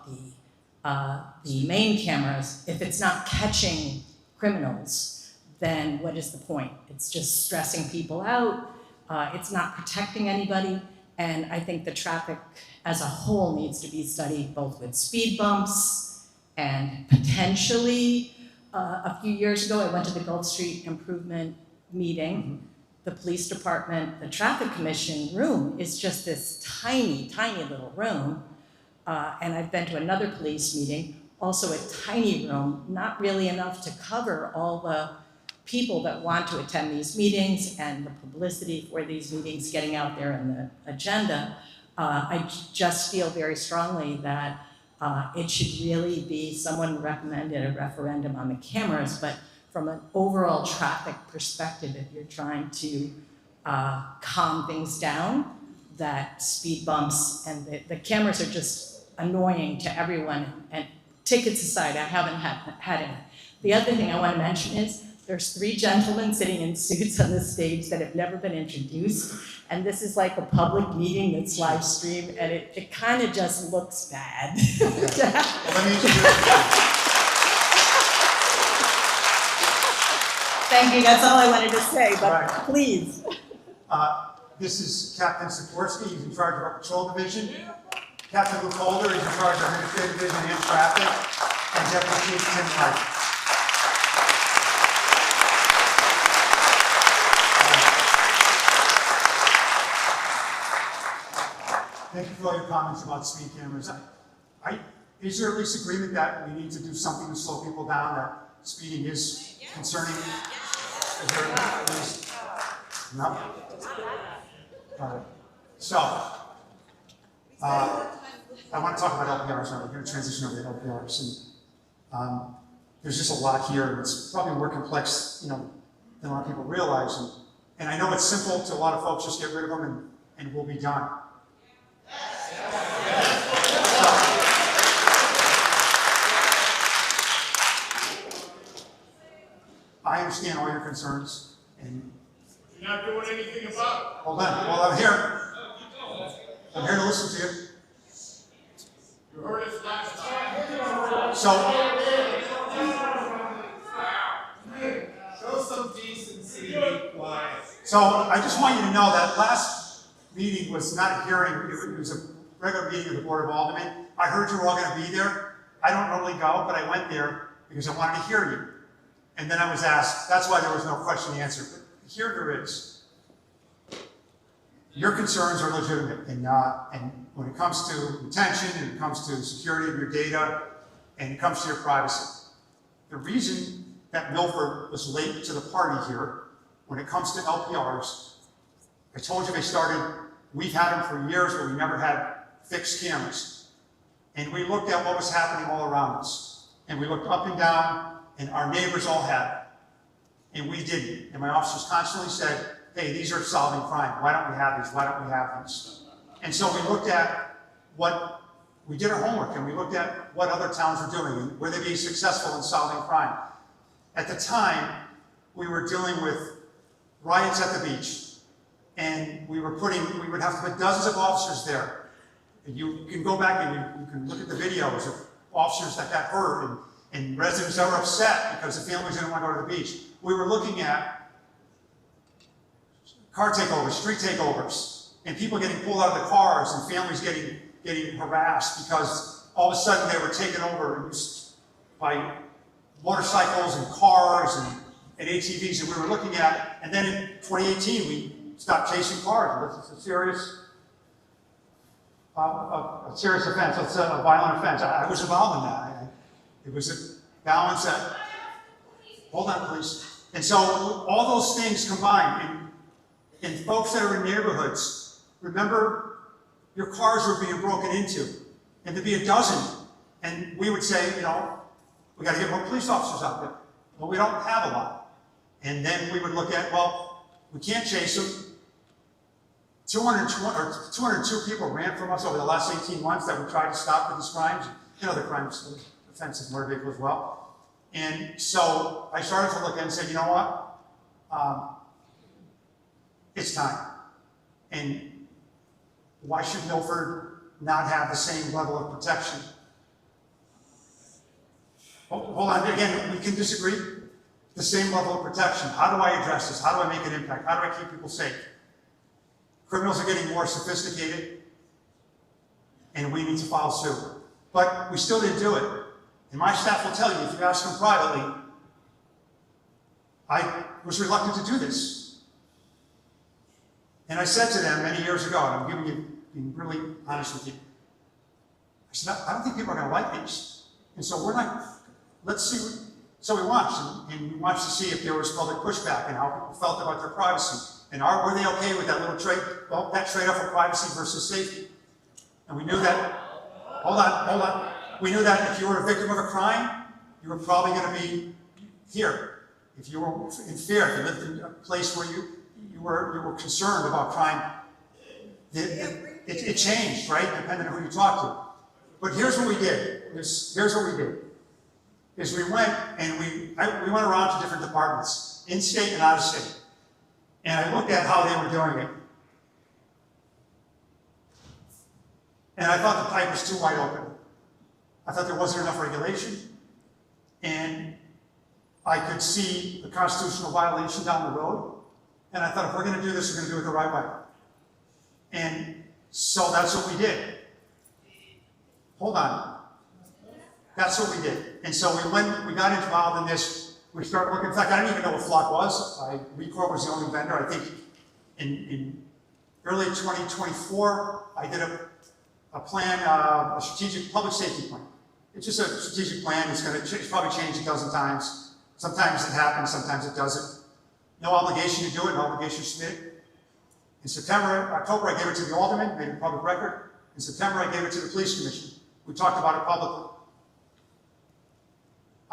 the main cameras, if it's not catching criminals, then what is the point? It's just stressing people out. It's not protecting anybody. And I think the traffic as a whole needs to be studied, both with speed bumps and potentially, a few years ago, I went to the Gulf Street Improvement meeting. The police department, the traffic commission room is just this tiny, tiny little room. And I've been to another police meeting, also a tiny room, not really enough to cover all the people that want to attend these meetings and the publicity for these meetings getting out there in the agenda. I just feel very strongly that it should really be, someone recommended a referendum on the cameras, but from an overall traffic perspective, if you're trying to calm things down, that speed bumps and the cameras are just annoying to everyone. And tickets aside, I haven't had any. The other thing I want to mention is there's 3 gentlemen sitting in suits on the stage that have never been introduced. And this is like a public meeting that's live streamed, and it kind of just looks bad. Thank you, that's all I wanted to say, but please. This is Captain Sikorsky, he's in charge of our patrol division. Captain Luke Holder, he's in charge of administrative division and traffic. And Deputy Chief Tim Knight. Thank you for all your comments about speed cameras. Is there at least agreement that we need to do something to slow people down, that speeding is concerning? Is there at least? No? All right. So, I want to talk about LPRs now. We're going to transition over to LPRs. And there's just a lot here, and it's probably more complex, than a lot of people realize. And I know it's simple to a lot of folks, just get rid of them and we'll be done. I understand all your concerns, and you're not doing anything about it. Hold on. Well, I'm here. I'm here to listen to you. You heard us last time. Show some decency and be quiet. So I just want you to know that last meeting was not a hearing. It was a regular meeting of the Board of Aldermen. I heard you were all going to be there. I don't normally go, but I went there because I wanted to hear you. And then I was asked, that's why there was no question and answer. But here there is. Your concerns are legitimate, and when it comes to retention, and it comes to security of your data, and it comes to your privacy. The reason that Milford was late to the party here, when it comes to LPRs, I told you we've had them for years, but we never had fixed cameras. And we looked at what was happening all around us. And we looked up and down, and our neighbors all had it. And we didn't. And my officers constantly said, hey, these are solving crime. Why don't we have these? Why don't we have these? And so we looked at we did our homework, and we looked at what other towns were doing, and were they being successful in solving crime. At the time, we were dealing with riots at the beach, and we would have to put dozens of officers there. And you can go back and you can look at the videos of officers that got hurt, and residents that were upset because the families didn't want to go to the beach. We were looking at car takeovers, street takeovers, and people getting pulled out of the cars, and families getting harassed because all of a sudden they were taken over by motorcycles and cars and ATVs, and we were looking at, and then in 2018 we stopped chasing cars. It's a serious offense. It's a violent offense. I was involved in that. It was a balance that, hold on please. And so all those things combined, and folks that are in neighborhoods, remember your cars were being broken into, and there'd be a dozen And we would say, you know, we got to get more police officers out there. Well, we don't have a lot. And then we would look at, well, we can't chase them. 202 people ran from us over the last 18 months that we tried to stop for these crimes. You know, the crimes, offensive motor vehicle as well. And so I started to look at it and say, you know what? It's time. And why should Milford not have the same level of protection? Hold on, again, we can disagree. The same level of protection. How do I address this? How do I make an impact? How do I keep people safe? Criminals are getting more sophisticated, and we need to follow suit. But we still didn't do it. And my staff will tell you, if you ask them privately, I was reluctant to do this. And I said to them many years ago, and I'm being really honest with you, I said, I don't think people are going to like these. And so we're not, let's see. So we watched, and we watched to see if there was public pushback and how people felt about their privacy. And were they okay with that little trade, well, that trade-off of privacy versus safety? And we knew that, hold on. We knew that if you were a victim of a crime, you were probably going to be here. If you were in fear, if you lived in a place where you were concerned about crime, it changed, right? Depending on who you talk to. But here's what we did. Here's what we did. Is we went and we went around to different departments, in-state and out-of-state. And I looked at how they were doing it. And I thought the pipe was too wide open. I thought there wasn't enough regulation. And I could see the constitutional violation down the road. And I thought, if we're going to do this, we're going to do it the right way. And so that's what we did. Hold on. That's what we did. And so we got involved in this. We started looking. In fact, I didn't even know what Flock was. Recore was the only vendor. I think in early 2024, I did a plan, a strategic public safety plan. It's just a strategic plan. It's probably changed a dozen times. Sometimes it happens, sometimes it doesn't. No obligation to do it, no obligation to submit it. In October, I gave it to the alderman, made it a public record. In September, I gave it to the police commission. We talked about it publicly.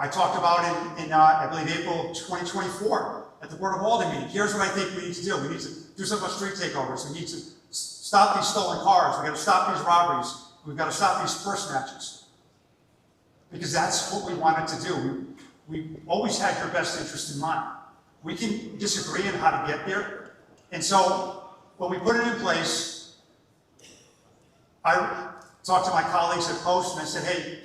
I talked about it in I believe, April 2024 at the Board of Aldermen meeting. Here's what I think we need to do. We need to do something about street takeovers. We need to stop these stolen cars. We've got to stop these robberies. We've got to stop these purse snatches. Because that's what we wanted to do. We always had your best interest in mind. We can disagree on how to get there. And so when we put it in place, I talked to my colleagues at Post and I said, hey,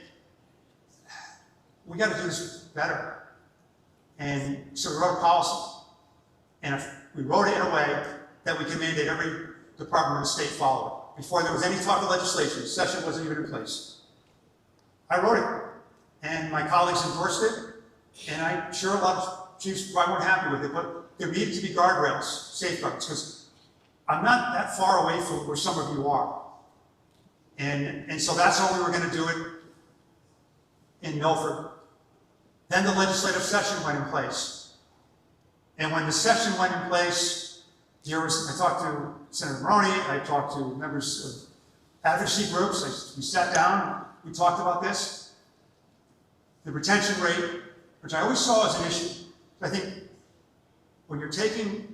we got to do this better. And so we wrote a policy. And we wrote it in a way that we can mandate every department in the state follow it. Before there was any talk of legislation, the session wasn't even in place. I wrote it. And my colleagues endorsed it. And I'm sure a lot of chiefs probably weren't happy with it, but there needed to be guardrails, safeguards, because I'm not that far away from where some of you are. And so that's how we were going to do it in Milford. Then the legislative session went in place. And when the session went in place, I talked to Senator Maroney, I talked to members of advocacy groups, we sat down, we talked about this. The retention rate, which I always saw as an issue. I think when you're taking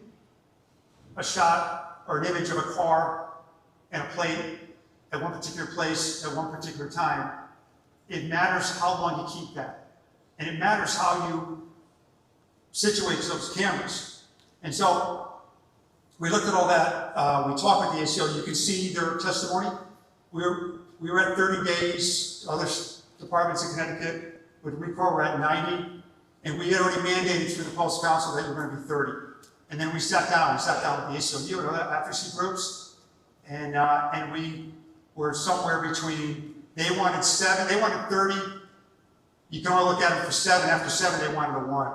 a shot or an image of a car and a plate at one particular place at one particular time, it matters how long you keep that. And it matters how you situate those cameras. And so we looked at all that. We talked with the ACO. You can see their testimony. We were at 30 days. Other departments in Connecticut with Recore were at 90. And we had already mandated through the Post Council that you were going to be 30. And then we sat down with the ACLU and other advocacy groups. And we were somewhere between, they wanted 7, they wanted 30. You can only look at it for 7. After 7, they wanted a 1.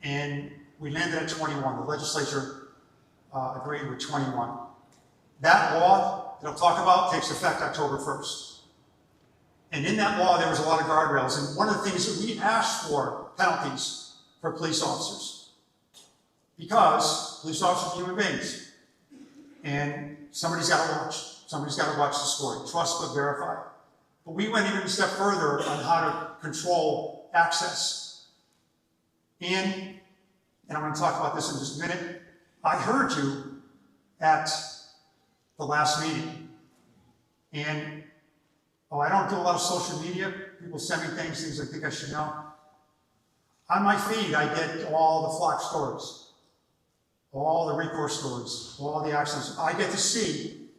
And we landed at 21. The legislature agreed with 21. That law that I'll talk about takes effect October 1st. And in that law, there was a lot of guardrails. And one of the things that we asked for penalties for police officers, because police officers are human beings. And somebody's got to watch. Somebody's got to watch the story. Trust but verify. But we went even a step further on how to control access. And I'm going to talk about this in just a minute, I heard you at the last meeting. And, I don't do a lot of social media. People send me things I think I should know. On my feed, I get all the flock stories, all the recourse stories, all the accidents. I get to see,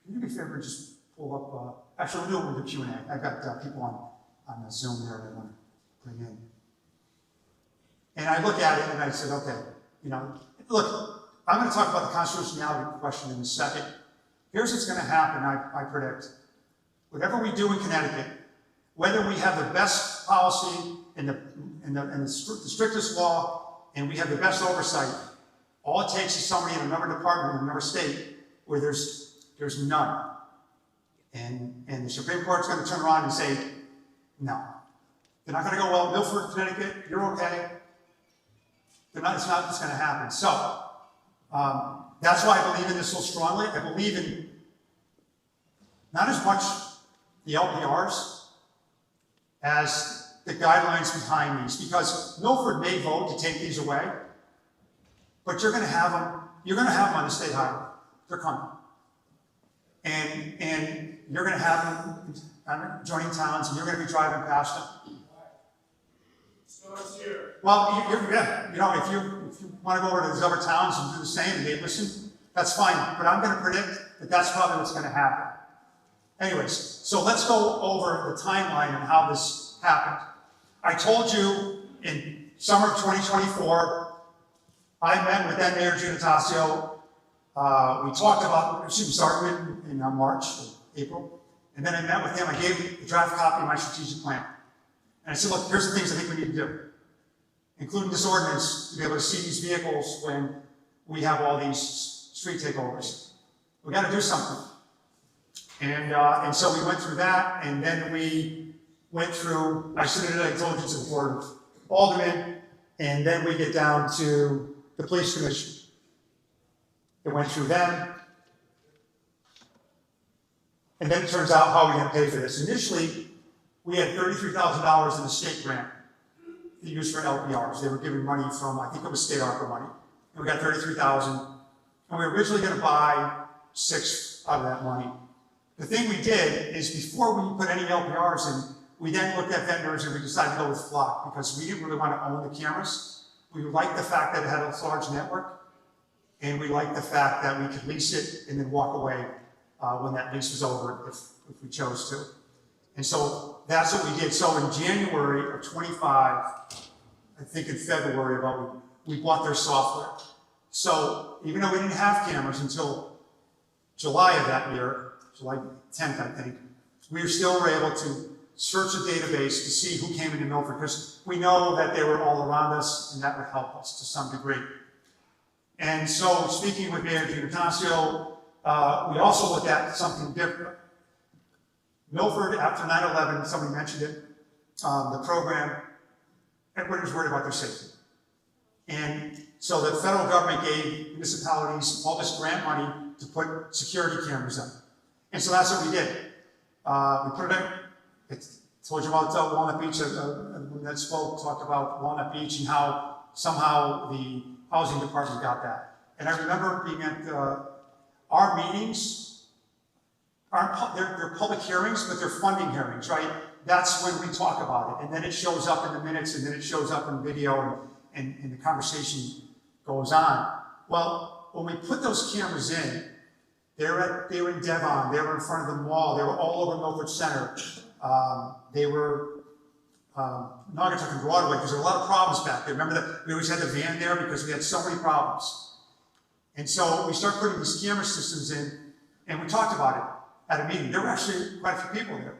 can you do me a favor and just pull up, actually we'll do it with the Q&A. I've got people on the Zoom there that I want to bring in. And I look at it and I said, okay, look, I'm going to talk about the constitutionality question in a second. Here's what's going to happen, I predict. Whatever we do in Connecticut, whether we have the best policy and the strictest law, and we have the best oversight, all it takes is somebody in another department in another state where there's none. And the Supreme Court's going to turn around and say, no. They're not going to go, well, Milford, Connecticut, you're okay. It's not what's going to happen. So, that's why I believe in this so strongly. I believe in not as much the LPRs as the guidelines behind these, because Milford may vote to take these away, but you're going to have them on the state highway. They're coming. And you're going to have them joining towns, and you're going to be driving past them. Starts here. Well, if you want to go over to these other towns and do the same, and they listen, that's fine. But I'm going to predict that that's probably what's going to happen. Anyways, so let's go over the timeline and how this happened. I told you in summer of 2024, I met with then Mayor Giannatasio. We talked about, we started in March, or April, and then I met with him. I gave him the draft copy of my strategic plan. And I said, look, here's the things I think we need to do, including this ordinance, to be able to see these vehicles when we have all these street takeovers. We got to do something. And so we went through that, and then we went through, I submitted, I told you, to the Board of Aldermen, and then we get down to the Police Commission. It went through them, and then it turns out how are we going to pay for this. Initially, we had $33,000 in the state grant to use for LPRs. They were giving money from, I think it was state ARPA money, and we got $33,000, and we were originally going to buy 6 out of that money. The thing we did is before we put any LPRs in, we then looked at vendors and we decided to go with Flock because we didn't really want to own the cameras. We liked the fact that it had a large network, and we liked the fact that we could lease it and then walk away when that lease was over if we chose to. And so that's what we did. So in January of 25, I think in February we bought their software. So even though we didn't have cameras until July of that year, July 10th, I think, we still were able to search a database to see who came into Milford, because we know that they were all around us, and that would help us to some degree. And so, speaking with Mayor Giannatasio, we also looked at something different. Milford, after 9/11, somebody mentioned it, the program, everybody was worried about their safety. And so the federal government gave municipalities all this grant money to put security cameras up. And so that's what we did. We put it in. I told you about Walnut Beach. When that spoke, talked about Walnut Beach and how somehow the housing department got that. And I remember being at our meetings. They're public hearings, but they're funding hearings, right? That's when we talk about it. And then it shows up in the minutes, and then it shows up in video, and the conversation goes on. Well, when we put those cameras in, they were in Devon, they were in front of the mall, they were all over Milford Center. They were Naugatuck and Broadway, because there were a lot of problems back there. Remember that we always had the van there because we had so many problems. And so we started putting these camera systems in, and we talked about it at a meeting. There were actually quite a few people there,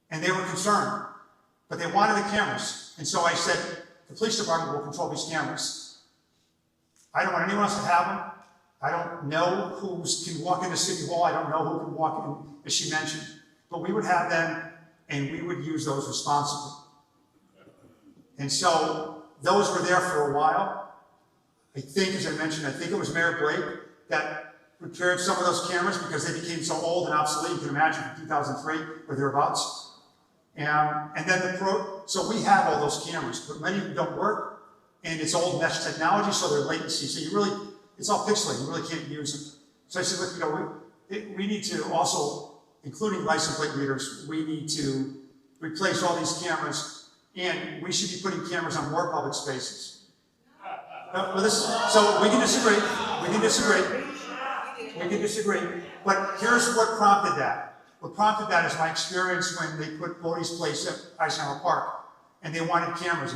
and they were concerned, but they wanted the cameras. And so I said, the police department will control these cameras. I don't want anyone else to have them. I don't know who can walk into City Hall. I don't know who can walk in, as she mentioned. But we would have them, and we would use those responsibly. And so those were there for a while. I think, as I mentioned, I think it was Mayor Blake that repaired some of those cameras because they became so old and obsolete. You can imagine from 2003 or thereabouts. And then so we have all those cameras, but many of them don't work, and it's old mesh technology, so they're latency. So it's all pixelated, you really can't use them. So I said, look, we need to also, including license plate readers, we need to replace all these cameras, and we should be putting cameras on more public spaces. So we can disagree, but here's what prompted that. What prompted that is my experience when they put Bodie's Place at Eisenhower Park, and they wanted cameras,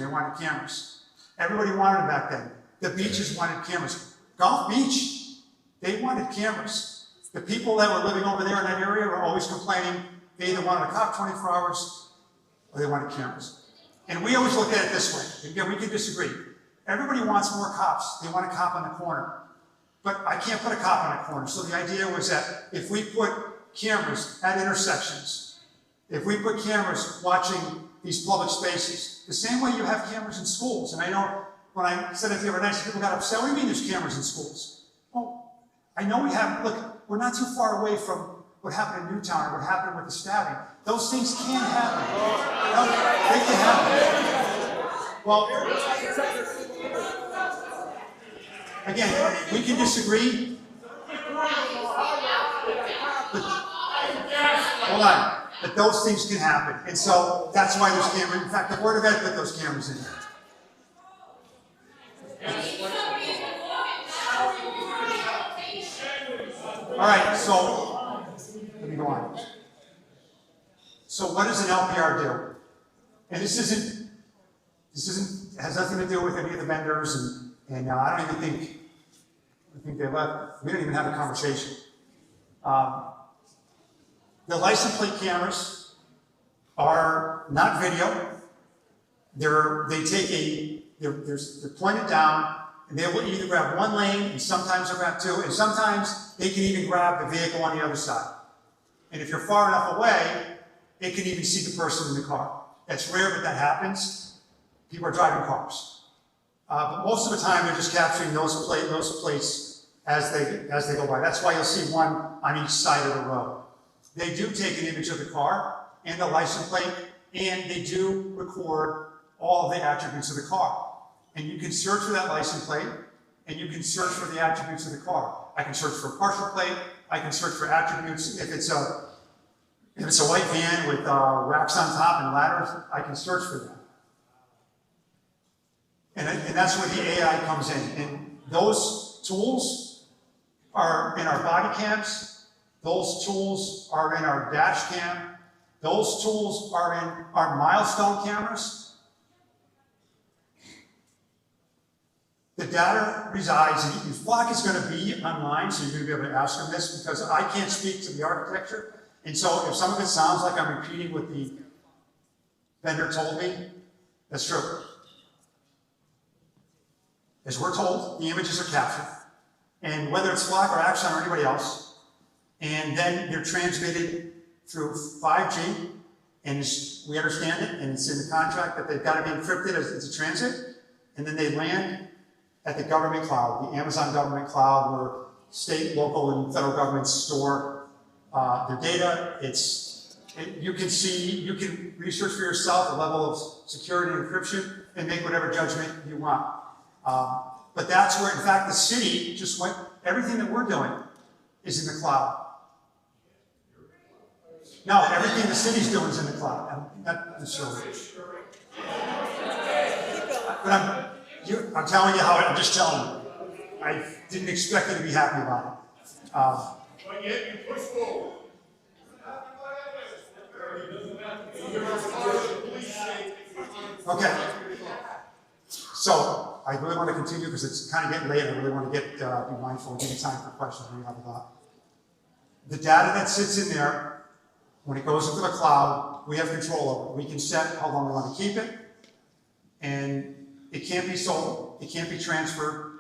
Everybody wanted them back then. The beaches wanted cameras. Gulf Beach, they wanted cameras. The people that were living over there in that area were always complaining they either wanted a cop 24 hours or they wanted cameras. And we always look at it this way. Again, we can disagree. Everybody wants more cops. They want a cop on the corner. But I can't put a cop on a corner. So the idea was that if we put cameras at intersections, if we put cameras watching these public spaces, the same way you have cameras in schools. And I know when I said it the other night, people got upset. What do you mean there's cameras in schools? Well, I know we have, look, we're not too far away from what happened in Newtown or what happened with the stabbing. Those things can happen. They can happen. Well, again, we can disagree. Hold on. But those things can happen. And so that's why there's cameras. In fact, the Board of Ed put those cameras in there. All right, so let me go on. So what does an LPR do? And this has nothing to do with any of the vendors, and I don't even think, they left. We didn't even have a conversation. The license plate cameras are not video. They're pointed down, and they will either grab one lane, and sometimes they'll grab two, and sometimes they can even grab the vehicle on the other side. And if you're far enough away, it can even see the person in the car. That's rare, but that happens. People are driving cars. But most of the time, they're just capturing those plates as they go by. That's why you'll see one on each side of the road. They do take an image of the car and the license plate, and they do record all of the attributes of the car. And you can search for that license plate, and you can search for the attributes of the car. I can search for a partial plate. I can search for attributes. If it's a white van with racks on top and ladders, I can search for them. And that's where the AI comes in. And those tools are in our body cams. Those tools are in our dash cam. Those tools are in our milestone cameras. The data resides, and Flock is going to be online, so you're going to be able to ask them this, because I can't speak to the architecture. And so if some of it sounds like I'm repeating what the vendor told me, that's true. As we're told, the images are captured. And whether it's Flock or Axon or anybody else, and then they're transmitted through 5G, and we understand it, and it's in the contract that they've got to be encrypted as it's a transit, and then they land at the government cloud, the Amazon government cloud, where state, local, and federal governments store their data. You can research for yourself the level of security and encryption and make whatever judgment you want. But that's where, in fact, the city just went, everything that we're doing is in the cloud. No, everything the city's doing is in the cloud. I'm not necessarily. But I'm telling you how, I'm just telling you. I didn't expect you to be happy about it. But yet you push forward. Okay. So, I really want to continue because it's kind of getting late. I really want to be mindful and give you time for questions when you have a lot. The data that sits in there, when it goes into the cloud, we have control over it. We can set how long we want to keep it, and it can't be sold, it can't be transferred,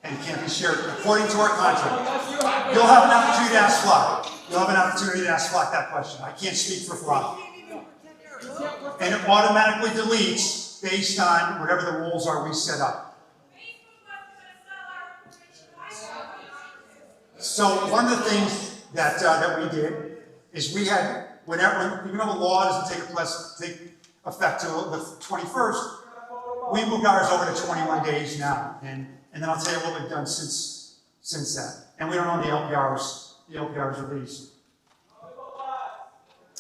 and it can't be shared according to our contract. You'll have an opportunity to ask Flock. You'll have an opportunity to ask Flock that question. I can't speak for Flock. And it automatically deletes based on whatever the rules are we set up. So one of the things that we did is we had even though the law doesn't take effect till the 21st, we moved ours over to 21 days now. And then I'll tell you what we've done since that. And we don't own the LPR's released.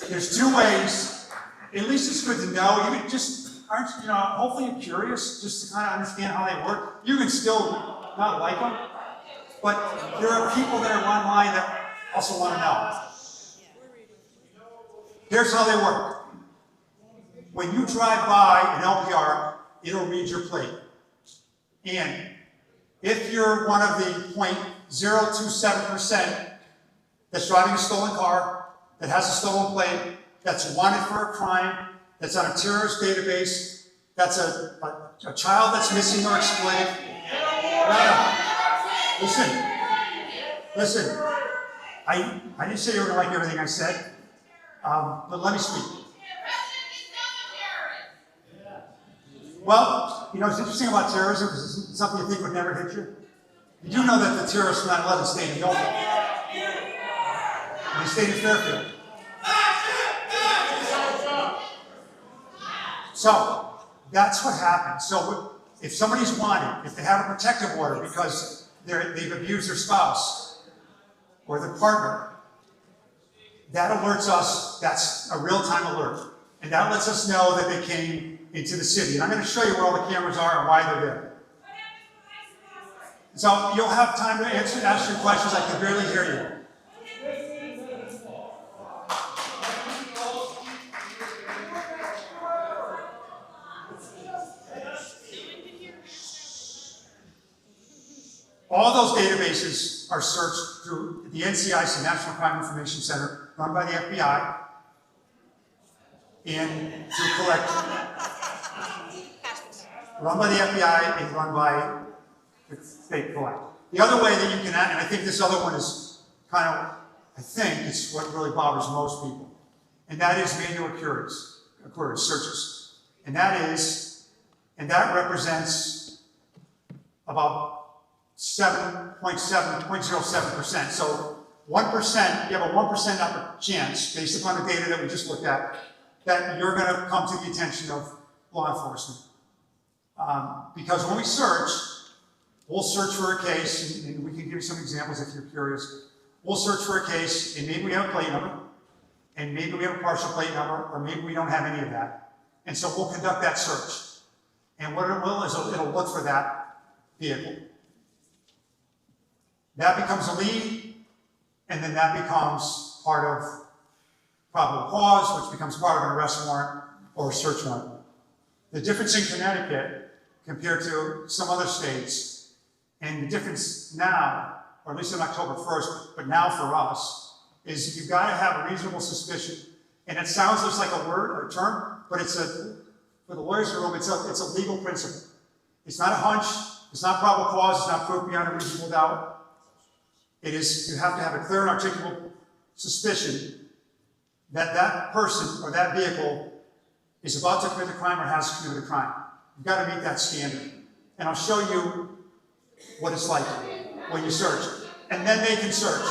There's two ways, at least it's good to know. You can just, hopefully you're curious just to kind of understand how they work. You can still not like them, but there are people that are online that also want to know. Here's how they work. When you drive by an LPR, it'll read your plate. And if you're one of the 0.027% that's driving a stolen car, that has a stolen plate, that's wanted for a crime, that's on a terrorist database, that's a child that's missing or exploited. No. Listen. I didn't say you were going to like everything I said, but let me speak. Well, it's interesting about terrorism because it's something you think would never hit you. You do know that the terrorists from 9/11 stayed in Milford. And they stayed in Fairfield. So, that's what happens. So, if somebody's wanted, if they have a protective order because they've abused their spouse or their partner, that alerts us, that's a real-time alert. And that lets us know that they came into the city. And I'm going to show you where all the cameras are and why they're there. So you'll have time to ask your questions. I can barely hear you. All those databases are searched through the NCIC, National Crime Information Center, run by the FBI, and to collect, run by the FBI and run by the state collect. The other way that you can add, and I think this other one is kind of, I think it's what really bothers most people, and that is manual queries, searches. And that represents about 0.07%. So 1%, you have a 1% chance, based upon the data that we just looked at, that you're going to come to the attention of law enforcement. Because when we search, we'll search for a case, and we can give you some examples if you're curious. We'll search for a case, and maybe we have a plate number, and maybe we have a partial plate number, or maybe we don't have any of that. And so we'll conduct that search. And what it will is it'll look for that vehicle. That becomes a lead, and then that becomes part of probable cause, which becomes part of an arrest warrant or a search warrant. The difference in Connecticut compared to some other states, and the difference now, or at least on October 1st, but now for us, is you've got to have a reasonable suspicion. And it sounds just like a word or a term, but for the lawyers in the room, it's a legal principle. It's not a hunch, it's not probable cause, it's not proof beyond a reasonable doubt. It is, you have to have a clear and articulable suspicion that that person or that vehicle is about to commit a crime or has committed a crime. You've got to meet that standard. And I'll show you what it's like when you search. And then they can search.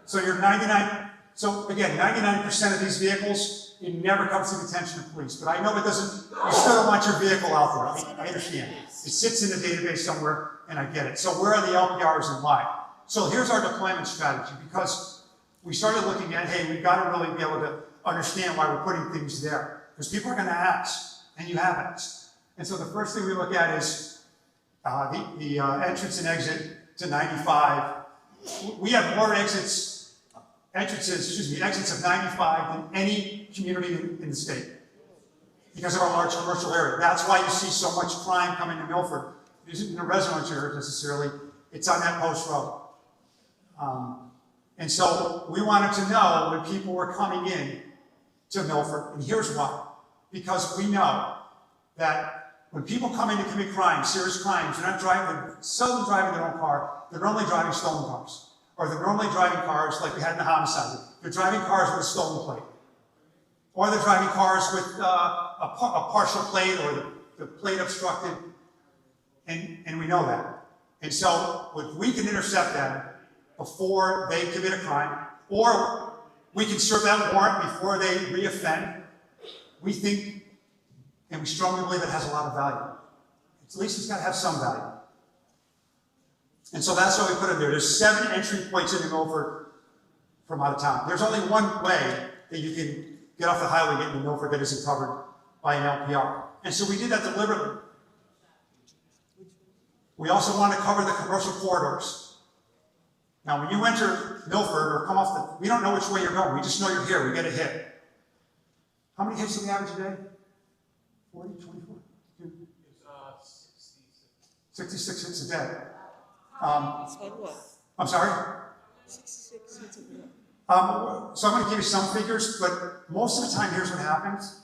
So you're 99%, of these vehicles, it never comes to the attention of police. But I know it doesn't, you still don't want your vehicle out there. I understand. It sits in the database somewhere, and I get it. So where are the LPRs and why? So here's our deployment strategy, because we started looking at, hey, we've got to really be able to understand why we're putting things there. Because people are going to ask, and you have asked. And so the first thing we look at is the entrance and exit to 95. We have more exits of 95 than any community in the state because of our large commercial area. That's why you see so much crime coming to Milford. It isn't in a residential area necessarily, it's on that post road. And so we wanted to know when people were coming in to Milford, and here's why. Because we know that when people come in to commit crimes, serious crimes, they're seldom driving their own car, they're normally driving stolen cars. Or they're normally driving cars like we had in the homicide. They're driving cars with a stolen plate. Or they're driving cars with a partial plate or the plate obstructed. And we know that. And so if we can intercept them before they commit a crime, Or we can serve that warrant before they reoffend. We think, and we strongly believe it has a lot of value. At least it's got to have some value. And so that's why we put it there. There's 7 entry points in Milford from out of town. There's only one way that you can get off the highway, get into Milford that isn't covered by an LPR. And so we did that deliberately. We also want to cover the commercial corridors. Now, when you enter Milford or come off the, we don't know which way you're going. We just know you're here. We get a hit. How many hits do we average a day? 40, 24? 66 hits a day. I'm sorry? 66 hits a day. So I'm going to give you some figures, but most of the time, here's what happens.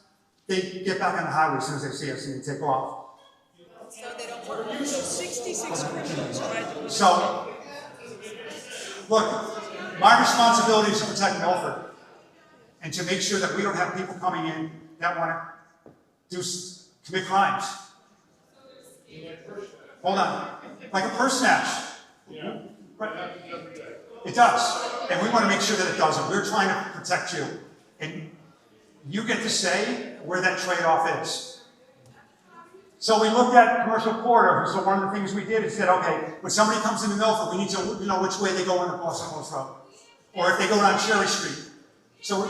They get back on the highway as soon as they see us and they take off. So they don't want to use 66 criminals tried to. So, look, my responsibility is to protect Milford and to make sure that we don't have people coming in that want to commit crimes. Hold on. Like a purse snatch. Yeah. It does. And we want to make sure that it doesn't. We're trying to protect you. And you get to say where that trade-off is. So we looked at commercial corridors. So one of the things we did is said, okay, when somebody comes into Milford, we need to know which way they go on the Parson Road. Or if they go down Cherry Street. So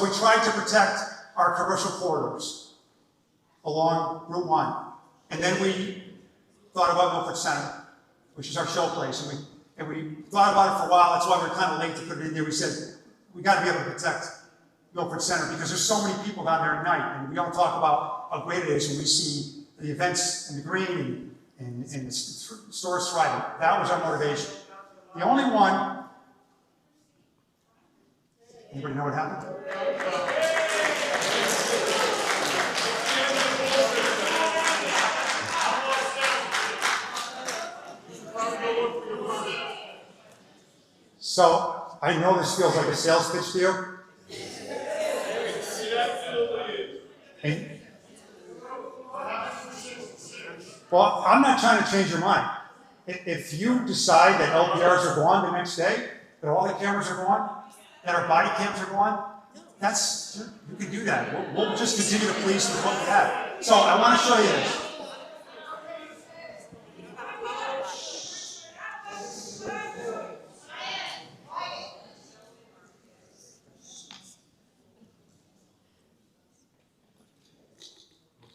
we tried to protect our commercial corridors along Route 1. And then we thought about Milford Center, which is our show place. And we thought about it for a while. That's why we were kind of late to put it in there. We said, we got to be able to protect Milford Center because there's so many people down there at night. And we don't talk about how great it is when we see the events in the green and the stores thriving. That was our motivation. The only one, anybody know what happened? So, I know this feels like a sales pitch to you. And, well, I'm not trying to change your mind. If you decide that LPRs are gone the next day, that all the cameras are gone, that our body cams are gone, you can do that. We'll just continue to police with what we have. So I want to show you this.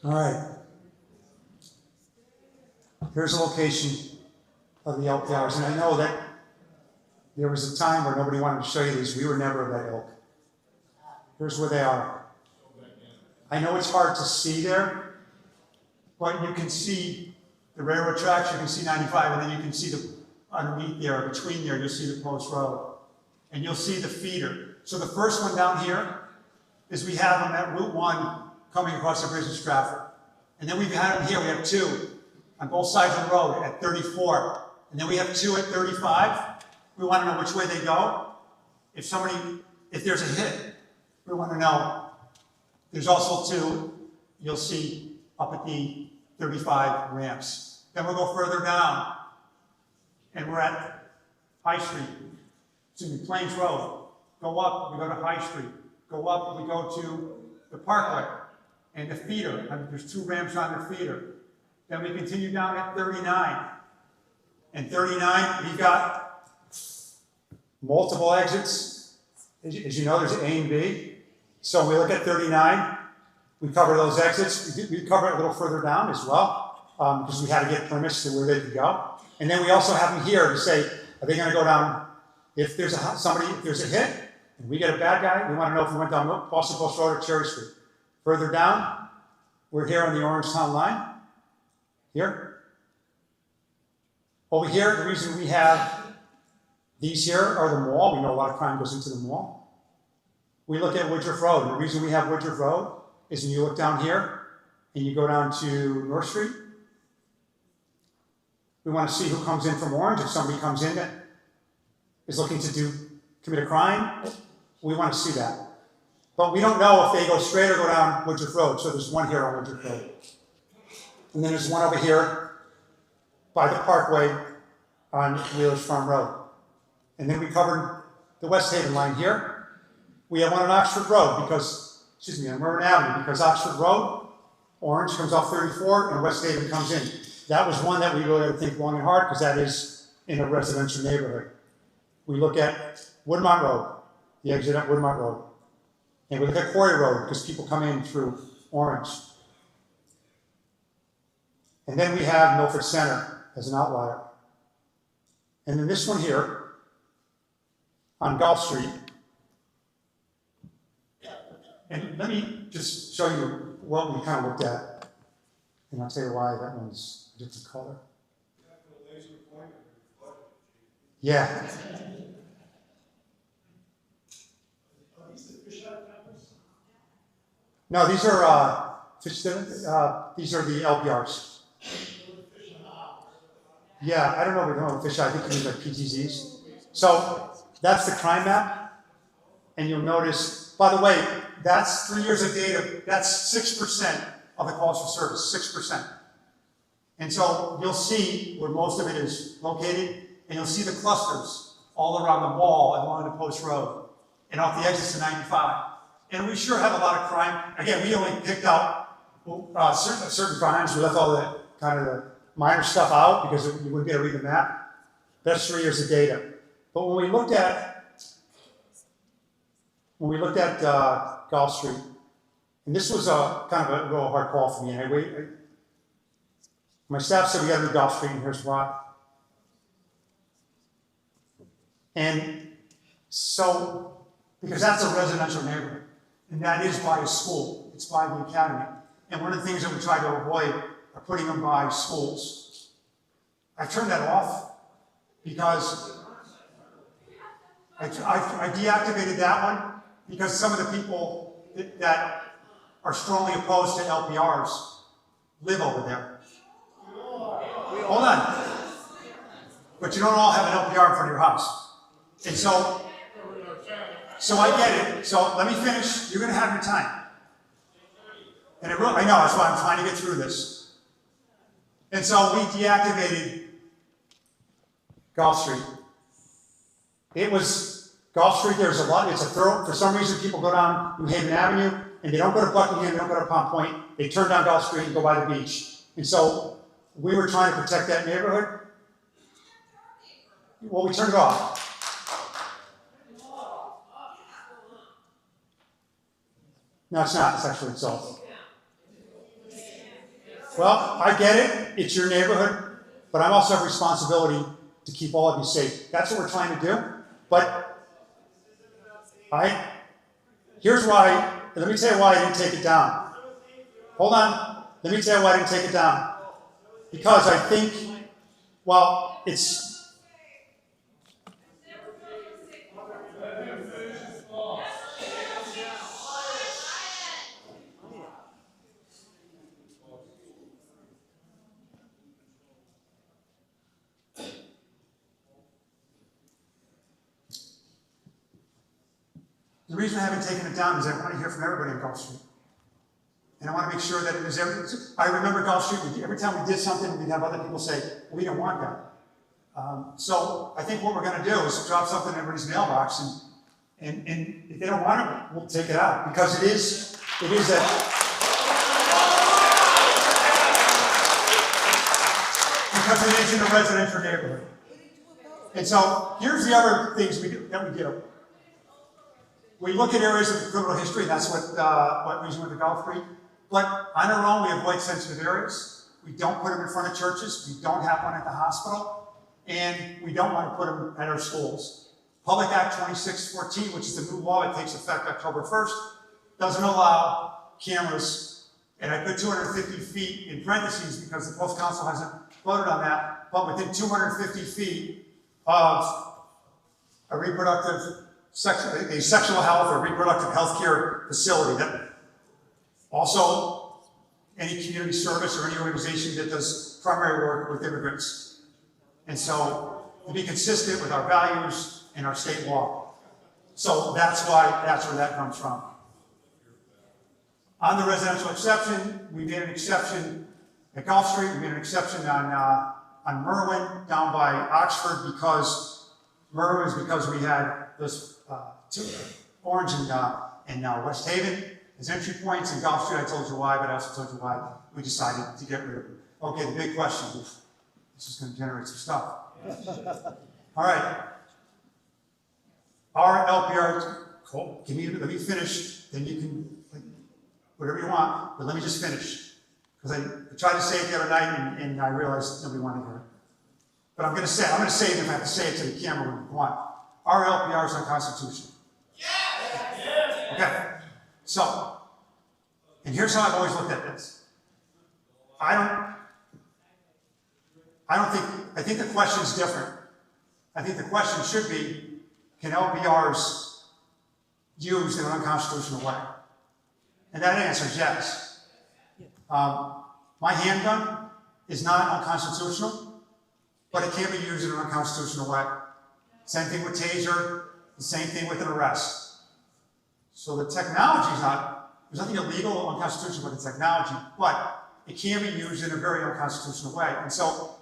All right. Here's a location of the LPRs, and I know that there was a time where nobody wanted to show you these. We were never of that ilk. Here's where they are. I know it's hard to see there, but you can see the railroad tracks, you can see 95, and then you can see the underneath there, between there, you'll see the post road. And you'll see the feeder. So the first one down here is we have them at Route 1 coming across the bridge in Stratford. And then we've had them here, we have 2 on both sides of the road at 34. And then we have 2 at 35. We want to know which way they go. If there's a hit, we want to know. There's also 2 you'll see up at the 35 ramps. Then we'll go further down, and we're at High Street. Plains Road. Go up, we go to High Street. Go up, we go to the Parkway and the feeder. There's 2 ramps on the feeder. Then we continue down at 39. And 39, we've got multiple exits. As you know, there's A and B. So we look at 39. We cover those exits. We cover it a little further down as well because we had to get permits to where they could go. And then we also have them here to say, are they going to go down? If there's a hit, and we get a bad guy, we want to know if we went down Boston Post Road or Cherry Street. Further down, we're here on the Orangetown line. Here. Over here, the reason we have these here are the mall. We know a lot of crime goes into the mall. We look at Woodruff Road. And the reason we have Woodruff Road is when you look down here and you go down to North Street, we want to see who comes in from Orange. If somebody comes in that is looking to commit a crime, we want to see that. But we don't know if they go straight or go down Woodruff Road. So there's one here on Woodruff Road. And then there's one over here by the Parkway on Wheelers Farm Road. And then we covered the West Haven line here. We have one on Oxford Road because, excuse me, on Merwin Avenue, because Oxford Road, Orange comes off 34 and West Haven comes in. That was one that we really had to think long and hard because that is in a residential neighborhood. We look at Woodmont Road, the exit at Woodmont Road. And we look at Quarry Road because people come in through Orange. And then we have Milford Center as an outlier. And then this one here on Gulf Street. And let me just show you what we kind of looked at. And I'll tell you why that one's a different color. Yeah. No, these are these are the LPRs. Yeah, I don't know what we're doing with fisheye. I think you mean like PTZs. So that's the crime map, and you'll notice. By the way, that's 3 years of data. That's 6% of the calls for service. 6%. And so you'll see where most of it is located, and you'll see the clusters all around the wall and along the post road, and off the exits to 95. And we sure have a lot of crime. Again, we only picked out certain crimes. We left all the kind of the minor stuff out because you wouldn't be able to read the map. That's 3 years of data. But when we looked at Gulf Street, and this was kind of a real hard call for me. My staff said we got to do Gulf Street, and here's why. And so, because that's a residential neighborhood, and that is by a school. It's by the academy. And one of the things that we try to avoid are putting them by schools. I turned that off because I deactivated that one because some of the people that are strongly opposed to LPRs live over there. Hold on. But you don't all have an LPR in front of your house. And so I get it. So let me finish. You're going to have your time. And I know, that's why I'm trying to get through this. And so we deactivated Gulf Street. It was Gulf Street, there's a lot, it's a thorough, for some reason people go down New Haven Avenue and they don't go to Buckingham, they don't go to Palm Point, they turn down Gulf Street and go by the beach. And so we were trying to protect that neighborhood. Well, we turned it off. No, it's not, it's actually itself. Well, I get it, it's your neighborhood, but I also have a responsibility to keep all of you safe. That's what we're trying to do, but here's why, let me tell you why I didn't take it down. Hold on, let me tell you why I didn't take it down. Because I think, well, it's, the reason I haven't taken it down is I want to hear from everybody in Gulf Street. And I want to make sure that it is I remember Gulf Street, every time we did something, we'd have other people say, we don't want that. So I think what we're going to do is drop something in everybody's mailbox, and if they don't want it, we'll take it out. Because it is in a residential neighborhood. And so here's the other things that we do. We look at areas of criminal history, and that's what reason with the Gulf Street. But on our own, we avoid sensitive areas. We don't put them in front of churches. We don't have one at the hospital. And we don't want to put them at our schools. Public Act 2614, which is the new law that takes effect October 1st, doesn't allow cameras. And I put 250 feet in parentheses because the Post Council hasn't voted on that, but within 250 feet of a sexual health or reproductive health care facility. That also, any community service or any organization that does primary work with immigrants. And so, to be consistent with our values and our state law. So that's where that comes from. On the residential exception, we made an exception at Gulf Street, we made an exception on Merwin down by Oxford because we had Orange and West Haven as entry points, and Gulf Street, I told you why, but I also told you why we decided to get rid of them. Okay, the big question, this is going to generate some stuff. All right. Our LPR, cool. Let me finish, then you can, like, whatever you want, but let me just finish. Because I tried to say it the other night, and I realized nobody wanted to hear it. But I'm going to say it if I have to say it to the camera when you want. Our LPR is unconstitutional. Yes! Okay. So, and here's how I've always looked at this. I think the question's different. I think the question should be, can LPRs used in an unconstitutional way? And that answer is yes. My handgun is not unconstitutional, but it can be used in an unconstitutional way. Same thing with taser, the same thing with an arrest. So the technology is there's nothing illegal or unconstitutional with the technology, but it can be used in a very unconstitutional way. And so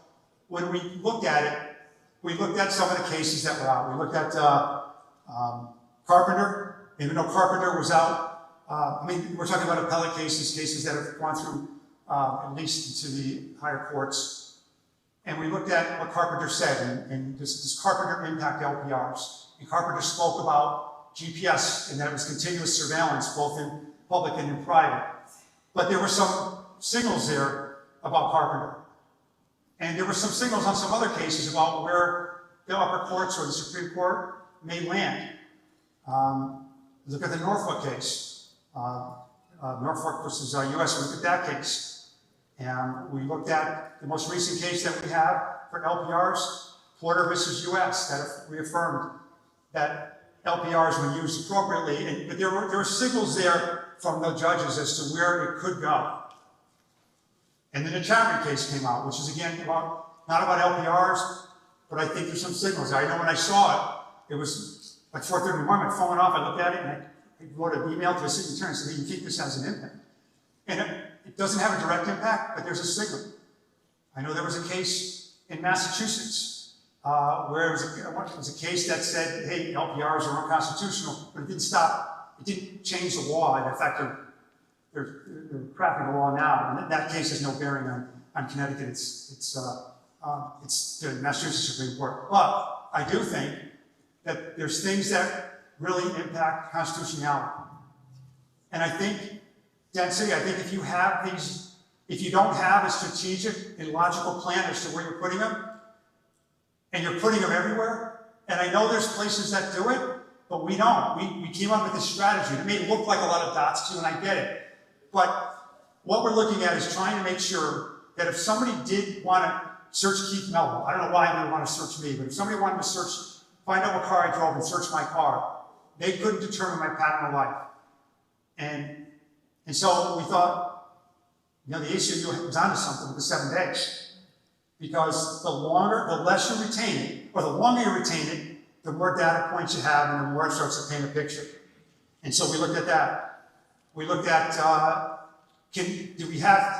when we looked at it, we looked at some of the cases that were out. We looked at Carpenter, even though Carpenter was out. We're talking about appellate cases that have gone through at least into the higher courts. And we looked at what Carpenter said, and does Carpenter impact LPRs? And Carpenter spoke about GPS and that it was continuous surveillance, both in public and in private. But there were some signals there about Carpenter. And there were some signals on some other cases about where the upper courts or the Supreme Court may land. Look at the Norfolk case. Norfolk versus US, we looked at that case. And we looked at the most recent case that we have for LPRs, Porter versus US, that reaffirmed that LPRs were used appropriately. But there were signals there from the judges as to where it could go. And then the Chapman case came out, which is again not about LPRs, but I think there's some signals there. I know when I saw it, it was like 4:30 in the morning, my phone went off, I looked at it, and I wrote an email to the city attorney and said, hey, you keep this as an impact. And it doesn't have a direct impact, but there's a signal. I know there was a case in Massachusetts where it was a case that said, hey, LPRs are unconstitutional, but it didn't change the law. In fact, they're crafting the law now, and that case has no bearing on Connecticut. It's the Massachusetts Supreme Court. But I do think that there's things that really impact constitutionality. And I think density, I think if you don't have a strategic and logical plan as to where you're putting them, and you're putting them everywhere, and I know there's places that do it, but we don't. We came up with this strategy. It may look like a lot of dots to you, and I get it. But what we're looking at is trying to make sure that if somebody did want to search Keith Mello, I don't know why they would want to search me, but if somebody wanted to find out what car I drove and search my car, they couldn't determine my pattern of life. And so we thought, the ACLU was onto something with the 7 days. Because the less you retain it, or the longer you retain it, the more data points you have and the more it starts to paint a picture. And so we looked at that. We looked at,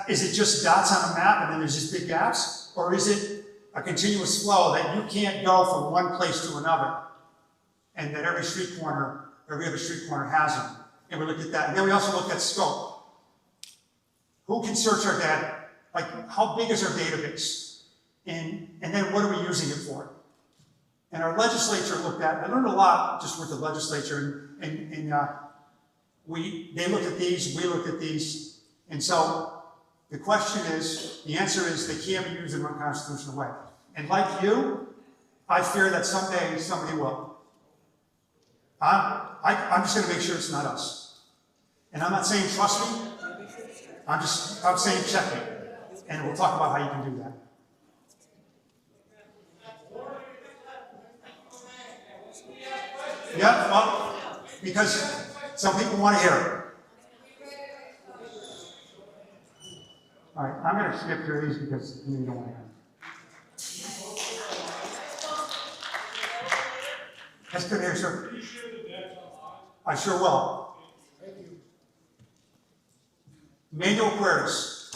is it just dots on a map and then there's just big gaps? Or is it a continuous flow that you can't go from one place to another? And that every other street corner has them. And we looked at that. And then we also looked at scope. Who can search our data? Like, how big is our database? And then what are we using it for? And our legislature looked at, I learned a lot just with the legislature, and they looked at these, we looked at these, and so the answer is they can't be used in an unconstitutional way. And like you, I fear that someday somebody will. I'm just going to make sure it's not us. And I'm not saying trust me, I'm saying check me. And we'll talk about how you can do that. Yeah, well, because some people want to hear it. All right, I'm going to skip through these because you don't want to hear it. That's good to hear, sir. I sure will. Manual queries.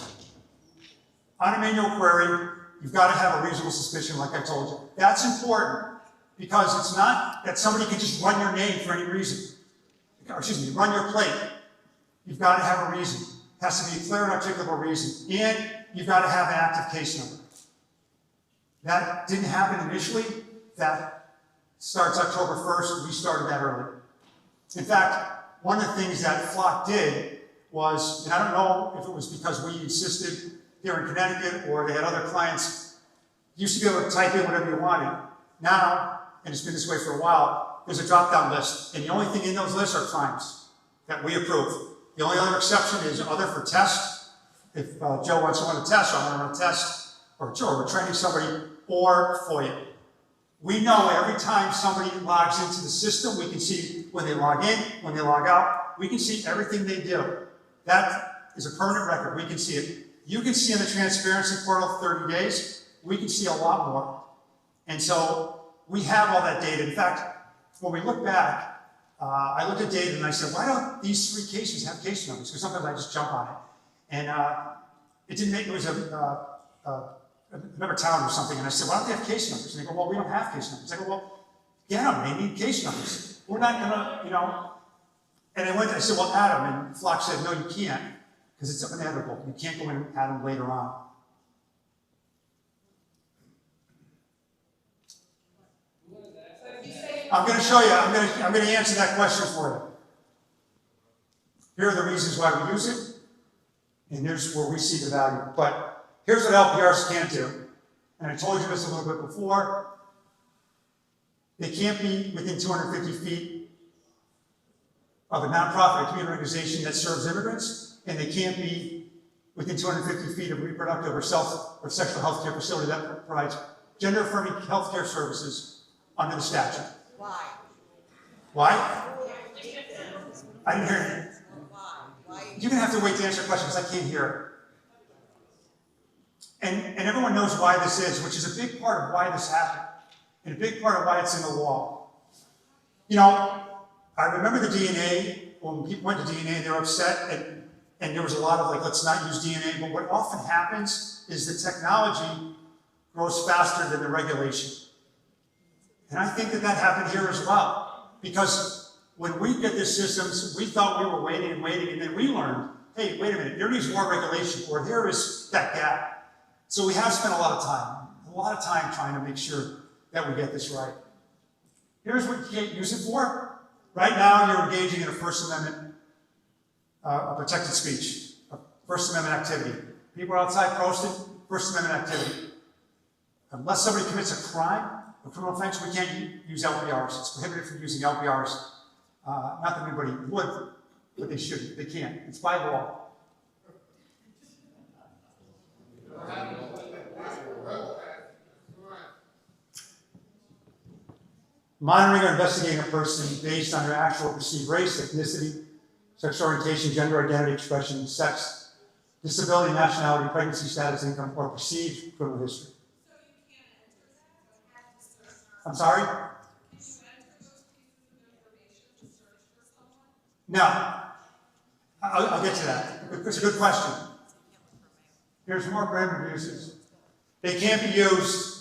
On a manual query, you've got to have a reasonable suspicion, like I told you. That's important. Because it's not that somebody can just run your name for any reason. Or, excuse me, run your plate. You've got to have a reason. It has to be a clear and articulable reason. And you've got to have an active case number. That didn't happen initially. That starts October 1st. We started that early. In fact, one of the things that Flock did was, and I don't know if it was because we insisted here in Connecticut or they had other clients, you used to be able to type in whatever you wanted. Now, and it's been this way for a while, there's a drop-down list. And the only thing in those lists are crimes that we approve. The only other exception is other for tests. If Joe wants to run a test, or I want to run a test, or Joe, we're training somebody, or FOIA. We know every time somebody logs into the system, we can see when they log in, when they log out, we can see everything they do. That is a permanent record, we can see it. You can see in the transparency portal 30 days, we can see a lot more. And so we have all that data. In fact, when we look back, I looked at data and I said, why don't these 3 cases have case numbers? Because sometimes I just jump on it. And it didn't make, it was another town or something, and I said, why don't they have case numbers? And they go, well, we don't have case numbers. I go, well, get them, they need case numbers. We're not gonna, you know. And I said, well, add them. And Flock said, no, you can't, because it's inevitable. You can't go in and add them later on. I'm gonna show you, I'm gonna answer that question for you. Here are the reasons why we use it, and here's where we see the value. But here's what LPRs can't do. And I told you this a little bit before. They can't be within 250 feet of a nonprofit or community organization that serves immigrants, and they can't be within 250 feet of reproductive or sexual health care facility that provides gender-affirming health care services under the statute. Why? Why? I didn't hear you. You're going to have to wait to answer your question because I can't hear it. And everyone knows why this is, which is a big part of why this happened, and a big part of why it's in the law. You know, I remember the DNA, when people went to DNA, they were upset, and there was a lot of like, let's not use DNA, but what often happens is the technology grows faster than the regulation. And I think that happened here as well, because when we did the systems, we thought we were waiting, and then we learned, hey, wait a minute, there needs more regulation, or here is that gap. So we have spent a lot of time trying to make sure that we get this right. Here's what you can't use it for. Right now, you're engaging in a First Amendment protected speech, a First Amendment activity. People are outside posting, First Amendment activity. Unless somebody commits a crime, a criminal offense, we can't use LPRs. It's prohibited from using LPRs. Not that anybody would, but they shouldn't. They can't. It's by law. Monitoring or investigating a person based on their actual perceived race, ethnicity, sexual orientation, gender identity, expression, sex, disability, nationality, pregnancy status, income, or perceived criminal history. I'm sorry? No. I'll get to that. It's a good question. Here's more brand abuses. They can't be used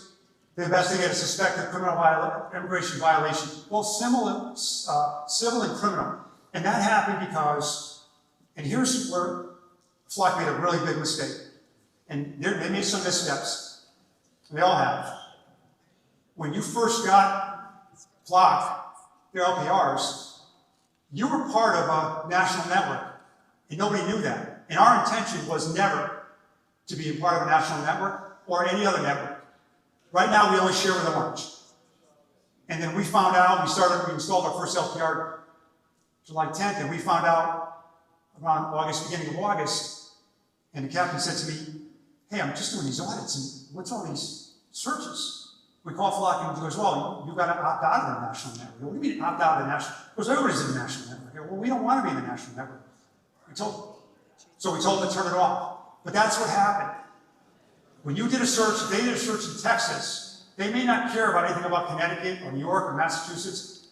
to investigate a suspected immigration violation, both civil and criminal. And that happened because, and here's where Flock made a really big mistake. And they made some missteps. They all have. When you first got Flock, their LPRs, you were part of a national network, and nobody knew that. And our intention was never to be a part of a national network or any other network. Right now, we only share with Orange. And then we found out, we installed our first LPR July 10th, and we found out around beginning of August, and the captain said to me, hey, I'm just doing these audits, and what's all these searches? We call Flock, and he goes, well, you've got to opt out of the national network. What do you mean opt out of the national? Because everybody's in the national network. Well, we don't want to be in the national network. So we told them to turn it off. But that's what happened. When you did a search, they did a search in Texas, they may not care about anything about Connecticut or New York or Massachusetts.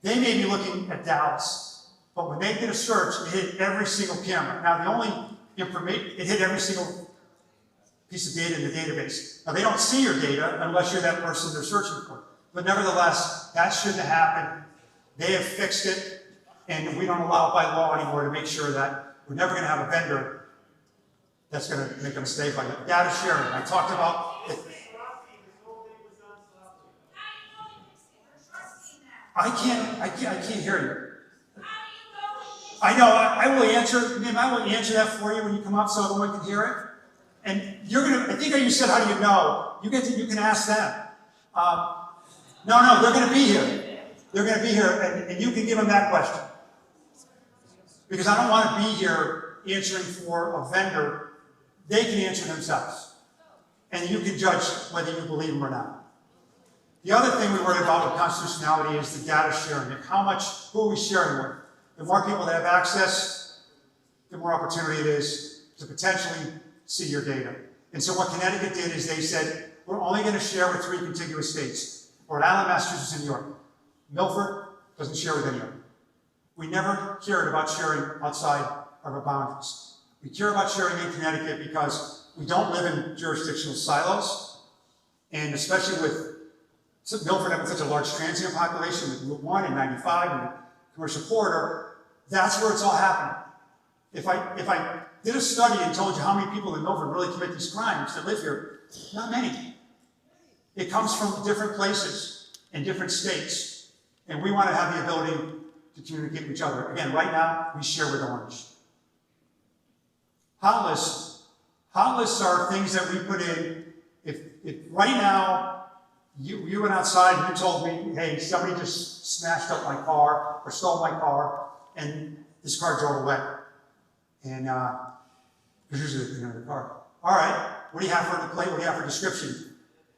They may be looking at Dallas. But when they did a search, it hit every single camera. Now, the only information, it hit every single piece of data in the database. Now, they don't see your data unless you're that person they're searching for. But nevertheless, that shouldn't have happened. They have fixed it, and we don't allow it by law anymore to make sure that we're never going to have a vendor that's going to make a mistake like that. Data sharing, I talked about it. I can't hear you. I know, I will answer, ma'am, I will answer that for you when you come up so everyone can hear it. And you're gonna, I think you said, how do you know? You can ask them. No, they're gonna be here. They're gonna be here, and you can give them that question. Because I don't want to be here answering for a vendor. They can answer themselves. And you can judge whether you believe them or not. The other thing we worry about with constitutionality is the data sharing. Who are we sharing with? The more people that have access, the more opportunity it is to potentially see your data. And so what Connecticut did is they said, we're only going to share with 3 contiguous states, Rhode Island, Massachusetts, and New York. Milford doesn't share with any of them. We never cared about sharing outside of our boundaries. We care about sharing in Connecticut because we don't live in jurisdictional silos, and especially with Milford having such a large transient population with Route 1 and 95 and the commercial corridor, that's where it's all happening. If I did a study and told you how many people in Milford really commit these crimes that live here, not many. It comes from different places and different states, and we want to have the ability to communicate with each other. Again, right now, we share with Orange. Hot lists. Hot lists are things that we put in. If right now, you went outside and you told me, hey, somebody just smashed up my car or stole my car, and this car drove away. And because usually the car. All right, what do you have for the plate? What do you have for description?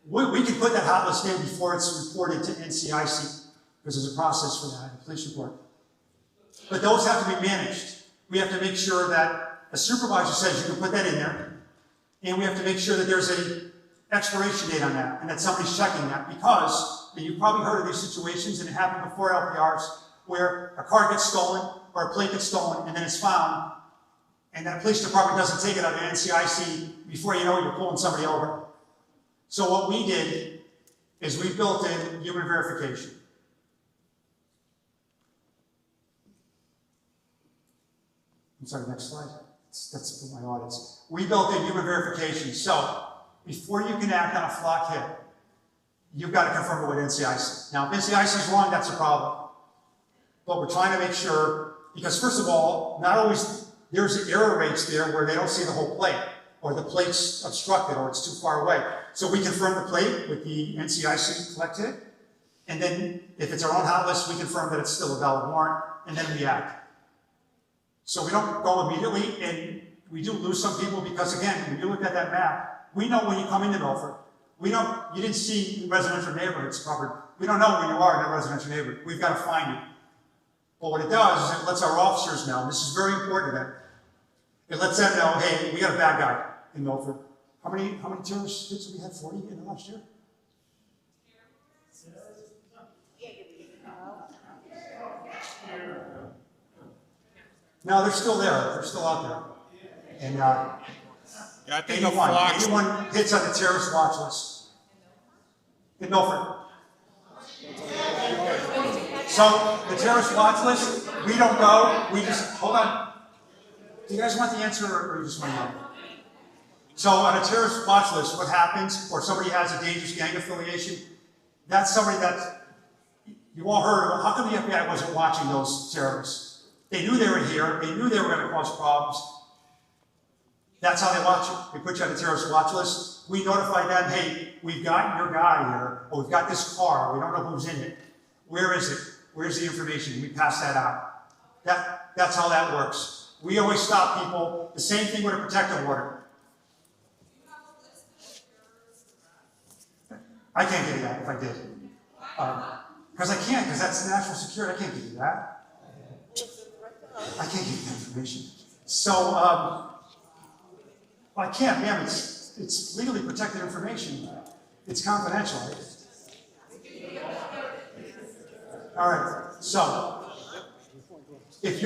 We can put that hot list in before it's reported to NCIC, because there's a process for that, a police report. But those have to be managed. We have to make sure that a supervisor says you can put that in there, and we have to make sure that there's an expiration date on that, and that somebody's checking that, because, and you've probably heard of these situations, and it happened before LPRs, where a car gets stolen, or a plate gets stolen, and then it's found, and that police department doesn't take it out of NCIC, before you know it, you're pulling somebody over. So what we did is we built in human verification. I'm sorry, next slide. That's for my audience. We built in human verification. So before you can act on a flock hit, you've got to confirm it with NCIC. Now, if NCIC is wrong, that's a problem. But we're trying to make sure, because first of all, not always, there's error rates there where they don't see the whole plate, or the plate's obstructed, or it's too far away. So we confirm the plate with the NCIC collect hit, and then if it's our own hot list, we confirm that it's still a valid warrant, and then we act. So we don't go immediately, and we do lose some people because, again, when you look at that map, we know when you come into Milford. We know you didn't see residential neighborhoods covered. We don't know where you are in a residential neighborhood. We've got to find you. But what it does is it lets our officers know, and this is very important to them, it lets them know, hey, we got a bad guy in Milford. How many terrorist hits did we have? 40 in the last year? No, they're still there. They're still out there. And Yeah, I think 81 hits on the terrorist watch list in Milford. So the terrorist watch list, we don't go. We just hold on. Do you guys want the answer, or you just want to know? So on a terrorist watch list, what happens, or somebody has a dangerous gang affiliation, that's somebody that you all heard of. How come the FBI wasn't watching those terrorists? They knew they were here. They knew they were going to cause problems. That's how they watch it. We put you on the terrorist watch list. We notify them, hey, we've got your guy here, or we've got this car. We don't know who's in it. Where is it? Where's the information? We pass that out. That's how that works. We always stop people. The same thing with a protective order. I can't give you that if I did. Because I can't, because that's national security. I can't give you that. I can't give you that information. So, I can't, ma'am. It's legally protected information. It's confidential. All right. So, if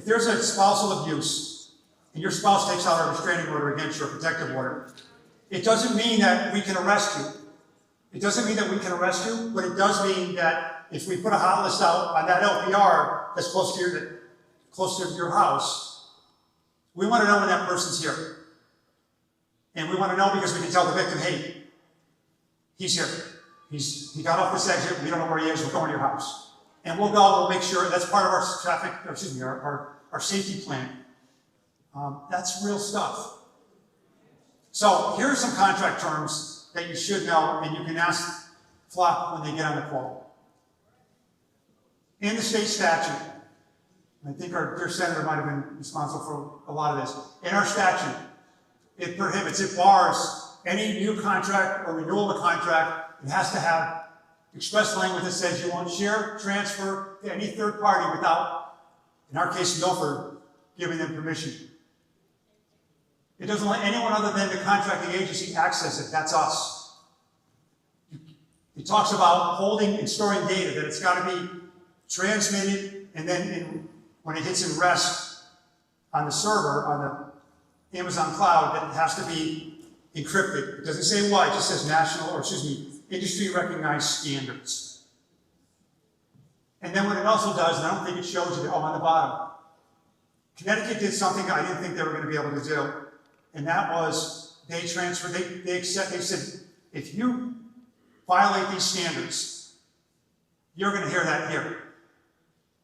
there's a spousal abuse and your spouse takes out a restraining order against your protective order, it doesn't mean that we can arrest you. It doesn't mean that we can arrest you, but it does mean that if we put a hot list out on that LPR that's close to your house, we want to know when that person's here. And we want to know because we can tell the victim, hey, he's here. He got off this exit, we don't know where he is, we're going to your house. And we'll make sure, that's part of our our safety plan. That's real stuff. So here are some contract terms that you should know, and you can ask Flock when they get on the call. In the state statute, I think our senator might have been responsible for a lot of this. In our statute, it prohibits, it bars any new contract or renewal of a contract. It has to have express language that says you won't share, transfer to any third party without, in our case, Milford, giving them permission. It doesn't let anyone other than the contracting agency access it. That's us. It talks about holding and storing data, that it's got to be transmitted, and then when it hits in rest on the server, on the Amazon cloud, that it has to be encrypted. It doesn't say what, it just says industry recognized standards. And then what it also does, and I don't think it shows you, on the bottom, Connecticut did something I didn't think they were going to be able to do. And that was, they said, if you violate these standards, you're going to hear that here.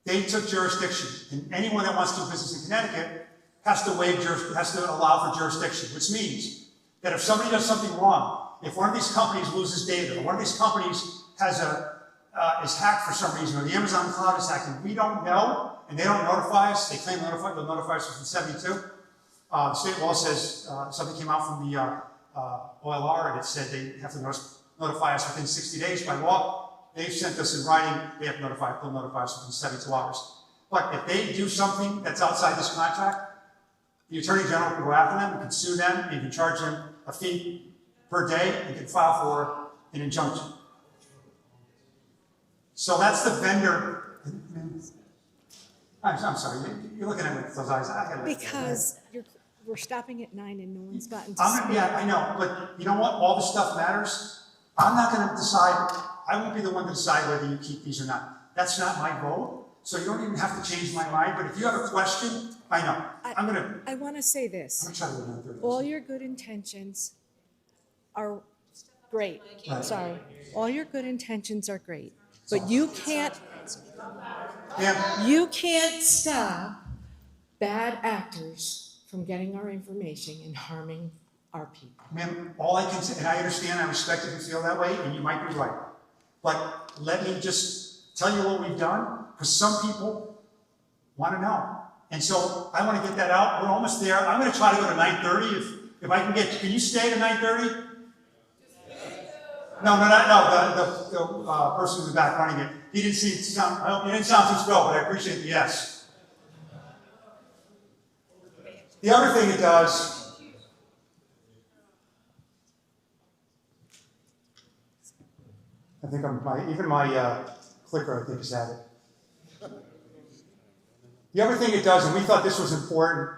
They took jurisdiction, and anyone that wants to do business in Connecticut has to allow for jurisdiction, which means that if somebody does something wrong, if one of these companies loses data, or one of these companies is hacked for some reason, or the Amazon cloud is hacked, and we don't know, and they don't notify us, they claim they'll notify us within 72. The state law says something came out from the OLR, and it said they have to notify us within 60 days by law. They've sent us in writing, they'll notify us within 72 hours. But if they do something that's outside this contract, the Attorney General can go after them, and can sue them, and can charge them a fee per day, and can file for an injunction. So that's the vendor. I'm sorry, you're looking at me with those eyes. Because we're stopping at 9 and no one's gotten to Yeah, I know, but you know what? All this stuff matters. I'm not going to decide. I won't be the one to decide whether you keep these or not. That's not my vote, so you don't even have to change my mind. But if you have a question, I know. I want to say this. I'm trying to live on 30. All your good intentions are great. Right. Sorry. All your good intentions are great. But you can't stop bad actors from getting our information and harming our people. Ma'am, all I can say, and I understand, I respect if you feel that way, and you might be right. But let me just tell you what we've done, because some people want to know. And so I want to get that out. We're almost there. I'm going to try to go to 9:30. If I can you stay to 9:30? No, the person who's back running it. He didn't sound too thrilled, but I appreciate the yes. The other thing it does, I think even my clicker, I think, is at it. The other thing it does, and we thought this was important,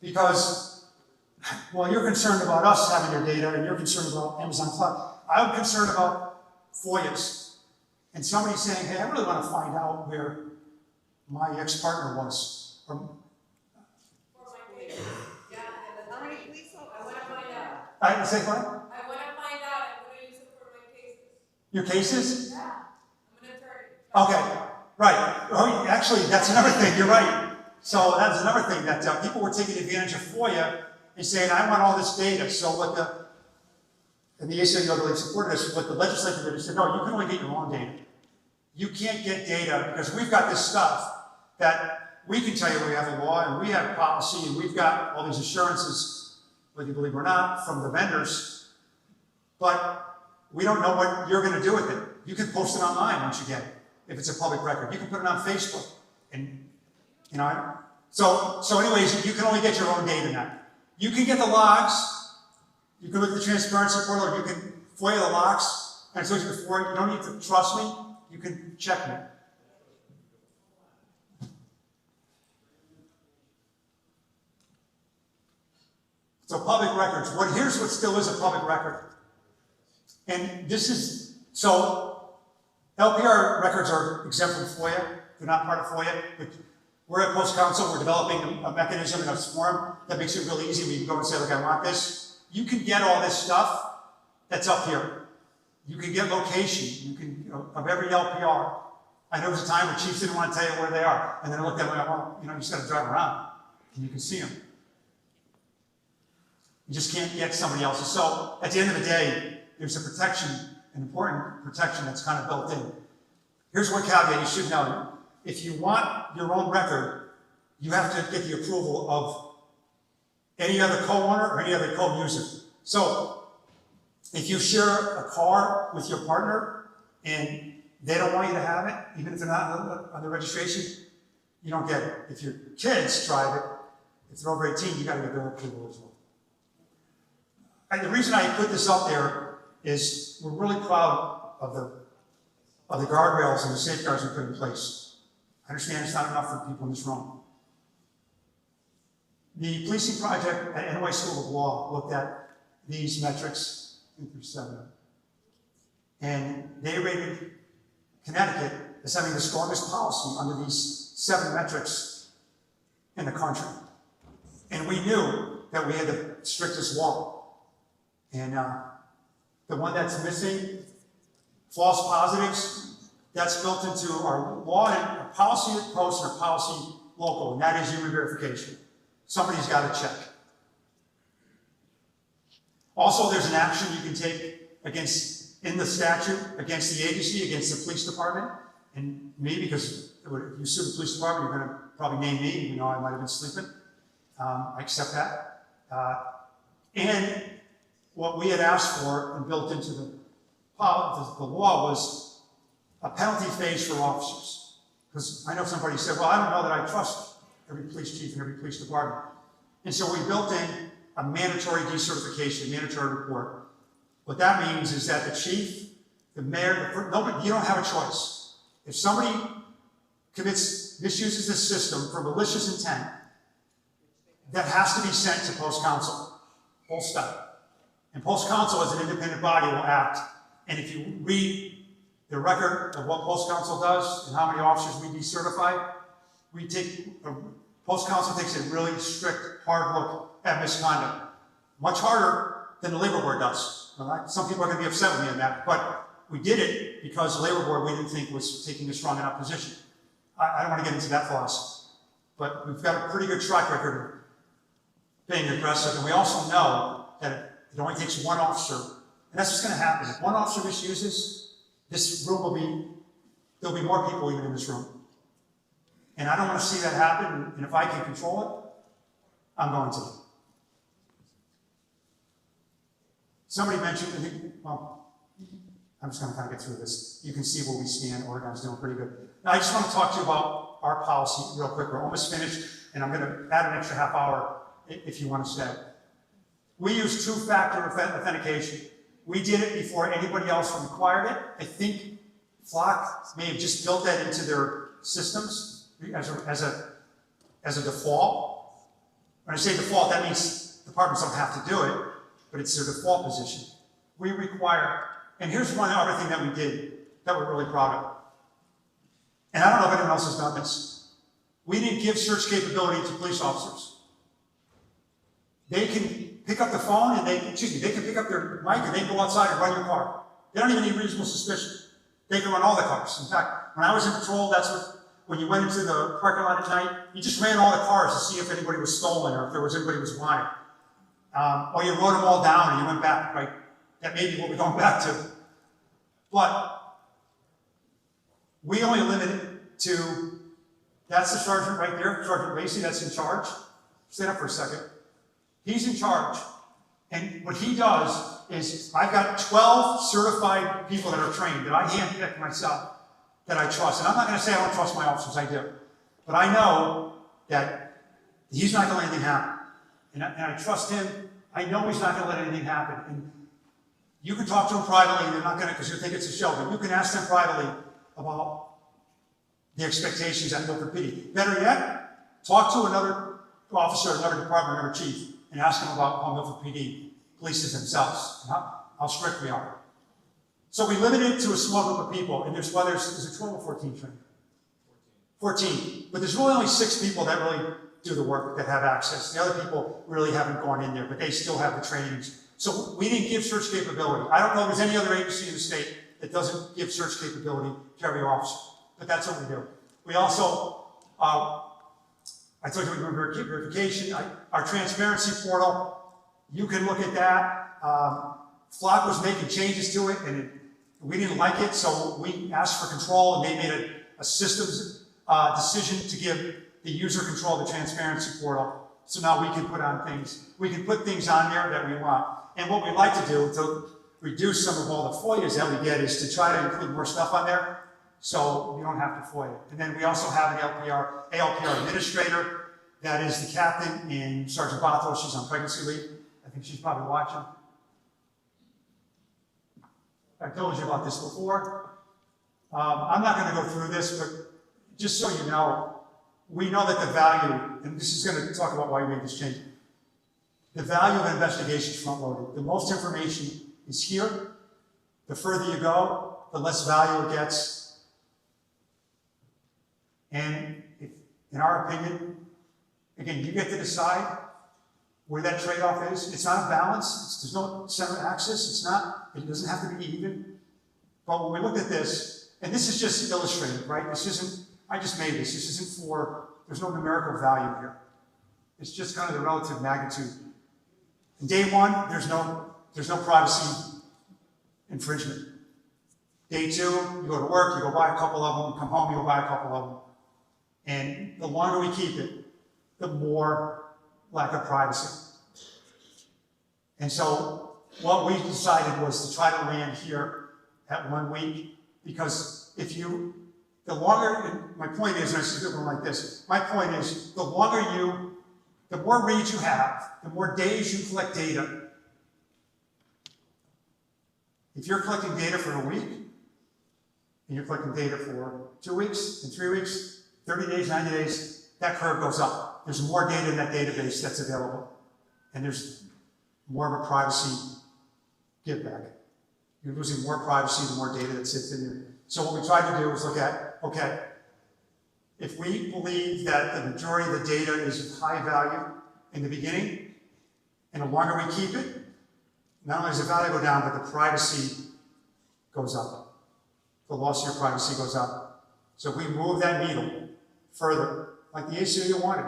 because, well, you're concerned about us having your data, and you're concerned about Amazon Cloud. I'm concerned about FOIAs. And somebody saying, hey, I really want to find out where my ex-partner was. For my case. Yeah, and how many police officers? I want to find out. I say what? I want to find out. I'm going to use it for my cases. Your cases? Yeah. I'm an attorney. Okay, right. Oh, actually, that's another thing. You're right. So that's another thing that people were taking advantage of FOIA and saying, I want all this data. So what and the ACLU supported us, what the legislature did is said, no, you can only get your own data. You can't get data because we've got this stuff that we can tell you we have a law and we have policy and we've got all these assurances, whether you believe it or not, from the vendors, but we don't know what you're going to do with it. You can post it online once you get it, if it's a public record. You can put it on Facebook. And, so anyways, you can only get your own data now. You can get the logs. You can look at the transparency portal, or you can FOIA the logs. And I told you before, you don't need to trust me. You can check me. So public records. Here's what still is a public record. And this is, so LPR records are exempt from FOIA. They're not part of FOIA, but we're at Post Council, we're developing a mechanism in a form that makes it really easy. We can go and say, look, I want this. You can get all this stuff that's up here. You can get location, you can, of every LPR. I know there's a time when chiefs didn't want to tell you where they are. And then I looked at them and I went, you just got to drive around and you can see them. You just can't get somebody else's. So at the end of the day, there's a protection, an important protection that's kind of built in. Here's one caveat you should know. If you want your own record, you have to get the approval of any other co-owner or any other co-user. So if you share a car with your partner and they don't want you to have it, even if they're not on the registration, you don't get it. If your kids drive it, if they're over 18, you got to get their approval as well. And the reason I put this up there is we're really proud of the guardrails and the safeguards we put in place. I understand it's not enough for people in this room. The policing project at NY School of Law looked at these metrics, I think there's 7 of them, and they rated Connecticut as having the strongest policy under these 7 metrics in the country. And we knew that we had the strictest law. And the one that's missing, false positives, that's built into our law and our policy at post and our policy local, and that is human verification. Somebody's got to check. Also, there's an action you can take against, in the statute, against the agency, against the police department, and me, because if you sue the police department, you're going to probably name me, even though I might have been sleeping. I accept that. And what we had asked for and built into the law was a penalty phase for officers. Because I know somebody said, well, I don't know that I trust every police chief and every police department. And so we built in a mandatory decertification, mandatory report. What that means is that the chief, the mayor, nobody, you don't have a choice. If somebody misuses this system for malicious intent, that has to be sent to post council, full stop. And post council as an independent body will act. And if you read the record of what post council does and how many officers we decertify, post council takes a really strict, hard look at misconduct. Much harder than the labor board does. Some people are going to be upset with me on that, but we did it because the labor board we didn't think was taking a strong enough position. I don't want to get into that philosophy, but we've got a pretty good track record of being aggressive, and we also know that it only takes one officer, and that's what's going to happen. If one officer misuses, this room there'll be more people even in this room. And I don't want to see that happen, and if I can control it, I'm going to. Somebody mentioned, I'm just going to kind of get through this. You can see where we stand. Oregon's doing pretty good. Now, I just want to talk to you about our policy real quick. We're almost finished, and I'm going to add an extra half hour if you want to stay. We use 2-factor authentication. We did it before anybody else required it. I think Flock may have just built that into their systems as a default. When I say default, that means departments don't have to do it, but it's their default position. We require, and here's one other thing that we did that we're really proud of. And I don't know if anyone else has done this. We didn't give search capability to police officers. They can pick up the phone and they can pick up their mic and they can go outside and run your car. They don't even need reasonable suspicion. They can run all the cars. In fact, when I was in patrol, that's when you went into the parking lot at night, you just ran all the cars to see if anybody was stolen or if there was anybody who was wanted. Or you wrote them all down and you went back, right? That may be what we're going back to. But we only limit it to, that's the sergeant right there, Sergeant Lacey, that's in charge. Stand up for a second. He's in charge. And what he does is, I've got 12 certified people that are trained, that I handpick myself, that I trust. And I'm not going to say I don't trust my officers, I do. But I know that he's not going to let anything happen. And I trust him. I know he's not going to let anything happen. And you can talk to him privately, and they're not going to, because you think it's a show, but you can ask them privately about the expectations at Milford PD. Better yet, talk to another officer, another department, another chief, and ask them about how Milford PD polices themselves, and how strict we are. So we limit it to a small group of people, and there's, well, is it 12 or 14, Trent? 14. But there's really only 6 people that really do the work, that have access. The other people really haven't gone in there, but they still have the trainings. So we didn't give search capability. I don't know if there's any other agency in the state that doesn't give search capability to every officer, but that's what we do. We also, I told you we do verification, our transparency portal, you can look at that. Flock was making changes to it, and we didn't like it, so we asked for control, and they made a systems decision to give the user control of the transparency portal. So now we can put on things, we can put things on there that we want. And what we like to do to reduce some of all the FOIAs that we get is to try to include more stuff on there, so we don't have to FOIA. And then we also have an ALPR administrator, that is the captain, and Sergeant Bothwell, she's on pregnancy leave. I think she's probably watching. I told you about this before. I'm not going to go through this, but just so you know, we know that the value, and this is going to talk about why we made this change, the value of an investigation is front-loaded. The most information is here. The further you go, the less value it gets. And if, in our opinion, again, you get to decide where that trade-off is. It's not a balance. There's no center axis. It's not. It doesn't have to be even. But when we looked at this, and this is just illustrative, right? This isn't, I just made this. This isn't for, there's no numerical value here. It's just kind of the relative magnitude. In day one, there's no privacy infringement. Day two, you go to work, you go buy a couple of them, you come home, you go buy a couple of them. And the longer we keep it, the more lack of privacy. And so what we decided was to try to land here at 1 week, because if you, the longer, and my point is, and I see people like this, my point is, the more reads you have, the more days you collect data. If you're collecting data for a week, and you're collecting data for 2 weeks, and 3 weeks, 30 days, 90 days, that curve goes up. There's more data in that database that's available. And there's more of a privacy give back. You're losing more privacy the more data that sits in there. So what we tried to do is look at, okay, if we believe that the majority of the data is of high value in the beginning, and the longer we keep it, not only does the value go down, but the privacy goes up. The loss of your privacy goes up. So if we move that needle further, like the ACLU wanted,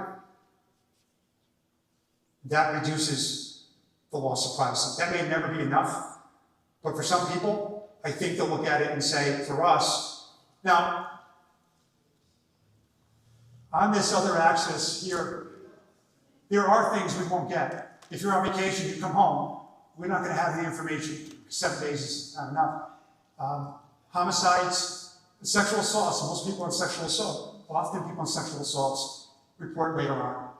that reduces the loss of privacy. That may never be enough, but for some people, I think they'll look at it and say, for us, now, on this other axis here, there are things we won't get. If you're on vacation, you come home, we're not going to have the information. 7 days is not enough. Homicides, sexual assaults, most people on sexual assault, often people on sexual assaults report later on.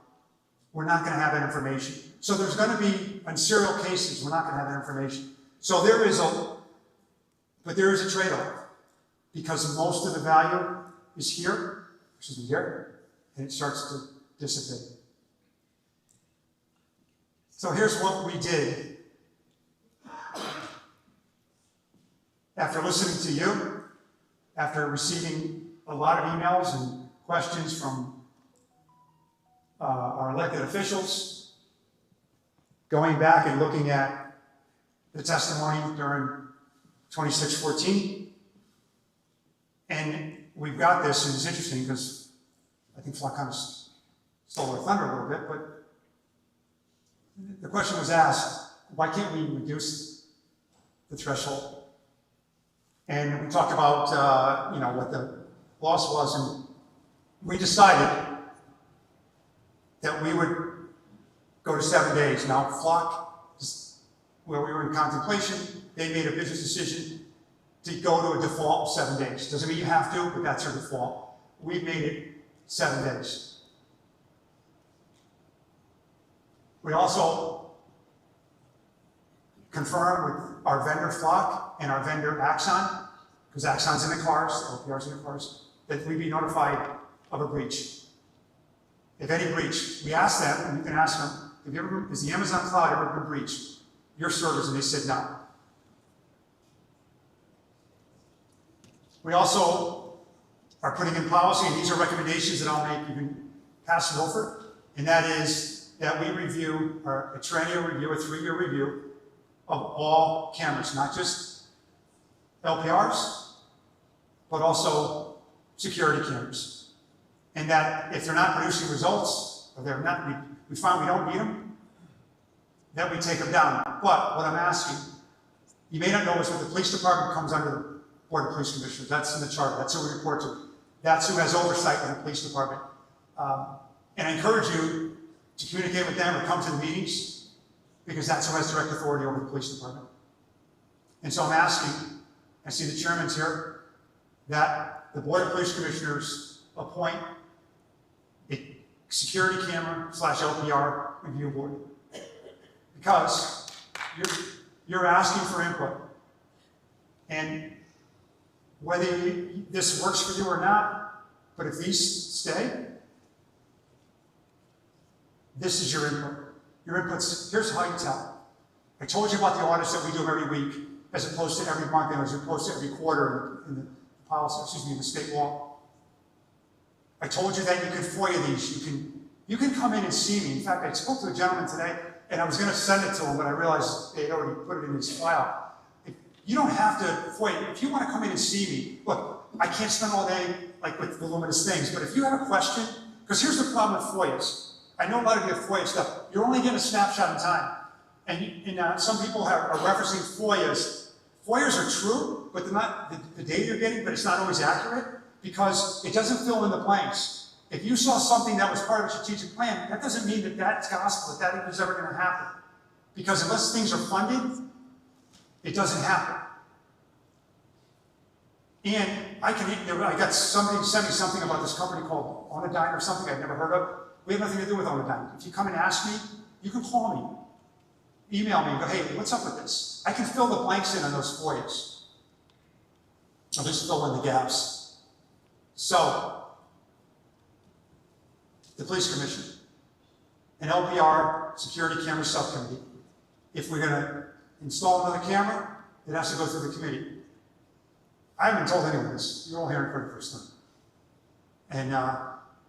We're not going to have that information. So there's going to be, on serial cases, we're not going to have that information. So there is a trade-off, because most of the value is here, and it starts to dissipate. So here's what we did. After listening to you, after receiving a lot of emails and questions from our elected officials, going back and looking at the testimony during 2614, and we've got this, and it's interesting because I think Flock kind of stole our thunder a little bit, but the question was asked, why can't we reduce the threshold? And we talked about what the loss was, and we decided that we would go to 7 days. Now, Flock, where we were in contemplation, they made a business decision to go to a default of 7 days. Doesn't mean you have to, but that's our default. We made it 7 days. We also confirmed with our vendor Flock and our vendor Axon, because Axon's in the cars, LPR's in the cars, that we be notified of a breach. If any breach, we asked them, and you can ask them, has the Amazon cloud ever been breached? Your servers, and they said no. We also are putting in policy, and these are recommendations that I'll make, you can pass Milford, and that is that we review, a triennial review, a 3-year review of all cameras, not just LPRs, but also security cameras. And that if they're not producing results, or they're not, we find we don't need them, that we take them down. But what I'm asking, you may not know this, but the police department comes under the Board of Police Commissioners. That's in the charter. That's who we report to. That's who has oversight of the police department. And I encourage you to communicate with them or come to the meetings, because that's who has direct authority over the police department. And so I'm asking, I see the chairman's here, that the Board of Police Commissioners appoint a security camera / LPR review board. Because you're asking for input. And whether this works for you or not, but if these stay, this is your input. Your input's, here's how you tell. I told you about the audits that we do every week, as opposed to every month and as opposed to every quarter in the policy, excuse me, in the state law. I told you that you can FOIA these. You can come in and see me. In fact, I spoke to a gentleman today, and I was going to send it to him, but I realized they had already put it in his file. You don't have to FOIA. If you want to come in and see me, look, I can't spend all day like with voluminous things, but if you have a question, because here's the problem with FOIAs. I know a lot of you have FOIA stuff. You're only getting a snapshot in time. And some people are referencing FOIAs. FOIAs are true, but they're not the data you're getting, but it's not always accurate because it doesn't fill in the blanks. If you saw something that was part of a strategic plan, that doesn't mean that that's gospel, that is ever going to happen. Because unless things are funded, it doesn't happen. And I got somebody sent me something about this company called Auditorium or something I've never heard of. We have nothing to do with Auditorium. If you come and ask me, you can call me, email me, and go, hey, what's up with this? I can fill the blanks in on those FOIAs. I'll just fill in the gaps. So, the police commission, an LPR security camera subcommittee. If we're going to install another camera, it has to go through the committee. I haven't told anyone this. You're all hearing it for the first time. And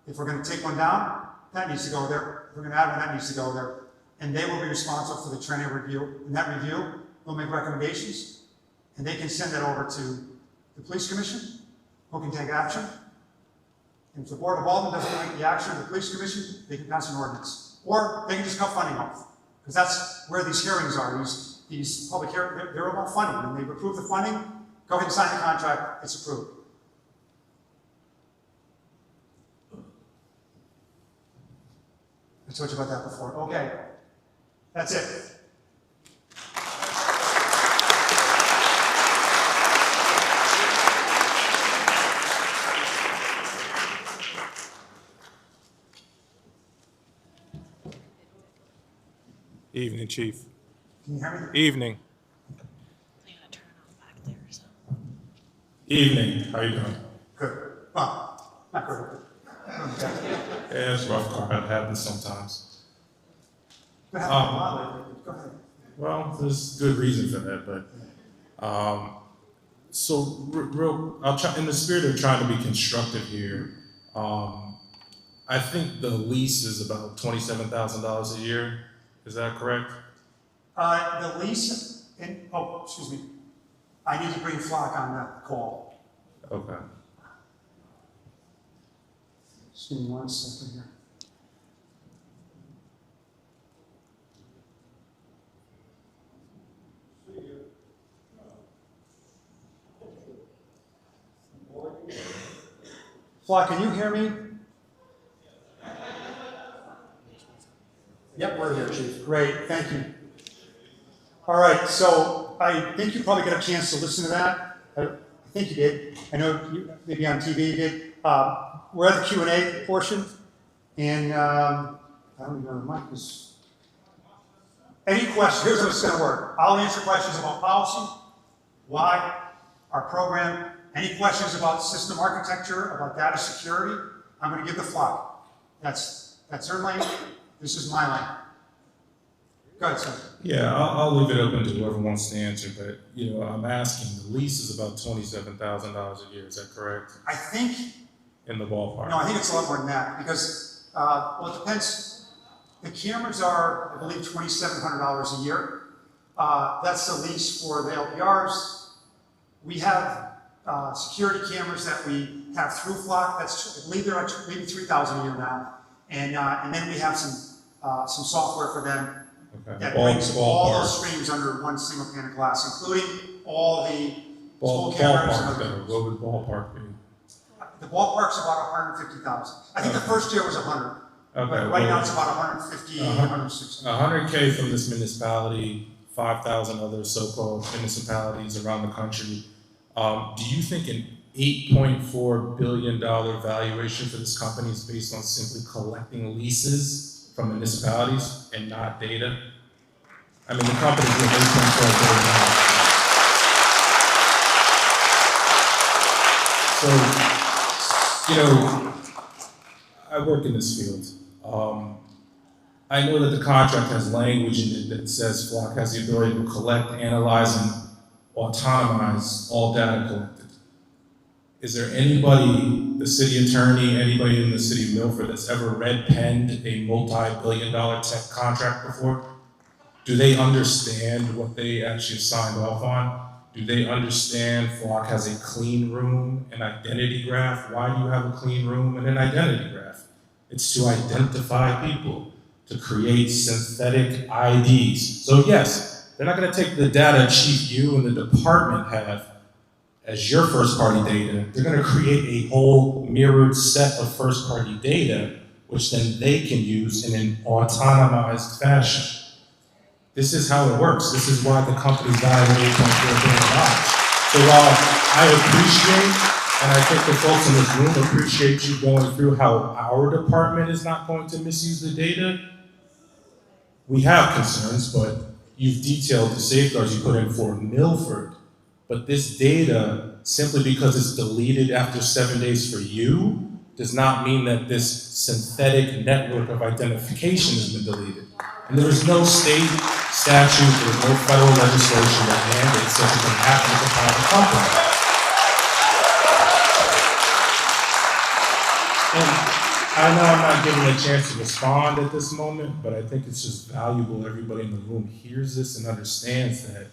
if we're going to take one down, that needs to go there. If we're going to add one, that needs to go there. And they will be responsible for the training review. In that review, we'll make recommendations, and they can send that over to the police commission, who can take action. And if the Board of Aldermen doesn't take the action of the police commission, they can pass an ordinance. Or they can just cut funding off. Because that's where these hearings are. These public hearings, they're about funding. When they've approved the funding, go ahead and sign the contract, it's approved. I told you about that before. Okay, that's it. Evening, Chief. Can you hear me? Evening. Evening. How you doing? Good. Well, not good. Yeah, it's rough. That happens sometimes. Go ahead. Well, there's good reason for that, but I'll try, in the spirit of trying to be constructive here. I think the lease is about $27,000 a year. Is that correct? The lease, excuse me. I need to bring Flock on that call. Okay. Just give me 1 second here. Flock, can you hear me? Yep, we're here, Chief. Great, thank you. All right, so I think you probably got a chance to listen to that. I think you did. I know maybe on TV you did. We're at the Q&A portion, and I don't even know the mic is. Any questions? Here's how it's going to work. I'll answer questions about policy, why, our program. Any questions about system architecture, about data security, I'm going to give the Flock. That's her lane. This is my lane. Go ahead, sir. Yeah, I'll leave it open to whoever wants to answer, but, you know, I'm asking, the lease is about $27,000 a year, is that correct? I think, In the ballpark? no, I think it's a lot more than that, because, well, it depends. The cameras are, I believe, $2,700 a year. That's the lease for the LPRs. We have security cameras that we have through Flock. That's, I believe they're at maybe $3,000 a year now. And then we have some software for them that brings all the streams under one single pane of glass, including all the school cameras. Ballpark better. What would ballpark be? The ballpark's about 150,000. I think the first year was 100. Okay, But right now it's about 150, 160. 100K from this municipality, 5,000 other so-called municipalities around the country. Do you think an $8.4 billion valuation for this company is based on simply collecting leases from municipalities and not data? I mean, the company's doing $8.4 billion. So, you know, I work in this field. I know that the contract has language in it that says Flock has the ability to collect, analyze, and autonomize all data collected. Is there anybody, the city attorney, anybody in the city of Milford that's ever red-penned a multi-billion-dollar tech contract before? Do they understand what they actually signed off on? Do they understand Flock has a clean room, an identity graph? Why do you have a clean room and an identity graph? It's to identify people, to create synthetic IDs. So yes, they're not gonna take the data chief you and the department have as your first party data. They're gonna create a whole mirrored set of first party data, which then they can use in an autonomized fashion. This is how it works. This is why the company's valued $8.4 billion. So while I appreciate, and I think the folks in this room appreciate you going through how our department is not going to misuse the data, we have concerns, but you've detailed the safeguards you put in for Milford. But this data, simply because it's deleted after 7 days for you, does not mean that this synthetic network of identification has been deleted. And there is no state statute, there's no federal legislation that mandates such a thing happen with a private company. And I know I'm not given a chance to respond at this moment, but I think it's just valuable everybody in the room hears this and understands that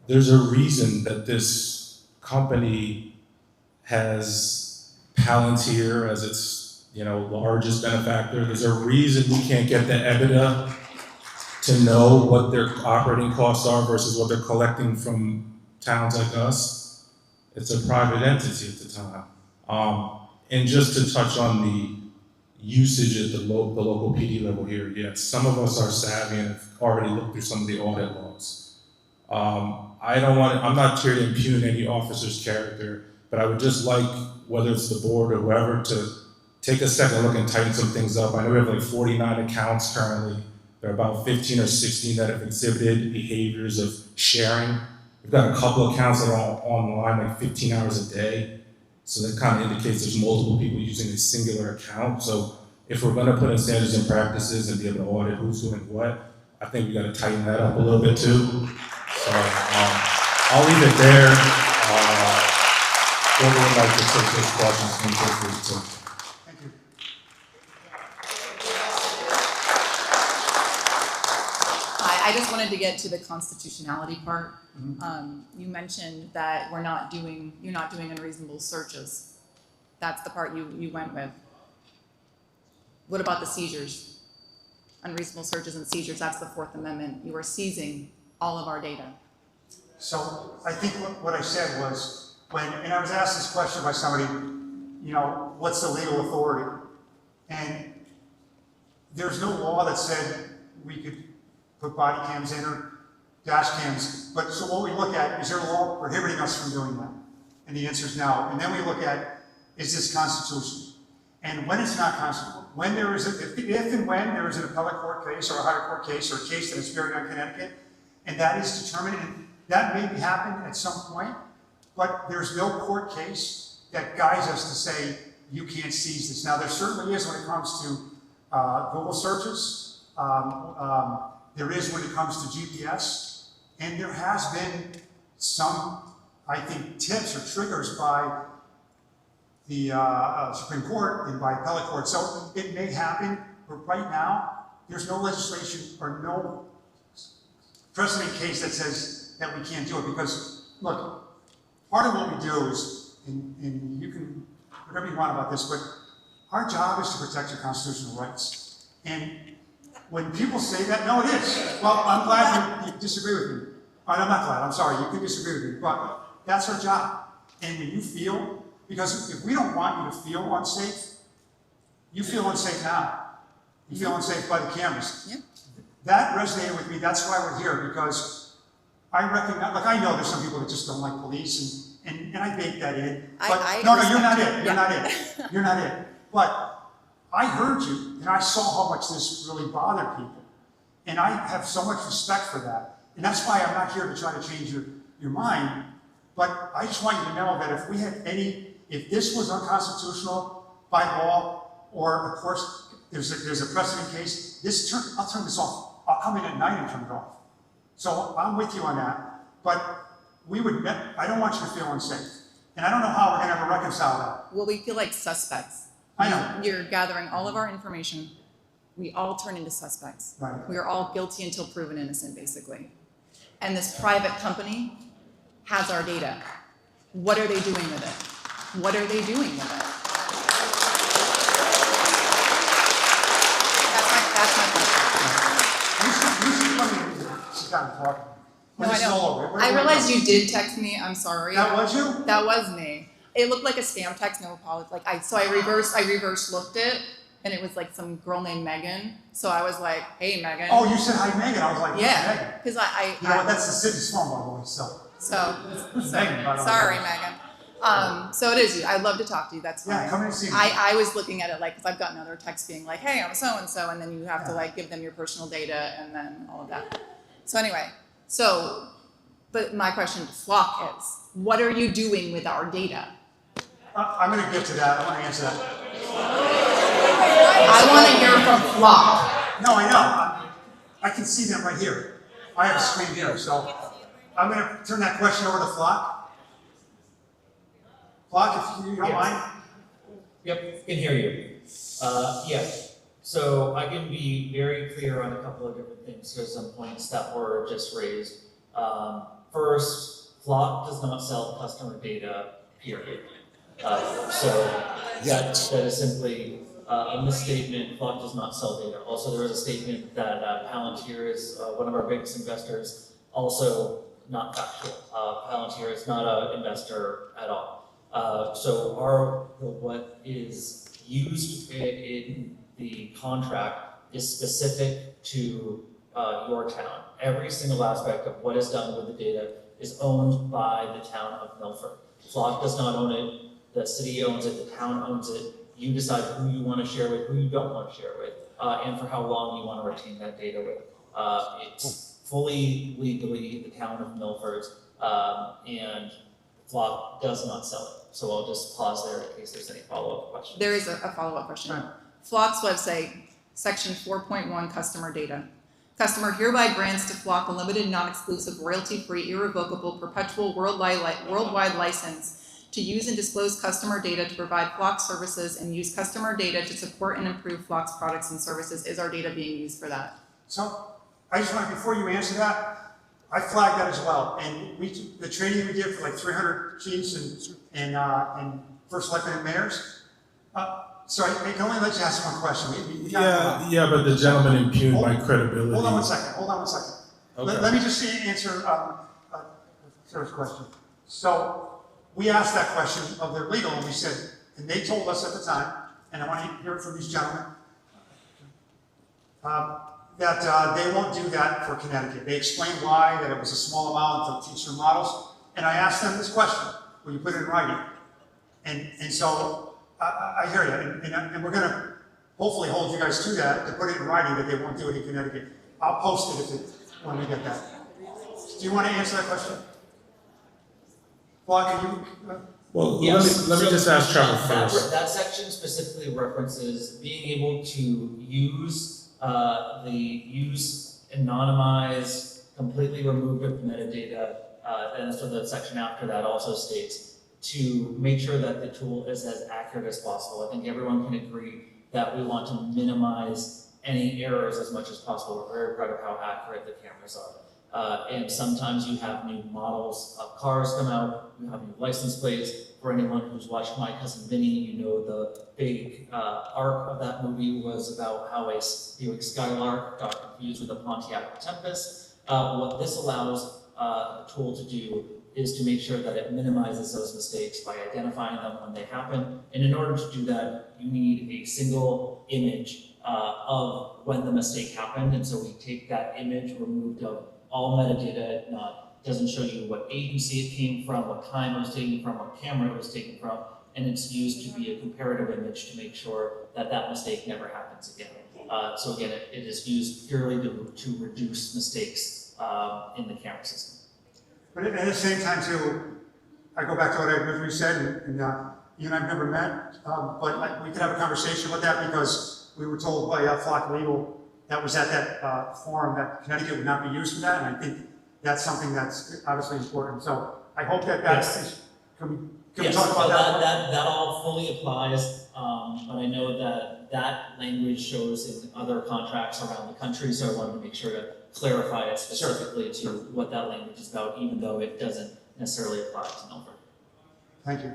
there's a reason that this company has Palantir as its largest benefactor. There's a reason we can't get the EBITDA to know what their operating costs are versus what they're collecting from towns like us. It's a private entity at the time. And just to touch on the usage at the local PD level here, yes, some of us are savvy and have already looked through some of the audit laws. I'm not here to impugn any officer's character, but I would just like, whether it's the board or whoever, to take a second look and tighten some things up. I know we have like 49 accounts currently. There are about 15 or 16 that have exhibited behaviors of sharing. We've got a couple accounts that are online like 15 hours a day. So that kind of indicates there's multiple people using a singular account. So if we're gonna put in standards and practices and be able to audit who's doing what, I think we gotta tighten that up a little bit too. So I'll leave it there. Whoever would like to take those questions, can feel free to. Thank you. I just wanted to get to the constitutionality part. You mentioned that you're not doing unreasonable searches. That's the part you went with. What about the seizures? Unreasonable searches and seizures, that's the Fourth Amendment. You are seizing all of our data. So I think what I said was, and I was asked this question by somebody, what's the legal authority? And there's no law that said we could put body cams in or dash cams. But so what we look at, is there a law prohibiting us from doing that? And the answer is no. And then we look at, is this constitutional? And when it's not constitutional, when there is if and when there is an appellate court case or a higher court case or a case that is bearing on Connecticut, and that is determined, and that may happen at some point, but there's no court case that guides us to say, you can't seize this. Now, there certainly is when it comes to Google searches, there is when it comes to GPS, and there has been some, I think, tips or triggers by the Supreme Court and by appellate court. So it may happen, but right now, there's no legislation or no precedent case that says that we can't do it. Because, look, part of what we do is, and you can, whatever you want about this, but our job is to protect your constitutional rights. And when people say that, no, it is. Well, I'm glad you disagree with me. I'm not glad, I'm sorry, you can disagree with me, but that's our job. And when you feel, because if we don't want you to feel unsafe, you feel unsafe now. You feel unsafe by the cameras. Yep. That resonated with me, that's why we're here, because I recognize, like I know there's some people that just don't like police, and I bake that in. But no, you're not it, you're not it, you're not it. But I heard you, and I saw how much this really bothered people. And I have so much respect for that. And that's why I'm not here to try to change your mind. But I just want you to know that if we had if this was unconstitutional by law, or of course, there's a precedent case, I'll turn this off. I'll come in at night and turn it off. So I'm with you on that. But I don't want you to feel unsafe. And I don't know how we're gonna ever reconcile that. Well, we feel like suspects. I know. You're gathering all of our information. We all turn into suspects. Right. We are all guilty until proven innocent, basically. And this private company has our data. What are they doing with it? What are they doing with it? That's my question. You should come in and sit down and talk. No, I know. I realized you did text me. I'm sorry. That was you? That was me. It looked like a spam text. No apology. I reverse looked it, and it was like some girl named Megan. So I was like, "Hey, Megan." Oh, you said hi, Megan. I was like, yeah, Megan. because You know what? That's the city's phone, by the way. Megan, by the way. sorry, Megan. So it is you. I'd love to talk to you. That's fine. Yeah, come in and see me. I was looking at it like, because I've gotten other texts being like, "Hey, I'm so and so," and then you have to like give them your personal data and then all of that. So anyway, but my question to Flock is, what are you doing with our data? I'm going to get to that. I want to answer that. I want to hear from Flock. No, I know. I can see them right here. I have a screen here, so I'm going to turn that question over to Flock. Flock, if you don't mind. Yep, can hear you. Yes. So I can be very clear on a couple of different things. Here's some points that were just raised. First, Flock does not sell customer data, period. So that is simply a misstatement. Flock does not sell data. Also, there is a statement that Palantir is one of our biggest investors. Also, not factual. Palantir is not an investor at all. So what is used in the contract is specific to your town. Every single aspect of what is done with the data is owned by the town of Milford. Flock does not own it. The city owns it, the town owns it. You decide who you want to share with, who you don't want to share with, and for how long you want to retain that data with. It's fully legally the town of Milford's, and Flock does not sell it. So I'll just pause there in case there's any follow-up questions. There is a follow-up question. Flock's website, section 4.1, customer data. Customer hereby grants to Flock a limited, non-exclusive, royalty-free, irrevocable, perpetual worldwide license to use and disclose customer data to provide Flock services and use customer data to support and improve Flock's products and services. Is our data being used for that? So I just want, before you answer that, I flagged that as well. And the training we did for like 300 chiefs and first elected mayors. So I can only let you ask one question. Yeah, but the gentleman impugned my credibility. Hold on one second. Okay. Let me just answer Sarah's question. So we asked that question of their legal, and we said, and they told us at the time, and I want to hear it from these gentlemen, that they won't do that for Connecticut. They explained why, that it was a small amount of teacher models, and I asked them this question: will you put it in writing? And so I hear you, and we're going to hopefully hold you guys to that, to put it in writing that they won't do it in Connecticut. I'll post it when we get that. Do you want to answer that question? Well, can you? Well, yes. let me just ask Trevor first. That section specifically references being able to use anonymized, completely removed of metadata, and so the section after that also states to make sure that the tool is as accurate as possible. I think everyone can agree that we want to minimize any errors as much as possible. We're very proud of how accurate the cameras are. And sometimes you have new models of cars come out, you have new license plates. For anyone who's watched My Cousin Vinny, you know the big arc of that movie was about how a Buick Skylark got confused with a Pontiac Tempest. What this allows the tool to do is to make sure that it minimizes those mistakes by identifying them when they happen. And in order to do that, you need a single image of when the mistake happened. And so we take that image removed of all metadata. It doesn't show you what agency it came from, what time it was taken from, what camera it was taken from, and it's used to be a comparative image to make sure that that mistake never happens again. So again, it is used purely to reduce mistakes in the camera system. But at the same time too, I go back to what I originally said, and you and I've never met, but we could have a conversation about that because we were told by Flock Legal that was at that forum that Connecticut would not be used for that, and I think that's something that's obviously important. So I hope that that's, can we talk about that? That all fully applies, but I know that language shows in other contracts around the country, so I wanted to make sure to clarify it specifically to what that language is about, even though it doesn't necessarily apply to Milford. Thank you.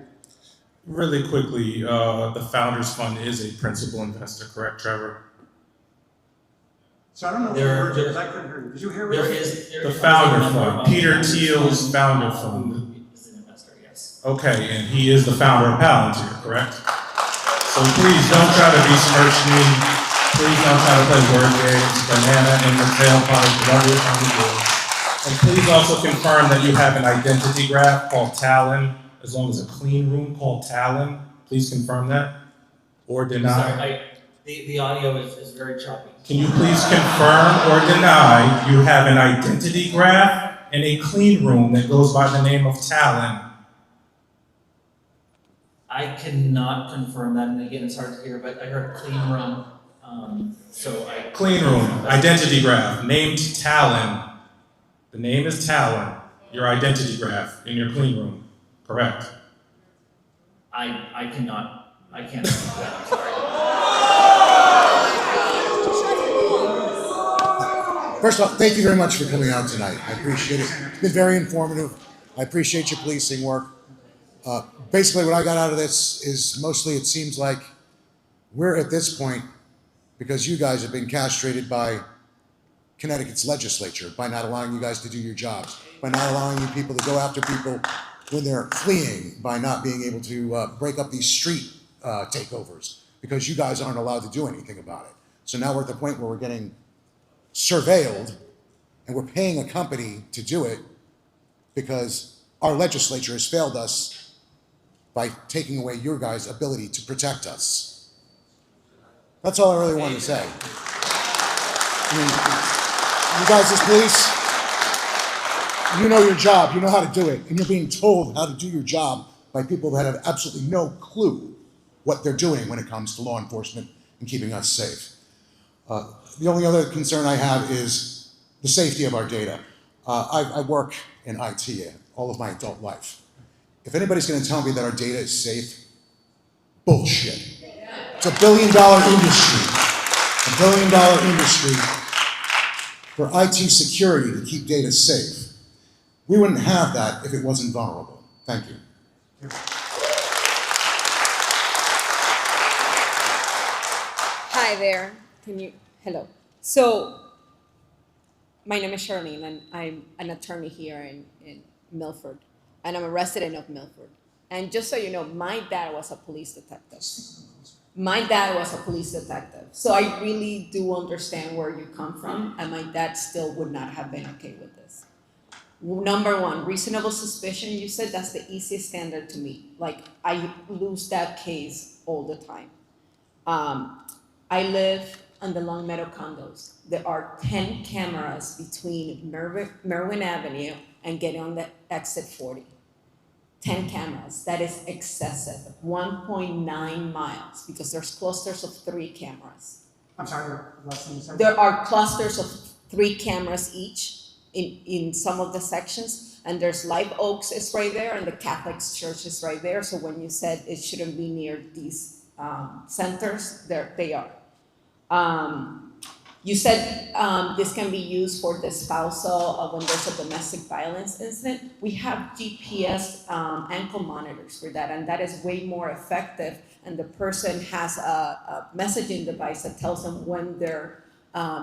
Really quickly, the Founders Fund is a principal investor, correct, Trevor? So I don't know if you heard because I couldn't hear you. Did you hear me? The Founder Fund, Peter Thiel's Founder Fund. Is an investor, yes. Okay, and he is the founder of Palantir, correct? So please don't try to besmirch me. Please don't try to play word games, banana in the tailpipe, whatever you're trying to do. And please also confirm that you have an identity graph called Talon, as long as a clean room called Talon. Please confirm that, or deny. Sorry, the audio is very choppy. Can you please confirm or deny you have an identity graph and a clean room that goes by the name of Talon? I cannot confirm that, and again, it's hard to hear, but I heard clean room, Clean room, identity graph, named Talon. The name is Talon, your identity graph in your clean room, correct? I can't speak to that, I'm sorry. First off, thank you very much for coming out tonight. I appreciate it. It's been very informative. I appreciate your policing work. Basically, what I got out of this is mostly it seems like we're at this point because you guys have been castrated by Connecticut's legislature by not allowing you guys to do your jobs, by not allowing you people to go after people when they're fleeing, by not being able to break up these street takeovers because you guys aren't allowed to do anything about it. So now we're at the point where we're getting surveilled and we're paying a company to do it because our legislature has failed us by taking away your guys' ability to protect us. That's all I really wanted to say. I mean, you guys as police, you know your job, you know how to do it, and you're being told how to do your job by people that have absolutely no clue what they're doing when it comes to law enforcement and keeping us safe. The only other concern I have is the safety of our data. I work in IT all of my adult life. If anybody's going to tell me that our data is safe, bullshit. It's $1 billion industry. $1 billion industry for IT security to keep data safe. We wouldn't have that if it wasn't vulnerable. Thank you. Hi there. Hello. So, my name is Charlene, and I'm an attorney here in Milford, and I'm a resident of Milford. And just so you know, my dad was a police detective. So I really do understand where you come from, and my dad still would not have been okay with this. Number one, reasonable suspicion, you said that's the easiest standard to meet. Like, I lose that case all the time. I live on the Long Meadow condos. There are 10 cameras between Merwin Avenue and getting on the exit 40. 10 cameras, that is excessive. 1.9 miles, because there's clusters of 3 cameras. I'm sorry, the last thing you said? There are clusters of 3 cameras each in some of the sections. And there's Live Oaks is right there, and the Catholic Church is right there. So when you said it shouldn't be near these centers, there they are. You said this can be used for the spousal when there's a domestic violence incident. We have GPS ankle monitors for that, and that is way more effective. And the person has a messaging device that tells them when their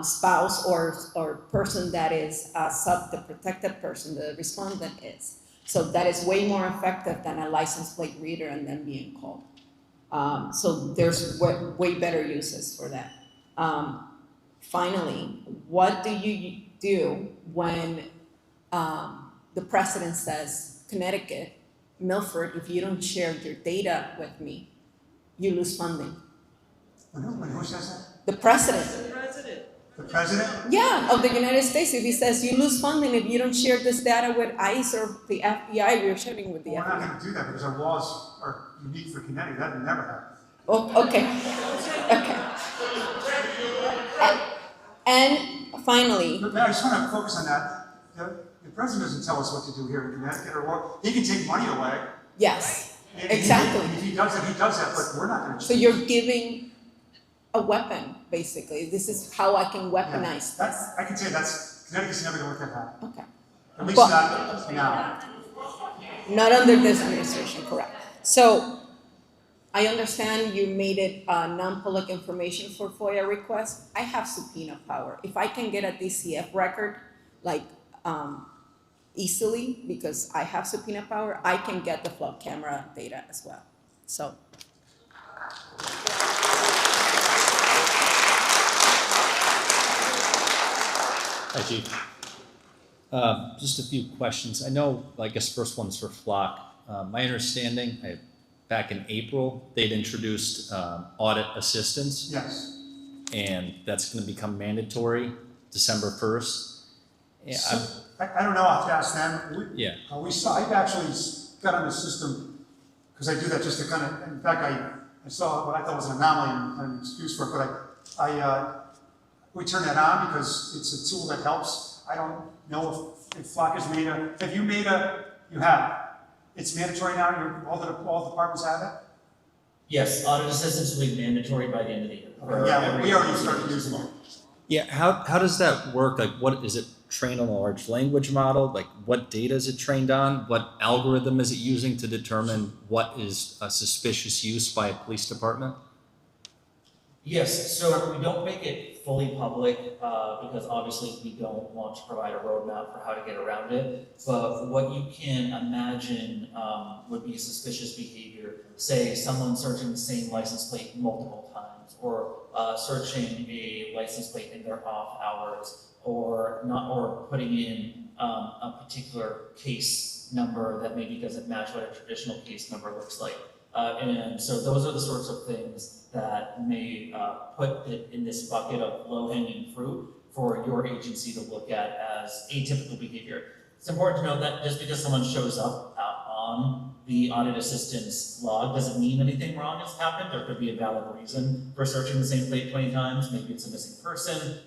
spouse or person that is the protected person, the respondent is. So that is way more effective than a license plate reader and then being called. So there's way better uses for that. Finally, what do you do when the president says, Connecticut, Milford, if you don't share your data with me, you lose funding? Who says that? The president. The president? Yeah, of the United States. If he says you lose funding if you don't share this data with ICE or the FBI, we're sharing with the We're FBI. not going to do that because our laws are unique for Connecticut. That would never happen. Oh, okay. And finally, But I just want to focus on that. The president doesn't tell us what to do here in Connecticut, or what. He can take money away. yes, And exactly. If he does it, he does that. But we're not going to. So you're giving a weapon, basically. This is how I can weaponize this. I can say Connecticut's never going to let that happen. Okay. At least But- not now. Not under this administration, correct. So I understand you made it non-public information for FOIA requests. I have subpoena power. If I can get a DCF record, like easily, because I have subpoena power, I can get the flood camera data as well. So. Hi, Chief. Just a few questions. I know, I guess first one's for Flock. My understanding, back in April, they'd introduced audit assistance. Yes. And that's going to become mandatory December 1st. Yeah, So, I don't know. I'll have to ask them. Yeah. I've actually got on the system because I do that just to kind of. In fact, I saw what I thought was an anomaly and an excuse for it, but we turn that on because it's a tool that helps. I don't know if Flock has made a. Have you made a? You have. It's mandatory now. All departments have it. Yes, audit assistance will be mandatory by the end of the year. Okay, yeah, we already started using it. Yeah, how does that work? Like, what is it trained on a large language model? Like, what data is it trained on? What algorithm is it using to determine what is a suspicious use by a police department? Yes, so we don't make it fully public because obviously we don't want to provide a roadmap for how to get around it. But what you can imagine would be suspicious behavior. Say someone searching the same license plate multiple times, or searching a license plate in their off hours, or putting in a particular case number that maybe doesn't match what a traditional case number looks like. And so those are the sorts of things that may put it in this bucket of low-hanging fruit for your agency to look at as atypical behavior. It's important to note that just because someone shows up on the audit assistance log doesn't mean anything wrong has happened. There could be a valid reason for searching the same plate 20 times. Maybe it's a missing person,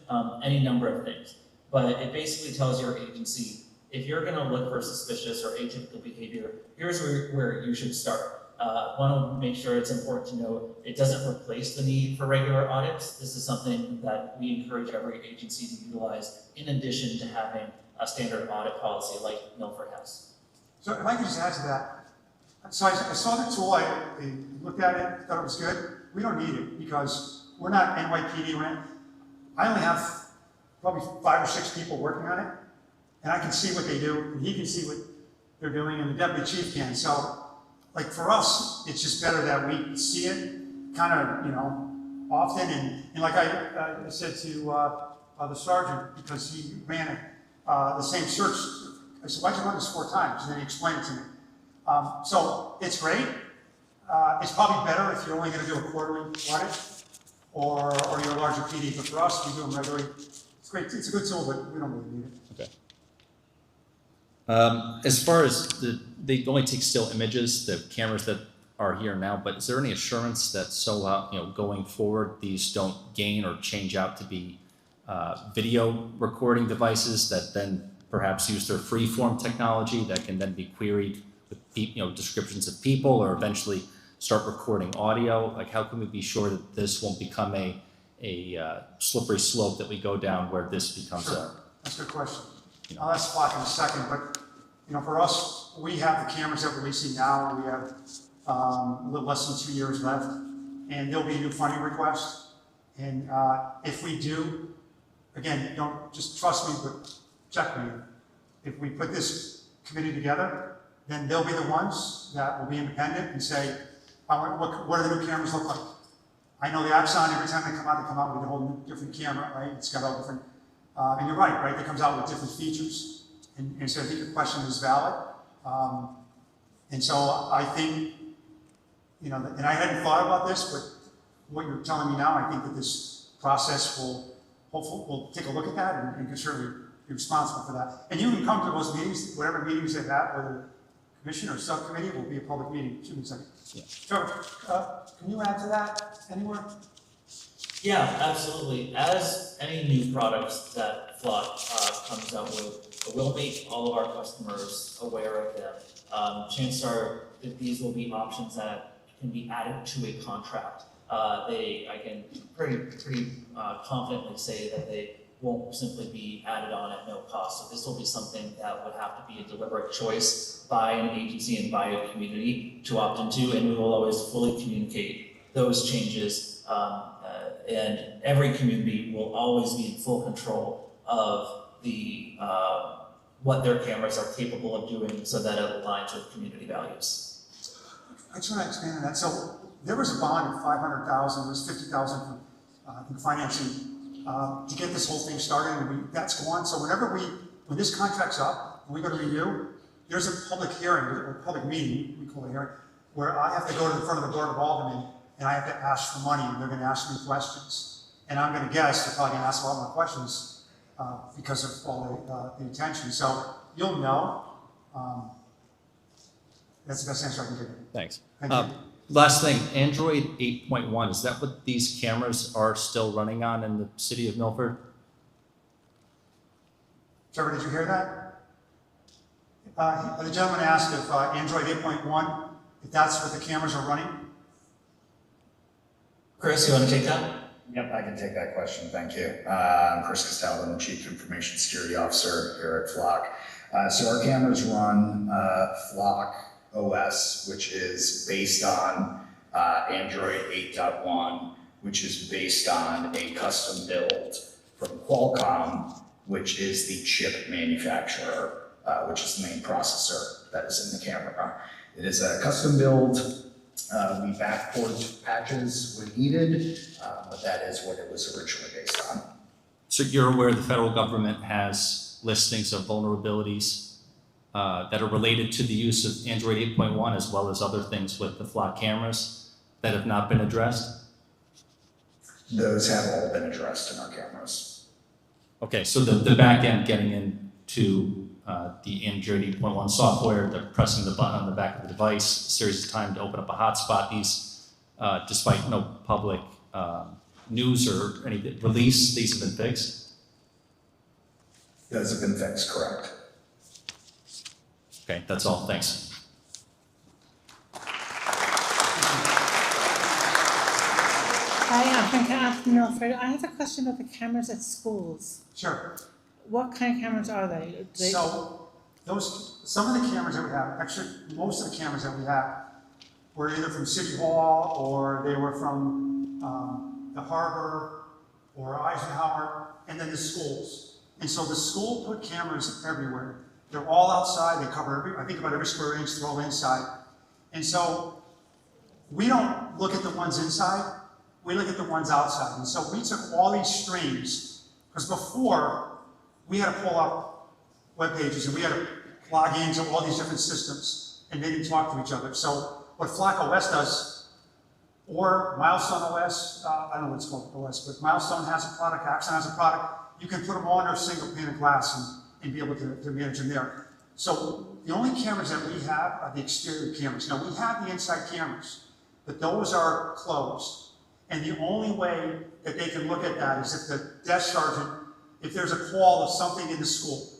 any number of things. But it basically tells your agency, if you're gonna look for suspicious or atypical behavior, here's where you should start. Want to make sure it's important to note it doesn't replace the need for regular audits. This is something that we encourage every agency to utilize in addition to having a standard audit policy like Milford has. So if I could just add to that. So I saw the tool, I looked at it, thought it was good. We don't need it because we're not NYPD. I only have probably 5 or 6 people working on it, and I can see what they do, and he can see what they're doing, and the deputy chief can. So, like for us, it's just better that we see it kind of, often. And like I said to the sergeant, because he ran the same search, I said, why'd you run this 4 times? And then he explained it to me. So it's great. It's probably better if you're only going to do a quarterly audit or you're a larger PD. But for us, we do them regularly. It's great. It's a good tool, but we don't really need it. Okay. As far as they only take still images, the cameras that are here now, but is there any assurance that going forward, these don't gain or change out to be video recording devices that then perhaps use their free-form technology that can then be queried with descriptions of people, or eventually start recording audio? Like, how can we be sure that this won't become a slippery slope that we go down where this becomes Sure. That's a good question. I'll ask Flock in a second, but for us, we have the cameras that we're releasing now. We have a little less than 2 years left, and there'll be a new funding request. And if we do, again, don't just trust me, but check me. If we put this committee together, then they'll be the ones that will be independent and say, what do the new cameras look like? I know the Axon, every time they come out with a whole new different camera, right? It's got all different, and you're right? It comes out with different features. And so I think your question is valid. And so I think, and I hadn't thought about this, but what you're telling me now, I think that this process we'll take a look at that and can certainly be responsible for that. And you can come to those meetings, whatever meetings they have, whether commission or subcommittee, will be a public meeting. Excuse me a second. Yeah. So, can you add to that anywhere? Yeah, absolutely. As any new products that Flock comes out with, we'll make all of our customers aware of them. Chances are that these will be options that can be added to a contract. I can pretty confidently say that they won't simply be added on at no cost. So this will be something that would have to be a deliberate choice by an agency and by a community to opt into, and we will always fully communicate those changes. And every community will always be in full control of what their cameras are capable of doing, so that it aligns with community values. I just want to expand on that. So there was a bond of $500,000, there was $50,000 for financing to get this whole thing started, and that's gone. So when this contract's up and we go to renew, there's a public hearing, or public meeting, we call it a hearing, where I have to go to the front of the Board of Aldermen and I have to ask for money, and they're going to ask me questions. And I'm going to guess they're probably going to ask a lot more questions because of all the attention. So you'll know. That's the best answer I can give you. Thanks. Thank you. Last thing, Android 8.1, is that what these cameras are still running on in the city of Milford? Trevor, did you hear that? The gentleman asked if Android 8.1, if that's what the cameras are running. Chris, you want to take that? Yep, I can take that question, thank you. I'm Chris Costello, I'm the Chief Information Security Officer here at Flock. So our cameras run Flock OS, which is based on Android 8.1, which is based on a custom build from Qualcomm, which is the chip manufacturer, which is the main processor that is in the camera. It is a custom build. We backport patches when needed, but that is what it was originally based on. So you're aware the federal government has listings of vulnerabilities that are related to the use of Android 8.1, as well as other things with the Flock cameras that have not been addressed? Those have all been addressed in our cameras. Okay, so the back end getting into the Android 8.1 software, they're pressing the button on the back of the device a series of times to open up a hotspot. These, despite no public news or any release, these have been fixed? Those have been fixed, correct. Okay, that's all. Thanks. Hi, I'm Franca from Milford. I have a question about the cameras at schools. Sure. What kind of cameras are they? So some of the cameras that we have, actually most of the cameras that we have, were either from City Hall or they were from the Harbor or Eisenhower, and then the schools. And so the school put cameras everywhere. They're all outside. They cover I think about every square inch. They're all inside. And so we don't look at the ones inside. We look at the ones outside. And so we took all these streams, because before we had to pull up web pages and we had to log into all these different systems, and they didn't talk to each other. So what Flock OS does, or Milestone OS, I don't know what it's called OS, but Milestone has a product, Axon has a product. You can put them all under a single pane of glass and be able to manage them there. So the only cameras that we have are the exterior cameras. Now we have the inside cameras, but those are closed. And the only way that they can look at that is if the desk sergeant if there's a call of something in the school,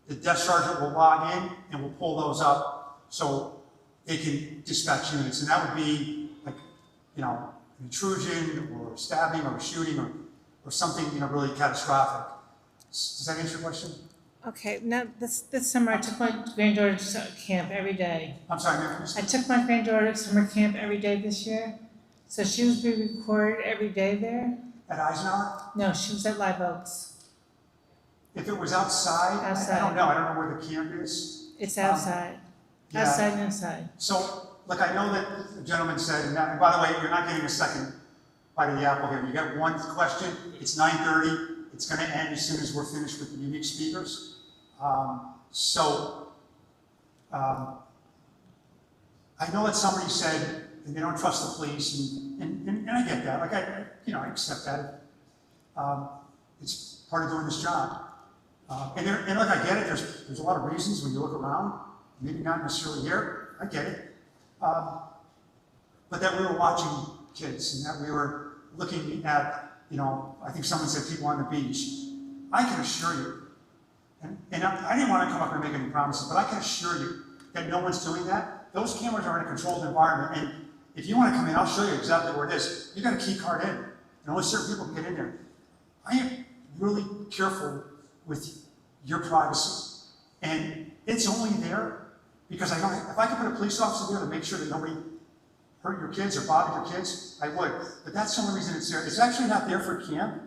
the desk sergeant will log in and will pull those up so they can dispatch units. And that would be like, you know, an intrusion or stabbing or shooting or something, you know, really catastrophic. Does that answer your question? Okay, now this summer I took my granddaughter to camp every day. I'm sorry, ma'am. I took my granddaughter to summer camp every day this year. So she was being recorded every day there. At Eisenhower? No, she was at Live Oaks. If it was outside, Outside. I don't know. I don't know where the camp is. It's outside. Yeah. Outside and inside. So, like I know that the gentleman said, and by the way, you're not getting a second bite of the apple here. You got one question. It's 9:30. It's going to end as soon as we're finished with the unique speakers. I know that somebody said that they don't trust the police, and I get that. Like I accept that. It's part of doing this job. And look, I get it. There's a lot of reasons when you look around. Maybe not necessarily here. I get it. But that we were watching kids, and that we were looking at, I think someone said people on the beach. I can assure you, and I didn't want to come up and make any promises, but I can assure you that no one's doing that. Those cameras are in a controlled environment, and if you want to come in, I'll show you exactly where it is. You got a key card in, and only certain people can get in there. I am really careful with your privacy, and it's only there because if I could put a police officer there to make sure that nobody hurt your kids or bothered your kids, I would. But that's the only reason it's there. It's actually not there for camp.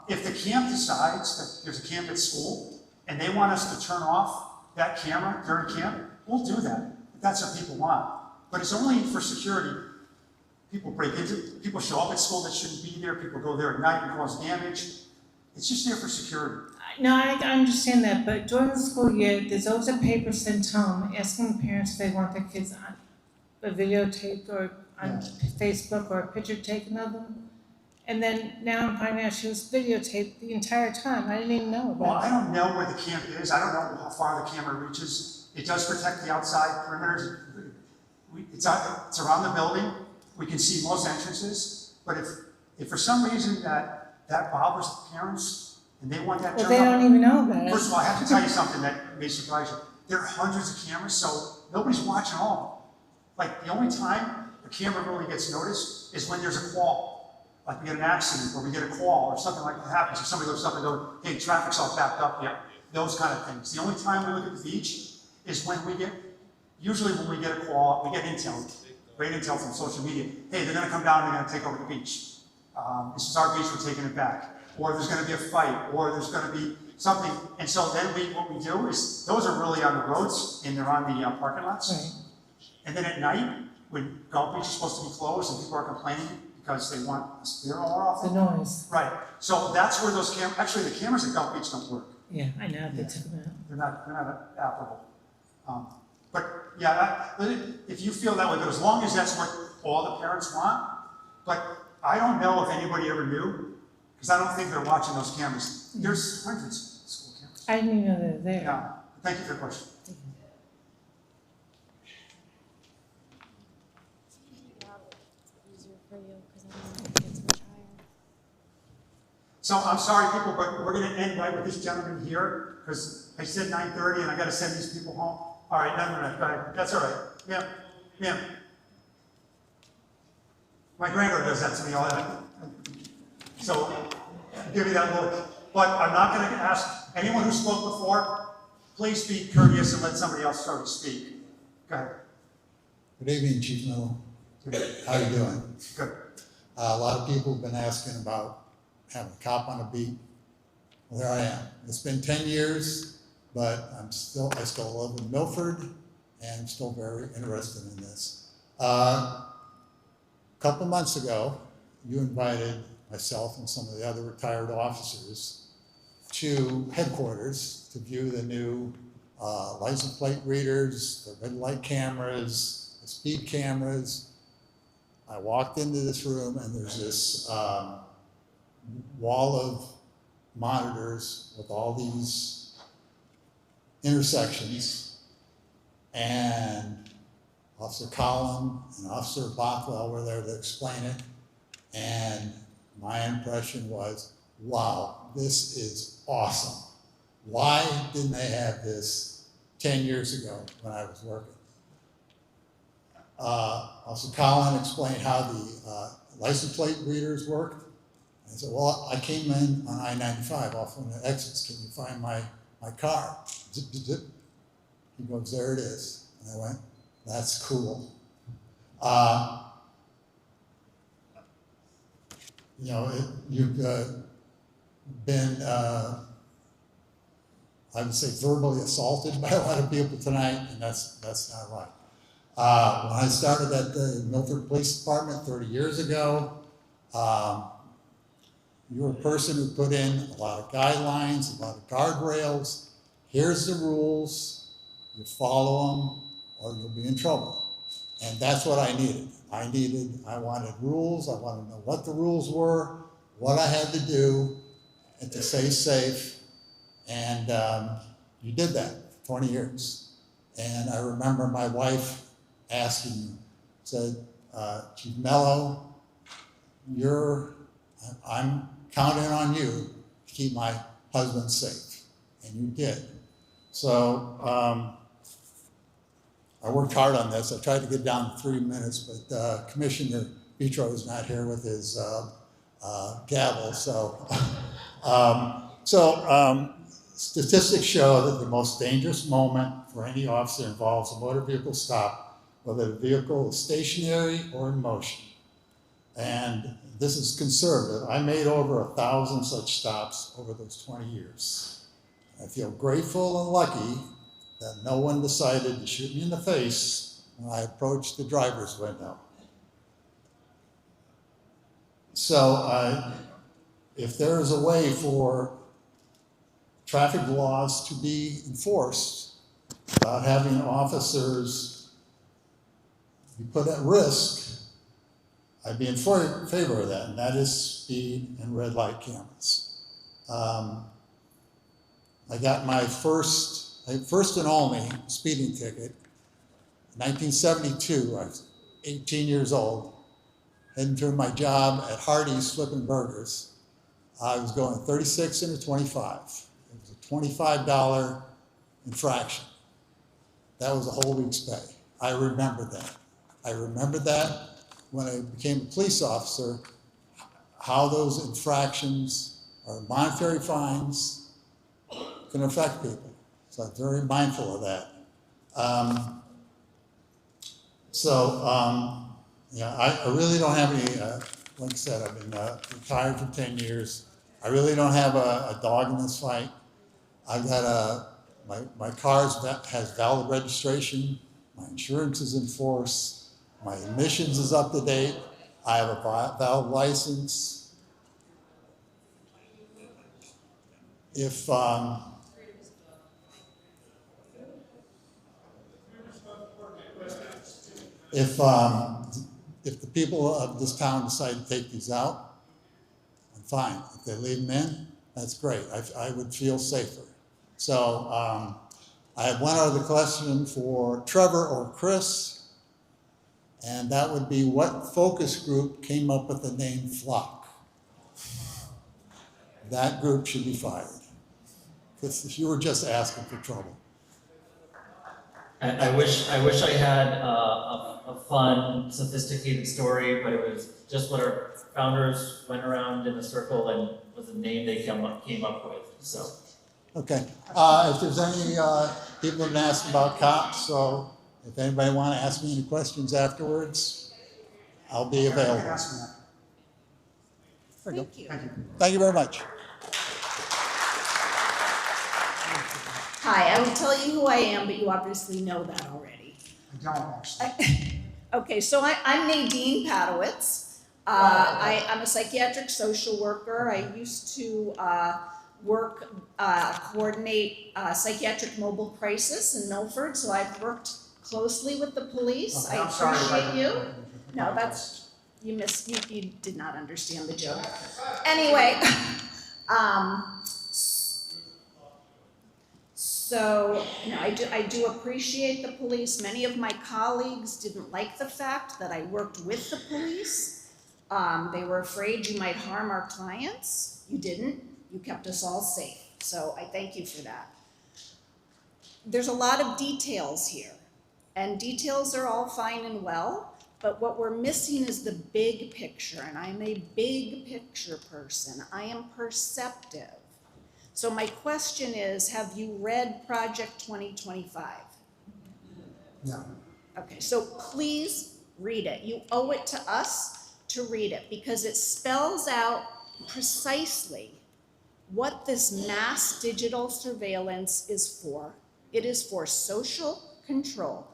If the camp decides that there's a camp at school and they want us to turn off that camera during camp, we'll do that. If that's what people want. But it's only for security. People show up at school that shouldn't be there. People go there at night and cause damage. It's just there for security. No, I understand that, but during the school year, there's always a paper sent home asking the parents if they want their kids on a videotape or on Facebook or a picture taken of them. And then now I'm finding out she was videotaped the entire time. I didn't even know about it. Well, I don't know where the camp is. I don't know how far the camera reaches. It does protect the outside perimeters. It's around the building. We can see most entrances. But if for some reason that bothers the parents and they want that Well, turned they off, don't even know about it. First of all, I have to tell you something that may surprise you. There are hundreds of cameras, so nobody's watching all of them. Like, the only time a camera really gets noticed is when there's a call. Like we get an accident, or we get a call, or something like that happens, or somebody looks up and goes, hey, traffic's all backed up here. Those kind of things. The only time we look at the beach is usually when we get a call, we get intel, great intel from social media. Hey, they're gonna come down and they're gonna take over the beach. This is our beach, we're taking it back. Or there's gonna be a fight, or there's gonna be something. And so then what we do is, those are really on the roads, and they're on the parking lots. Right. And then at night, when Gulf Beach is supposed to be closed and people are complaining because they want a beer more often. The noise. Right. So that's where those cameras, actually the cameras at Gulf Beach don't work. Yeah, I know, they took them out. They're not applicable. But yeah, if you feel that way, but as long as that's what all the parents want, but I don't know if anybody ever knew, because I don't think they're watching those cameras. There's hundreds of school cameras. I didn't even know they were there. Yeah. Thank you for the question. So I'm sorry, people, but we're going to end right with this gentleman here, because I said 9:30 and I got to send these people home. All right, no, go ahead. That's all right. Ma'am. My granddaughter does that to me all the time. So give me that look. But I'm not going to ask anyone who spoke before, please be courteous and let somebody else start to speak. Go ahead. Good evening, Chief Miller. How you doing? Good. A lot of people have been asking about having a cop on a beat. Well, there I am. It's been 10 years, but I still live in Milford, and I'm still very interested in this. A couple months ago, you invited myself and some of the other retired officers to headquarters to view the new license plate readers, the red light cameras, the speed cameras. I walked into this room and there's this wall of monitors with all these intersections, and Officer Collin and Officer Bockwell were there to explain it, and my impression was, wow, this is awesome. Why didn't they have this 10 years ago when I was working? Also, Colin explained how the license plate readers worked. I said, well, I came in on I-95 off one of the exits. Can you find my car? Zip, zip, zip. He goes, there it is. And I went, that's cool. You know, you've been, I would say, verbally assaulted by a lot of people tonight, and that's not right. When I started at the Milford Police Department 30 years ago, you were a person who put in a lot of guidelines, a lot of guardrails. Here's the rules, you follow them, or you'll be in trouble. And that's what I needed. I wanted rules, I wanted to know what the rules were, what I had to do, and to stay safe. And you did that for 20 years. And I remember my wife asking me, said, Chief Mello, I'm counting on you to keep my husband safe. And you did. So I worked hard on this. I tried to get down to 3 minutes, but Commissioner Petro is not here with his gavel. Statistics show that the most dangerous moment for any officer involves a motor vehicle stop, whether the vehicle is stationary or in motion. And this is conservative. I made over 1,000 such stops over those 20 years. I feel grateful and lucky that no one decided to shoot me in the face when I approached the driver's window. So if there is a way for traffic laws to be enforced without having officers be put at risk, I'd be in favor of that, and that is speed and red light cameras. I got my first and only speeding ticket in 1972. I was 18 years old, heading to my job at Hardee's flipping burgers. I was going 36 into 25. It was a $25 infraction. That was a whole week's pay. I remember that. I remember that when I became a police officer, how those infractions or monetary fines can affect people. So I'm very mindful of that. Yeah, I really don't have any, like I said, I've been retired for 10 years. I really don't have a dog in this fight. I've got my car has valid registration, my insurance is in force, my emissions is up to date, I have a valid license. If the people of this town decide to take these out, I'm fine. If they leave them in, that's great. I would feel safer. So I have one other question for Trevor or Chris, and that would be, what focus group came up with the name Flock? That group should be fired, because you were just asking for trouble. I wish I had a fun, sophisticated story, but it was just what our founders went around in a circle and was the name they came up with. So. Okay. If there's any people have been asking about cops, so if anybody want to ask me any questions afterwards, I'll be available. Thank you. Thank you very much. Hi, I will tell you who I am, but you obviously know that already. I don't actually. Okay, so I'm Nadine Padowitz. I'm a psychiatric social worker. I used to coordinate psychiatric mobile crisis in Milford, so I've worked closely with the police. Okay, I I'm sorry, appreciate you. No, that's, you did not understand the joke. Anyway, so, I do appreciate the police. Many of my colleagues didn't like the fact that I worked with the police. They were afraid you might harm our clients. You didn't. You kept us all safe, so I thank you for that. There's a lot of details here, and details are all fine and well, but what we're missing is the big picture, and I'm a big picture person. I am perceptive. So my question is, have you read Project 2025? No. Okay, so please read it. You owe it to us to read it because it spells out precisely what this mass digital surveillance is for. It is for social control.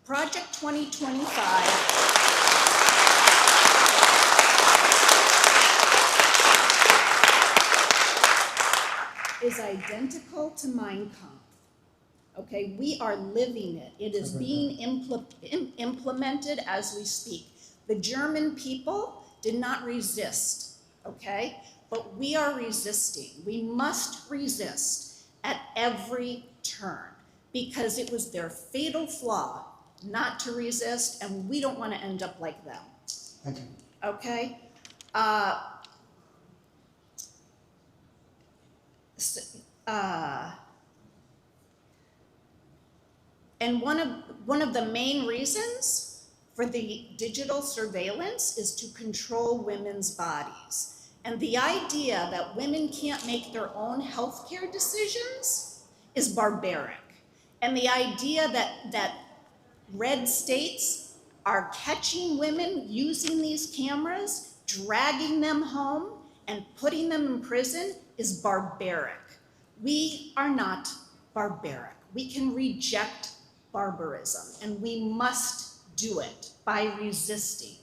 Project 2025 is identical to Mein Kampf. Okay, we are living it. It is being implemented as we speak. The German people did not resist, okay? But we are resisting. We must resist at every turn because it was their fatal flaw not to resist, and we don't want to end up like them. Thank you. Okay? And one of the main reasons for the digital surveillance is to control women's bodies. And the idea that women can't make their own healthcare decisions is barbaric. And the idea that red states are catching women using these cameras, dragging them home, and putting them in prison is barbaric. We are not barbaric. We can reject barbarism, and we must do it by resisting.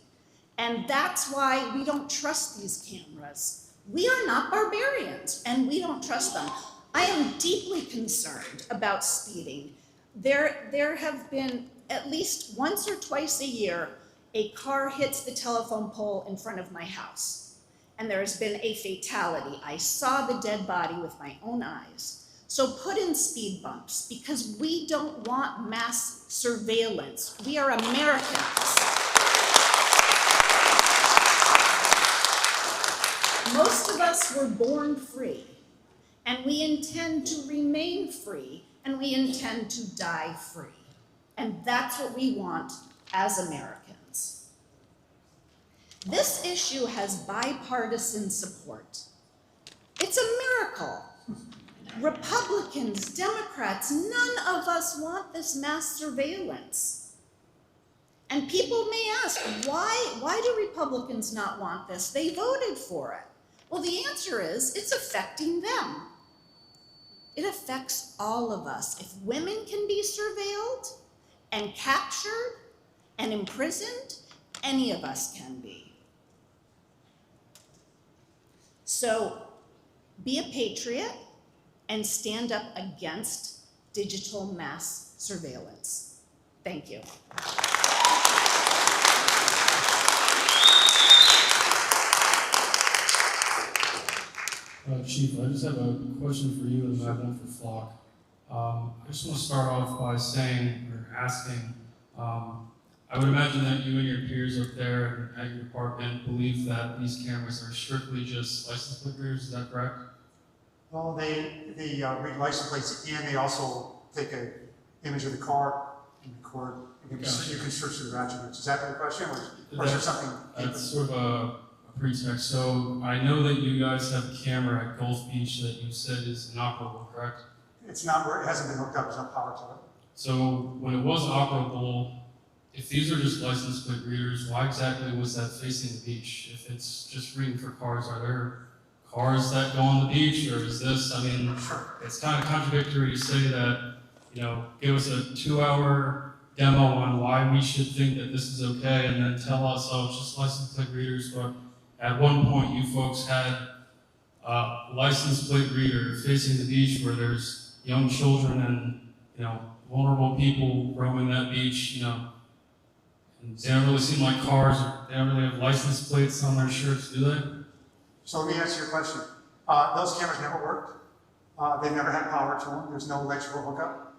And that's why we don't trust these cameras. We are not barbarians, and we don't trust them. I am deeply concerned about speeding. There have been at least once or twice a year, a car hits the telephone pole in front of my house, and there has been a fatality. I saw the dead body with my own eyes. So put in speed bumps because we don't want mass surveillance. We are Americans. Most of us were born free, and we intend to remain free, and we intend to die free. And that's what we want as Americans. This issue has bipartisan support. It's a miracle. Republicans, Democrats, none of us want this mass surveillance. And people may ask, why do Republicans not want this? They voted for it. Well, the answer is it's affecting them. It affects all of us. If women can be surveilled and captured and imprisoned, any of us can be. So be a patriot and stand up against digital mass surveillance. Thank you. Chief, I just have a question for you and I have one for Flock. I just want to start off by saying or asking, I would imagine that you and your peers up there at your department believe that these cameras are strictly just license plate readers, is that correct? Well, they read license plates and they also take an image of the car and record. You can search through the attributes. Is that your question, or is there something? That's sort of a pretext. So I know that you guys have a camera at Gulf Beach that you said is inoperable, correct? It's not, it hasn't been hooked up. There's no power to it. So when it was operable, if these are just license plate readers, why exactly was that facing the beach? If it's just reading for cars, are there cars that go on the beach, or is this, I mean, it's kind of contradictory to say that, you know, give us a 2-hour demo on why we should think that this is okay, and then tell us, oh, it's just license plate readers, but at one point you folks had a license plate reader facing the beach where there's young children and, you know, vulnerable people roaming that beach, you know, and they don't really seem like cars, they don't really have license plates on their shirts, do they? So let me answer your question. Those cameras never worked. They never had power to them. There's no electrical hookup.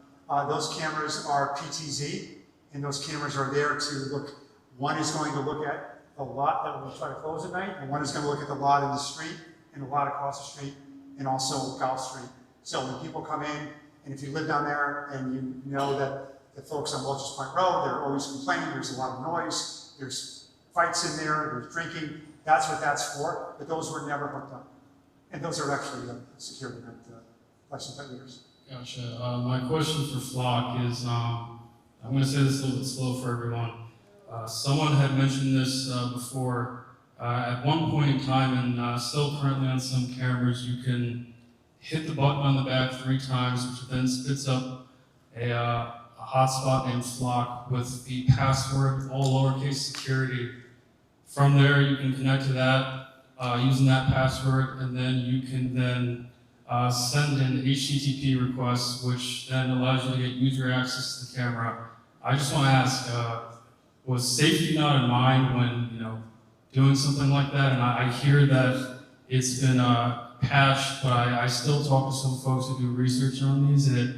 Those cameras are PTZ, and those cameras are there to look. One is going to look at the lot that we'll try to close at night, and one is going to look at the lot in the street and the lot across the street, and also Gulf Street. So when people come in, and if you live down there and you know that the folks on Welch's Point Road, they're always complaining, there's a lot of noise, there's fights in there, there's drinking, that's what that's for, but those were never hooked up. And those are actually security license plate readers. Gotcha. My question for Flock is, I'm going to say this a little bit slow for everyone. Someone had mentioned this before. At one point in time, and still currently on some cameras, you can hit the button on the back 3 times, which then spits up a hotspot named Flock with the password, all lowercase security. From there, you can connect to that using that password, and then you can then send in HTTP requests, which then allows you to get user access to the camera. I just want to ask, was safety not in mind when doing something like that? And I hear that it's been patched, but I still talk to some folks who do research on these, and it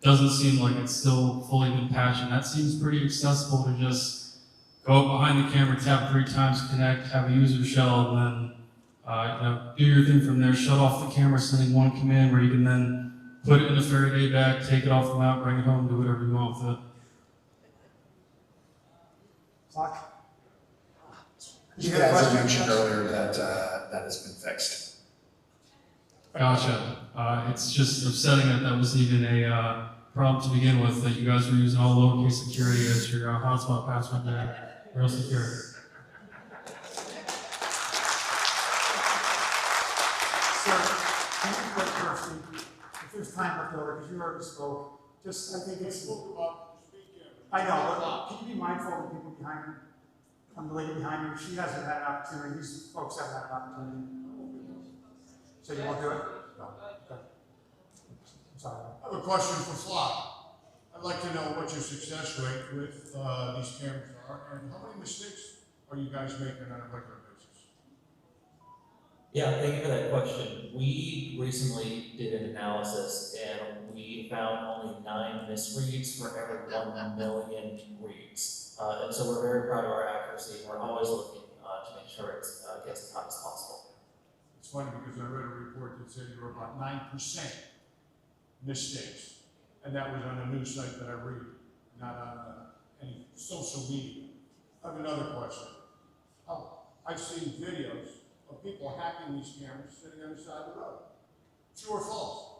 doesn't seem like it's still fully been patched. And that seems pretty accessible to just go up behind the camera, tap 3 times, connect, have a user shell, and then do your thing from there, shut off the camera, sending one command where you can then put it in a Faraday bag, take it off the mount, bring it home, do whatever you want with it. Clock? Yeah, as I mentioned earlier, that has been fixed. Gotcha. It's just upsetting that was even a problem to begin with, that you guys were using all lowercase security as your hotspot password there. Real secure. If there's time left over, because you already spoke, I think it's. I know, but can you be mindful of the people behind you? The lady behind you, she hasn't had an opportunity, these folks haven't had an opportunity. So you won't do it? No, okay. I'm sorry. I have a question for Flock. I'd like to know what your success rate with these cameras are, and how many mistakes are you guys making on a regular basis? Yeah, thank you for that question. We recently did an analysis, and we found only 9 misreads for every 1 million reads. And so we're very proud of our accuracy. We're always looking to make sure it gets as high as possible. It's funny because I read a report that said you were about 9% mistakes, and that was on a news site that I read, not on any social media. I have another question. I've seen videos of people hacking these cameras sitting on the side of the road. True or false?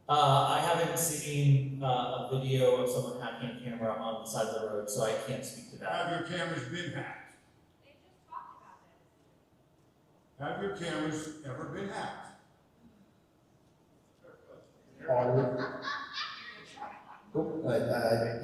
I haven't seen a video of someone hacking a camera on the side of the road, so I can't speak to that. Have your cameras been hacked? Have your cameras ever been hacked?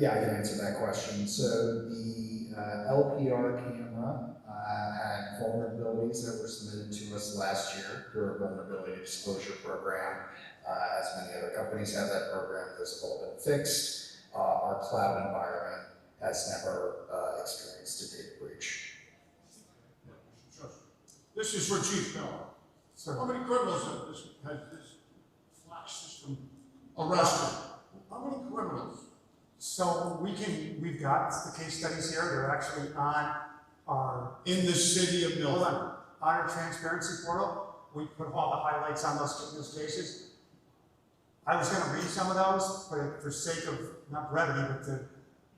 Yeah, I can answer that question. So the LPR camera had vulnerabilities that were submitted to us last year through a vulnerability disclosure program. As many other companies have that program, those have all been fixed. Our cloud environment has never experienced a data breach. This is for Chief Miller. How many criminals has this Flock system arrested? How many criminals? So we've got the case studies here, they're actually on our. In the city of Milford. Hold on our transparency portal, we put all the highlights on those cases. I was gonna read some of those, but for sake of, not brevity, but to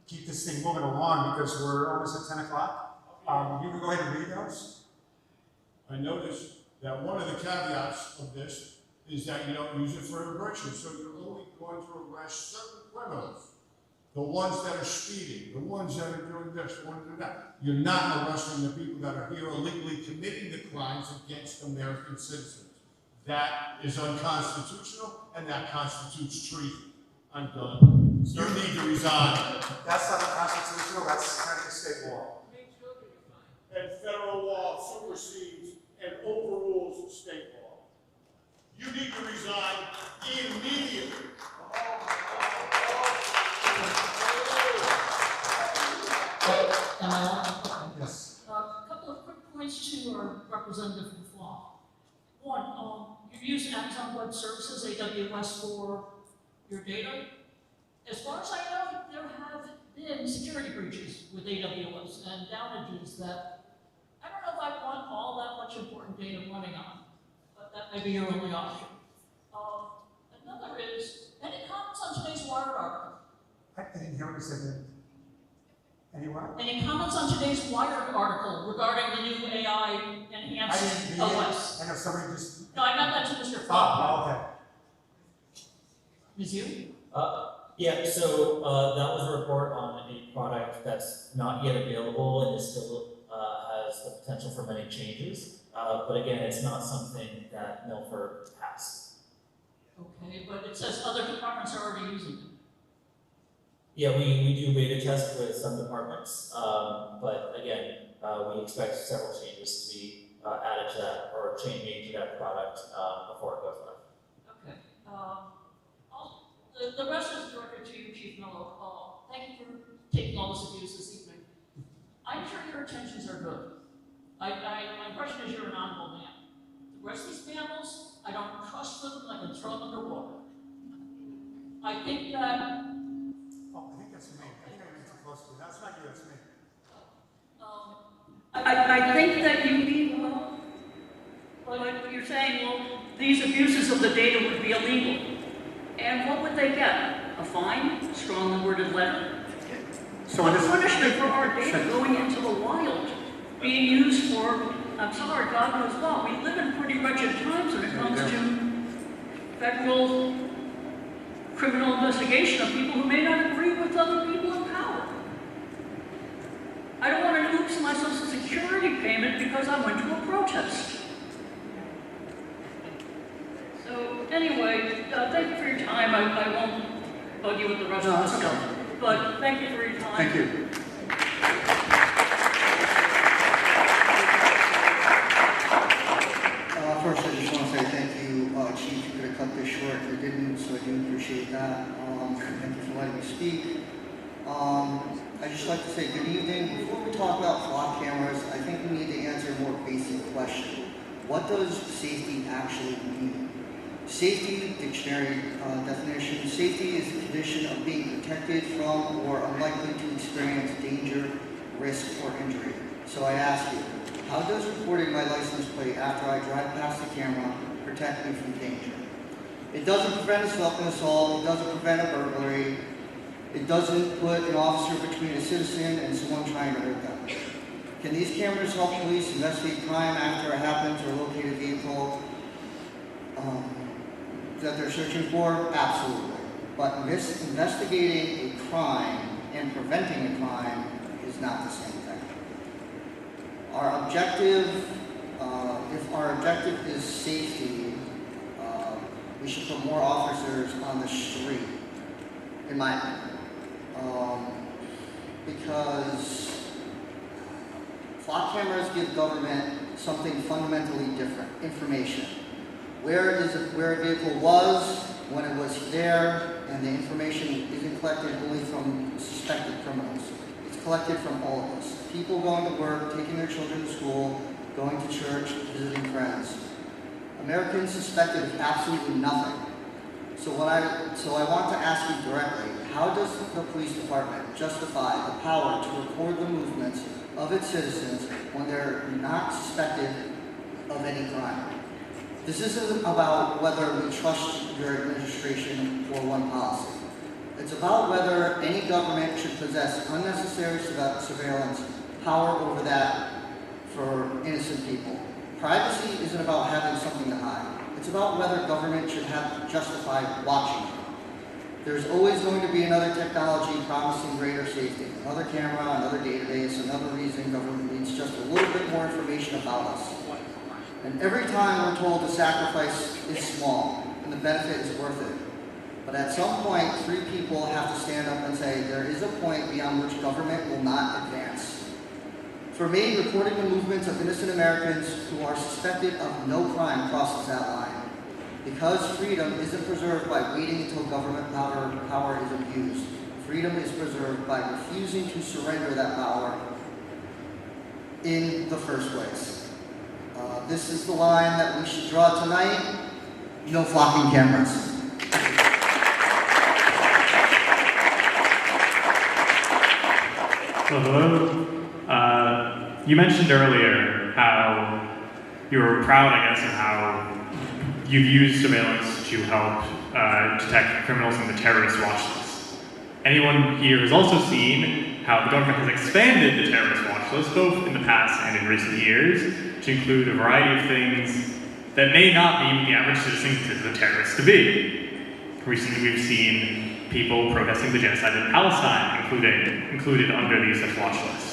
keep this thing moving along, because we're almost at 10 o'clock. You can go ahead and read those. I noticed that one of the caveats of this is that you don't use it for immigration, so you're only going to arrest certain criminals. The ones that are speeding, the ones that are doing this, the ones that are that. You're not arresting the people that are here illegally committing the crimes against American citizens. That is unconstitutional, and that constitutes treason. I'm done. You need to resign. That's not unconstitutional, that's Connecticut state law. And federal law supersedes and overrules state law. You need to resign immediately. Yes. A couple of quick points to our representative from Flock. One, you use Amazon Web Services, AWS, for your data. As far as I know, there have been security breaches with AWS and damages that I don't know if I want all that much important data running on, but that may be your only option. Another is, any comments on today's Wired article? I didn't hear what you said there. Anyone? Any comments on today's Wired article regarding the new AI enhanced OS? I know somebody just. No, I meant that to Mr. Fogg. Oh, okay. Ms. Yu? Yeah, so that was a report on a product that's not yet available and is still has the potential for many changes. But again, it's not something that Milford has. Okay, but it says other departments are already using it. Yeah, we do beta test with some departments, but again, we expect several changes to be added to that or made to that product before it goes live. Okay. The rest is directed to you, Chief Mello. Thank you for taking all this abuse this evening. I'm sure your intentions are good. My impression is you're an honorable man. The rest of these mammals, I don't trust them, I can throw them underwater. I think that. Oh, I think that's me. I think I'm too close to you. That's not you, that's me. I think that you need, but you're saying, well, these abuses of the data would be illegal. And what would they get? A fine? A strongly worded letter? So a this punishment for our data going into the wild, being used for, I'm sorry, God knows what. We live in pretty wretched times when it comes to federal criminal investigation of people who may not agree with other people in power. I don't want to oops my Social Security payment because I went to a protest. So anyway, thank you for your time. I won't bug you with the rest of the stuff. But thank you for your time. Thank you. First, I just want to say thank you, Chief. You could have cut this short. You didn't, so I do appreciate that. Thank you for letting me speak. I'd just like to say good evening. Before we talk about flock cameras, I think we need to answer a more basic question. What does safety actually mean? Safety, dictionary definition, safety is the condition of being protected from or unlikely to experience danger, risk, or injury. So I ask you, how does recording my license plate after I drive past the camera protect me from danger? It doesn't prevent an assault, it doesn't prevent a burglary, it doesn't put an officer between a citizen and someone trying to hurt them. Can these cameras help police investigate crime after it happens or locate a vehicle that they're searching for? Absolutely. But investigating a crime and preventing a crime is not the same thing. Our objective, if our objective is safety, we should put more officers on the street, in my opinion. Because flock cameras give government something fundamentally different, information. Where a vehicle was, when it was there, and the information isn't collected only from suspected criminals. It's collected from all of us. People going to work, taking their children to school, going to church, visiting friends. Americans suspected of absolutely nothing. So I want to ask you directly, how does the police department justify the power to record the movements of its citizens when they're not suspected of any crime? This isn't about whether we trust your administration or one policy. It's about whether any government should possess unnecessary surveillance power over that for innocent people. Privacy isn't about having something to hide. It's about whether government should have justified watching. There's always going to be another technology promising greater safety. Another camera, another database, another reason government needs just a little bit more information about us. And every time we're told the sacrifice is small and the benefit is worth it. But at some point, 3 people have to stand up and say, there is a point beyond which government will not advance. For me, recording the movements of innocent Americans who are suspected of no crime crosses that line. Because freedom isn't preserved by waiting until government power is abused. Freedom is preserved by refusing to surrender that power in the first place. This is the line that we should draw tonight. No flocking cameras. Hello. You mentioned earlier how you were proud, I guess, of how you've used surveillance to help detect criminals on the terrorist watch list. Anyone here has also seen how the government has expanded the terrorist watch list, both in the past and in recent years, to include a variety of things that may not be what the average citizen considers a terrorist to be. Recently, we've seen people protesting the genocide in Palestine included under these such watch lists.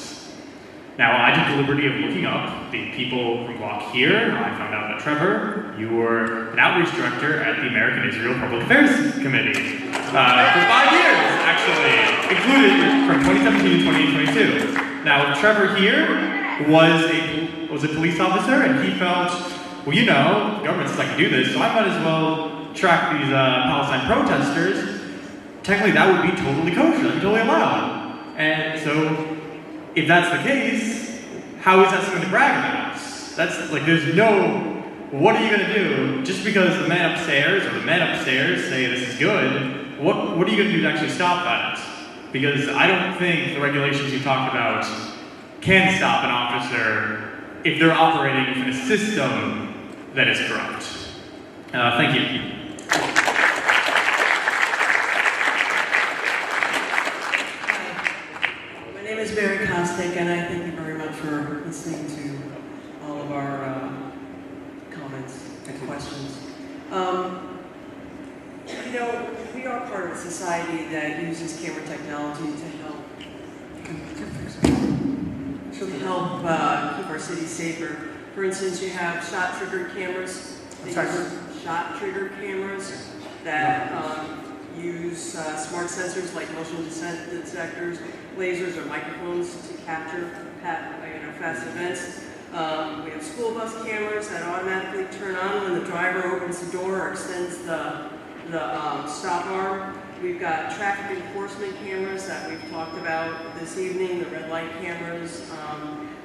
Now, I took the liberty of looking up the people from Block here. I found out that Trevor, you were an outreach director at the American Israel Public Affairs Committee for 5 years, actually, included from 2017 to 2022. Now, Trevor here was a police officer, and he felt, well, you know, the government's like to do this, so I might as well track these Palestine protesters. Technically, that would be totally kosher, that'd be totally allowed. And so, if that's the case, how is that something to brag about? That's like, there's no, what are you gonna do? Just because the men upstairs or the men upstairs say this is good, what are you gonna do to actually stop that? Because I don't think the regulations you talked about can stop an officer if they're operating in a system that is corrupt. Thank you. My name is Barry Kostic, and I thank you very much for listening to all of our comments and questions. You know, we are part of a society that uses camera technology to help keep our cities safer. For instance, you have shot-triggered cameras. Shot-triggered cameras that use smart sensors like motion detectors, lasers, or microphones to capture fast events. We have school bus cameras that automatically turn on when the driver opens the door or extends the stop arm. We've got traffic enforcement cameras that we've talked about this evening, the red light cameras.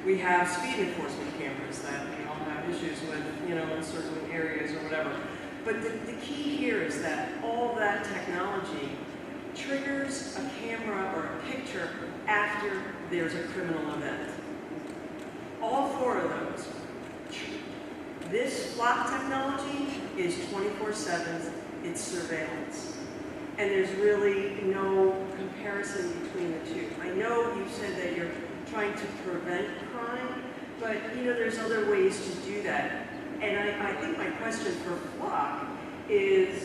We have speed enforcement cameras that we all have issues with, you know, in certain areas or whatever. But the key here is that all that technology triggers a camera or a picture after there's a criminal event. All 4 of those. This flock technology is 24/7, it's surveillance. And there's really no comparison between the two. I know you said that you're trying to prevent crime, but you know, there's other ways to do that. And I think my question for Flock is,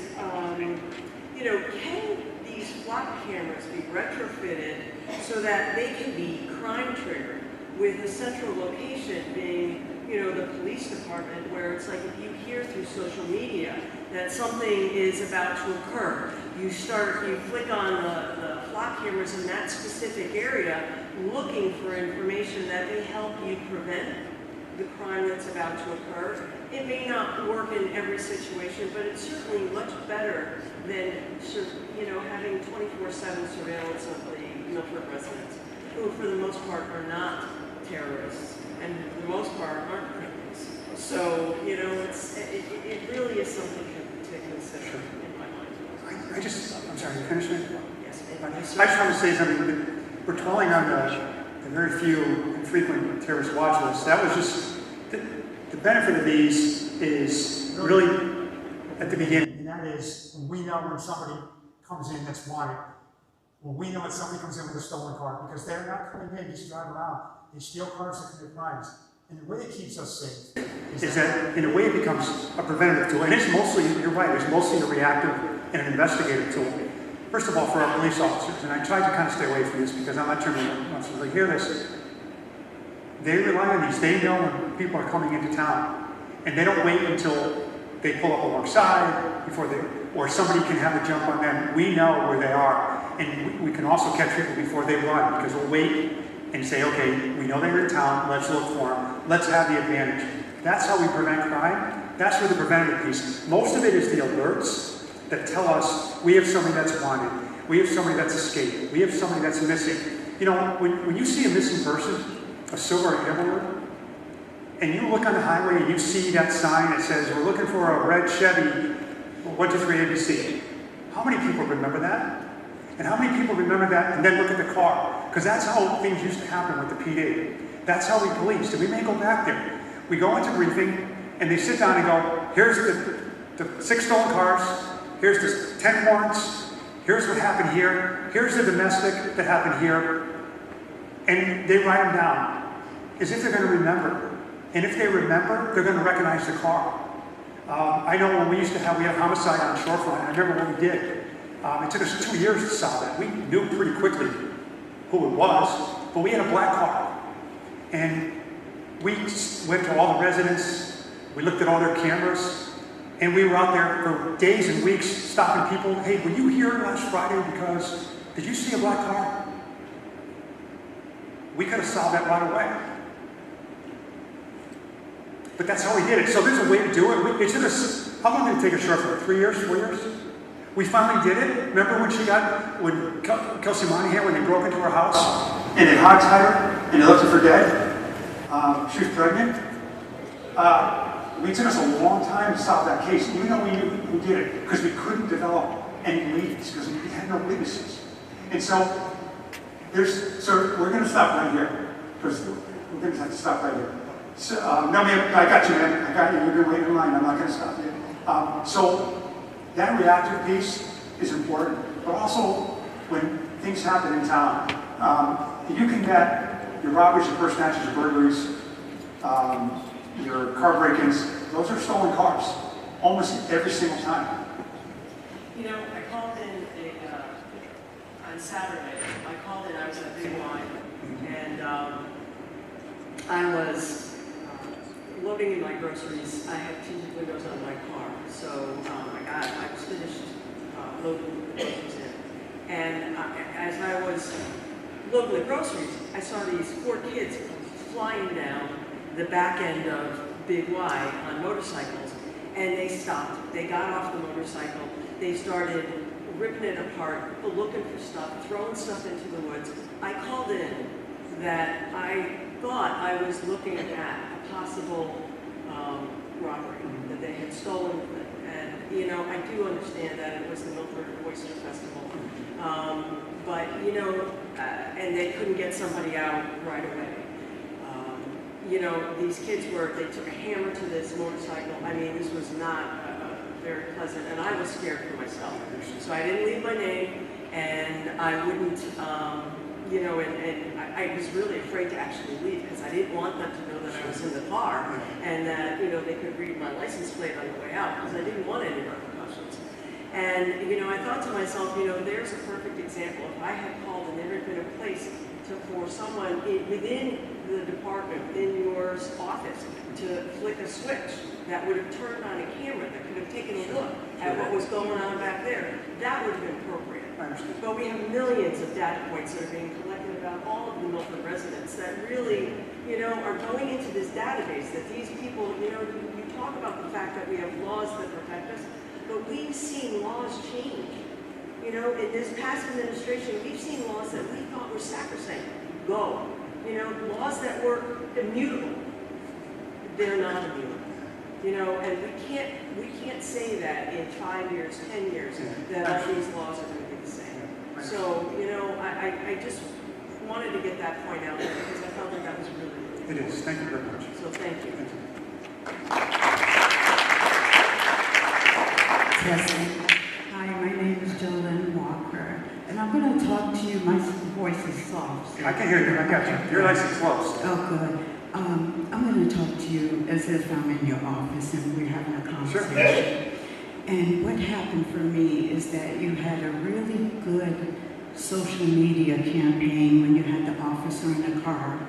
you know, can these Flock cameras be retrofitted so that they can be crime triggered with a central location being, you know, the police department, where it's like if you hear through social media that something is about to occur, you click on the Flock cameras in that specific area looking for information that may help you prevent the crime that's about to occur. It may not work in every situation, but it's certainly much better than, you know, having 24/7 surveillance of the Milford residents, who for the most part are not terrorists, and for the most part aren't criminals. So, you know, it really is something to consider in my mind. I'm sorry, you finished it? Yes. I just want to say something. We're dwelling on the very few and frequent terrorist watch lists. That was just, the benefit of these is really at the beginning. And that is, when we know when somebody comes in that's wanted, when we know when somebody comes in with a stolen car, because they're not coming in just to drive around. They steal cars and commit crimes. And the way it keeps us safe is that in a way it becomes a preventative tool. And it's mostly, you're right, it's mostly a reactive and an investigative tool. First of all, for our police officers, and I tried to kind of stay away from this because I'm not sure once they hear this, they rely on these. They know when people are coming into town, and they don't wait until they pull up alongside or somebody can have a jump on them. We know where they are, and we can also catch people before they run because we'll wait and say, okay, we know they're in town, let's look for them, let's have the advantage. That's how we prevent crime. That's where the preventative piece. Most of it is the alerts that tell us we have somebody that's wanted, we have somebody that's escaped, we have somebody that's missing. You know, when you see a missing person, a silver Emerald, and you look on the highway and you see that sign that says, we're looking for a red Chevy, 123 ABC. How many people remember that? And how many people remember that and then look at the car? Because that's how things used to happen with the PD. That's how we policed. And we may go back there. We go into briefing and they sit down and go, here's the the 6 stolen cars, here's the 10 warrants, here's what happened here, here's the domestic that happened here, and they write them down as if they're going to remember. And if they remember, they're going to recognize the car. I know when we had homicide on Shorefront, I remember what we did. It took us 2 years to solve that. We knew pretty quickly who it was, but we had a black car. And we went to all the residents, we looked at all their cameras, and we were out there for days and weeks stopping people. Hey, were you here last Friday because, did you see a black car? We could have solved that right away. But that's how we did it. So there's a way to do it. It took us, how long did it take us, Sheriff? 3 years, 4 years? We finally did it. Remember when Kelsey Monahan, when they broke into her house and they hog-tied her and they left her for dead? She was pregnant. It took us a long time to solve that case, even though we knew who did it, because we couldn't develop any leads, because we had no witnesses. And so, we're going to stop right here, because we're going to have to stop right here. So, no, man, I got you, man. I got you. You've been waiting in line. I'm not going to stop you. So, that reactive piece is important, but also when things happen in town, you can get your robberies, your first snatches, your burglaries, your car break-ins. Those are stolen cars, almost every single time. You know, I called in on Saturday. I was at Big Y, and I was loading in my groceries. I have tinted windows on my car, so I was finished loading the groceries in. And as I was loading the groceries, I saw these 4 kids flying down the back end of Big Y on motorcycles, and they stopped. They got off the motorcycle. They started ripping it apart, looking for stuff, throwing stuff into the woods. I called in that I thought I was looking at a possible robbery, that they had stolen. And, you know, I do understand that it was the Milford Oyster Festival. But, you know, and they couldn't get somebody out right away. You know, these kids they took a hammer to this motorcycle. I mean, this was not very pleasant, and I was scared for myself. So I didn't leave my name, and I wouldn't, you know, and I was really afraid to actually leave because I didn't want them to know that I was in the car and that, you know, they could read my license plate on the way out because I didn't want any repercussions. And, you know, I thought to myself, you know, there's a perfect example. If I had called and there had been a place for someone within the department, within your office, to flick a switch that would have turned on a camera, that could have taken a look at what was going on back there, that would have been appropriate. But we have millions of data points that are being collected about all of the Milford residents that really, you know, are going into this database, that these people, you know, you talk about the fact that we have laws that protect us, but we've seen laws change. You know, in this past administration, we've seen laws that we thought were sacrosanct go. You know, laws that were immutable, they're not immutable. You know, and we can't say that in 5 years, 10 years, that all these laws are going to be the same. So, you know, I just wanted to get that point out there because I felt like that was really It is. Thank you very much. So thank you. Hi, my name is Jolynn Walker, and I'm going to talk to you. My voice is soft. I can hear you. I got you. You're nice and close. Oh, good. I'm going to talk to you as if I'm in your office and we're having a conversation. Sure. And what happened for me is that you had a really good social media campaign when you had the officer in the car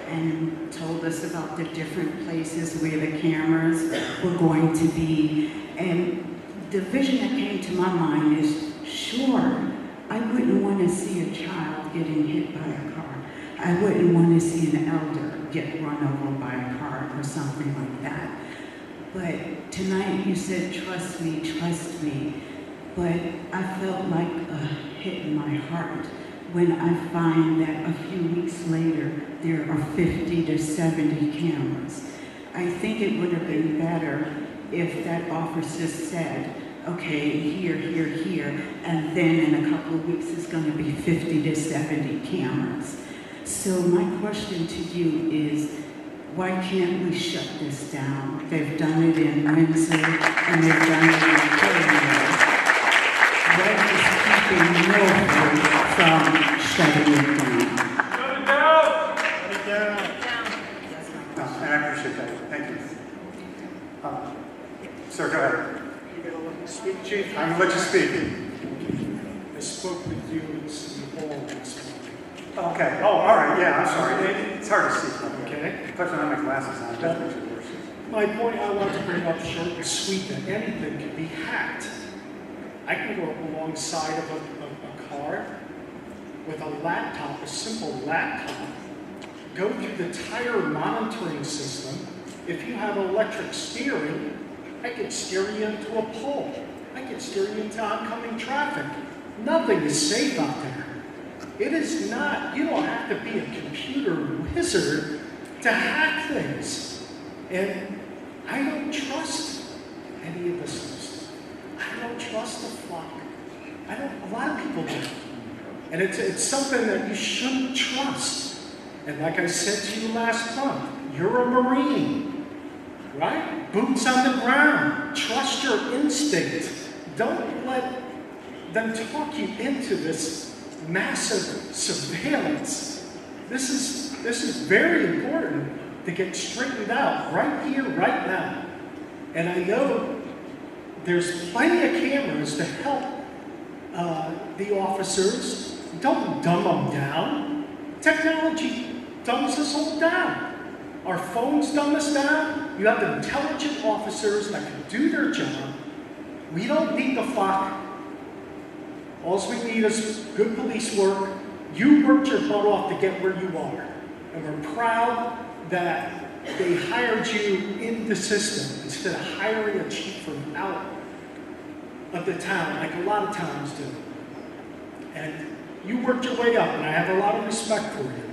and told us about the different places where the cameras were going to be. And the vision that came to my mind is, sure, I wouldn't want to see a child getting hit by a car. I wouldn't want to see an elder get run over by a car or something like that. But tonight you said, trust me. But I felt like a hit in my heart when I find that a few weeks later, there are 50 to 70 cameras. I think it would have been better if that officer said, okay, here, and then in a couple of weeks it's going to be 50 to 70 cameras. So my question to you is, Why can't we shut this down? They've done it in Windsor and they've done it in Cornwall. What is keeping Milford from shutting it down? Shut it down! Shut it down. No, and I appreciate that. Thank you. Sir, go ahead. You're going to let me speak, Chief? I'm going to let you speak. I spoke with you in City Hall last month. Okay. Oh, all right. Yeah, I'm sorry. It's hard to see. Okay. Especially when I have my glasses on. That makes it worse. My point I want to bring up short and sweet, that anything can be hacked. I can go alongside of a car with a laptop, a simple laptop, go through the tire monitoring system. If you have electric steering, I can steer you into a pole. I can steer you into oncoming traffic. Nothing is safe out there. It is not, you don't have to be a computer wizard to hack things. And I don't trust any of this stuff. I don't trust the flock. A lot of people do. And it's something that you shouldn't trust. And like I said to you last month, you're a Marine, right? Boots on the ground. Trust your instinct. Don't let them talk you into this massive surveillance. This is very important to get straightened out right here, right now. And I know there's plenty of cameras to help the officers. Don't dumb them down. Technology dumbs us all down. Our phones dumb us down. You have the intelligent officers that can do their job. We don't need the flock. All we need is good police work. You worked your butt off to get where you are. And we're proud that they hired you in the system instead of hiring a chief from out of the town, like a lot of towns do. And you worked your way up, and I have a lot of respect for you.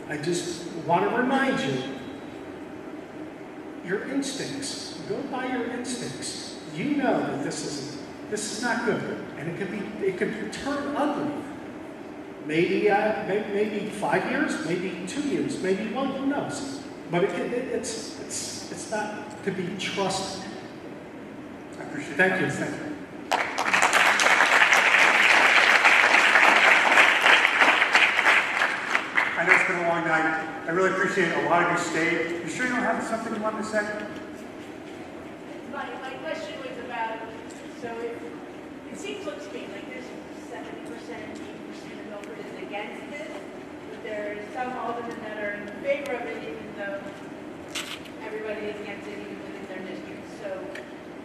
I just want to remind you, your instincts, go by your instincts. You know that this is not good, and it can turn ugly. Maybe 5 years, maybe 2 years, maybe 1, who knows? But it's not to be trusted. I appreciate Thank that. you. Thank you. I know it's been a long night. I really appreciate a lot of you stayed. You sure you don't have something you want to say? My question was about, so it seems, looks to me like there's 70%, 80% of Milford is against this, but there are some aldermen that are in favor of it, even though everybody is against it, even within their district. So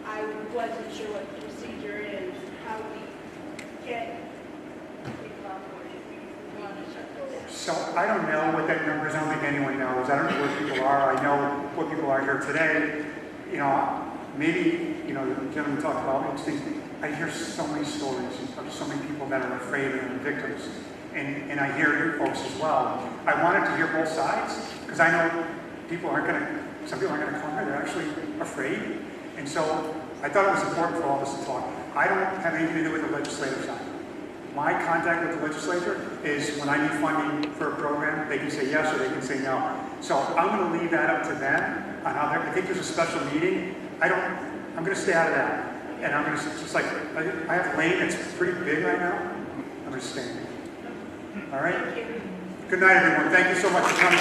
I wasn't sure what the procedure is, how we get people on board if we want to shut this down. So I don't know what that number is. I don't think anyone knows. I don't know where people are. I know what people are here today. You know, maybe, you know, the gentleman talked about instincts. I hear so many stories of so many people that are afraid and victims. And I hear you folks as well. I wanted to hear both sides because I know some people aren't going to come here. They're actually afraid. And so I thought it was important for all of us to talk. I don't have anything to do with the legislative side. My contact with the legislature is when I need funding for a program, they can say yes or they can say no. So I'm going to leave that up to them on how I think there's a special meeting. I'm going to stay out of that. And I'm going to, just like, I have a lane that's pretty big right now. I'm going to stay in it. All right? Good night, everyone. Thank you so much for coming.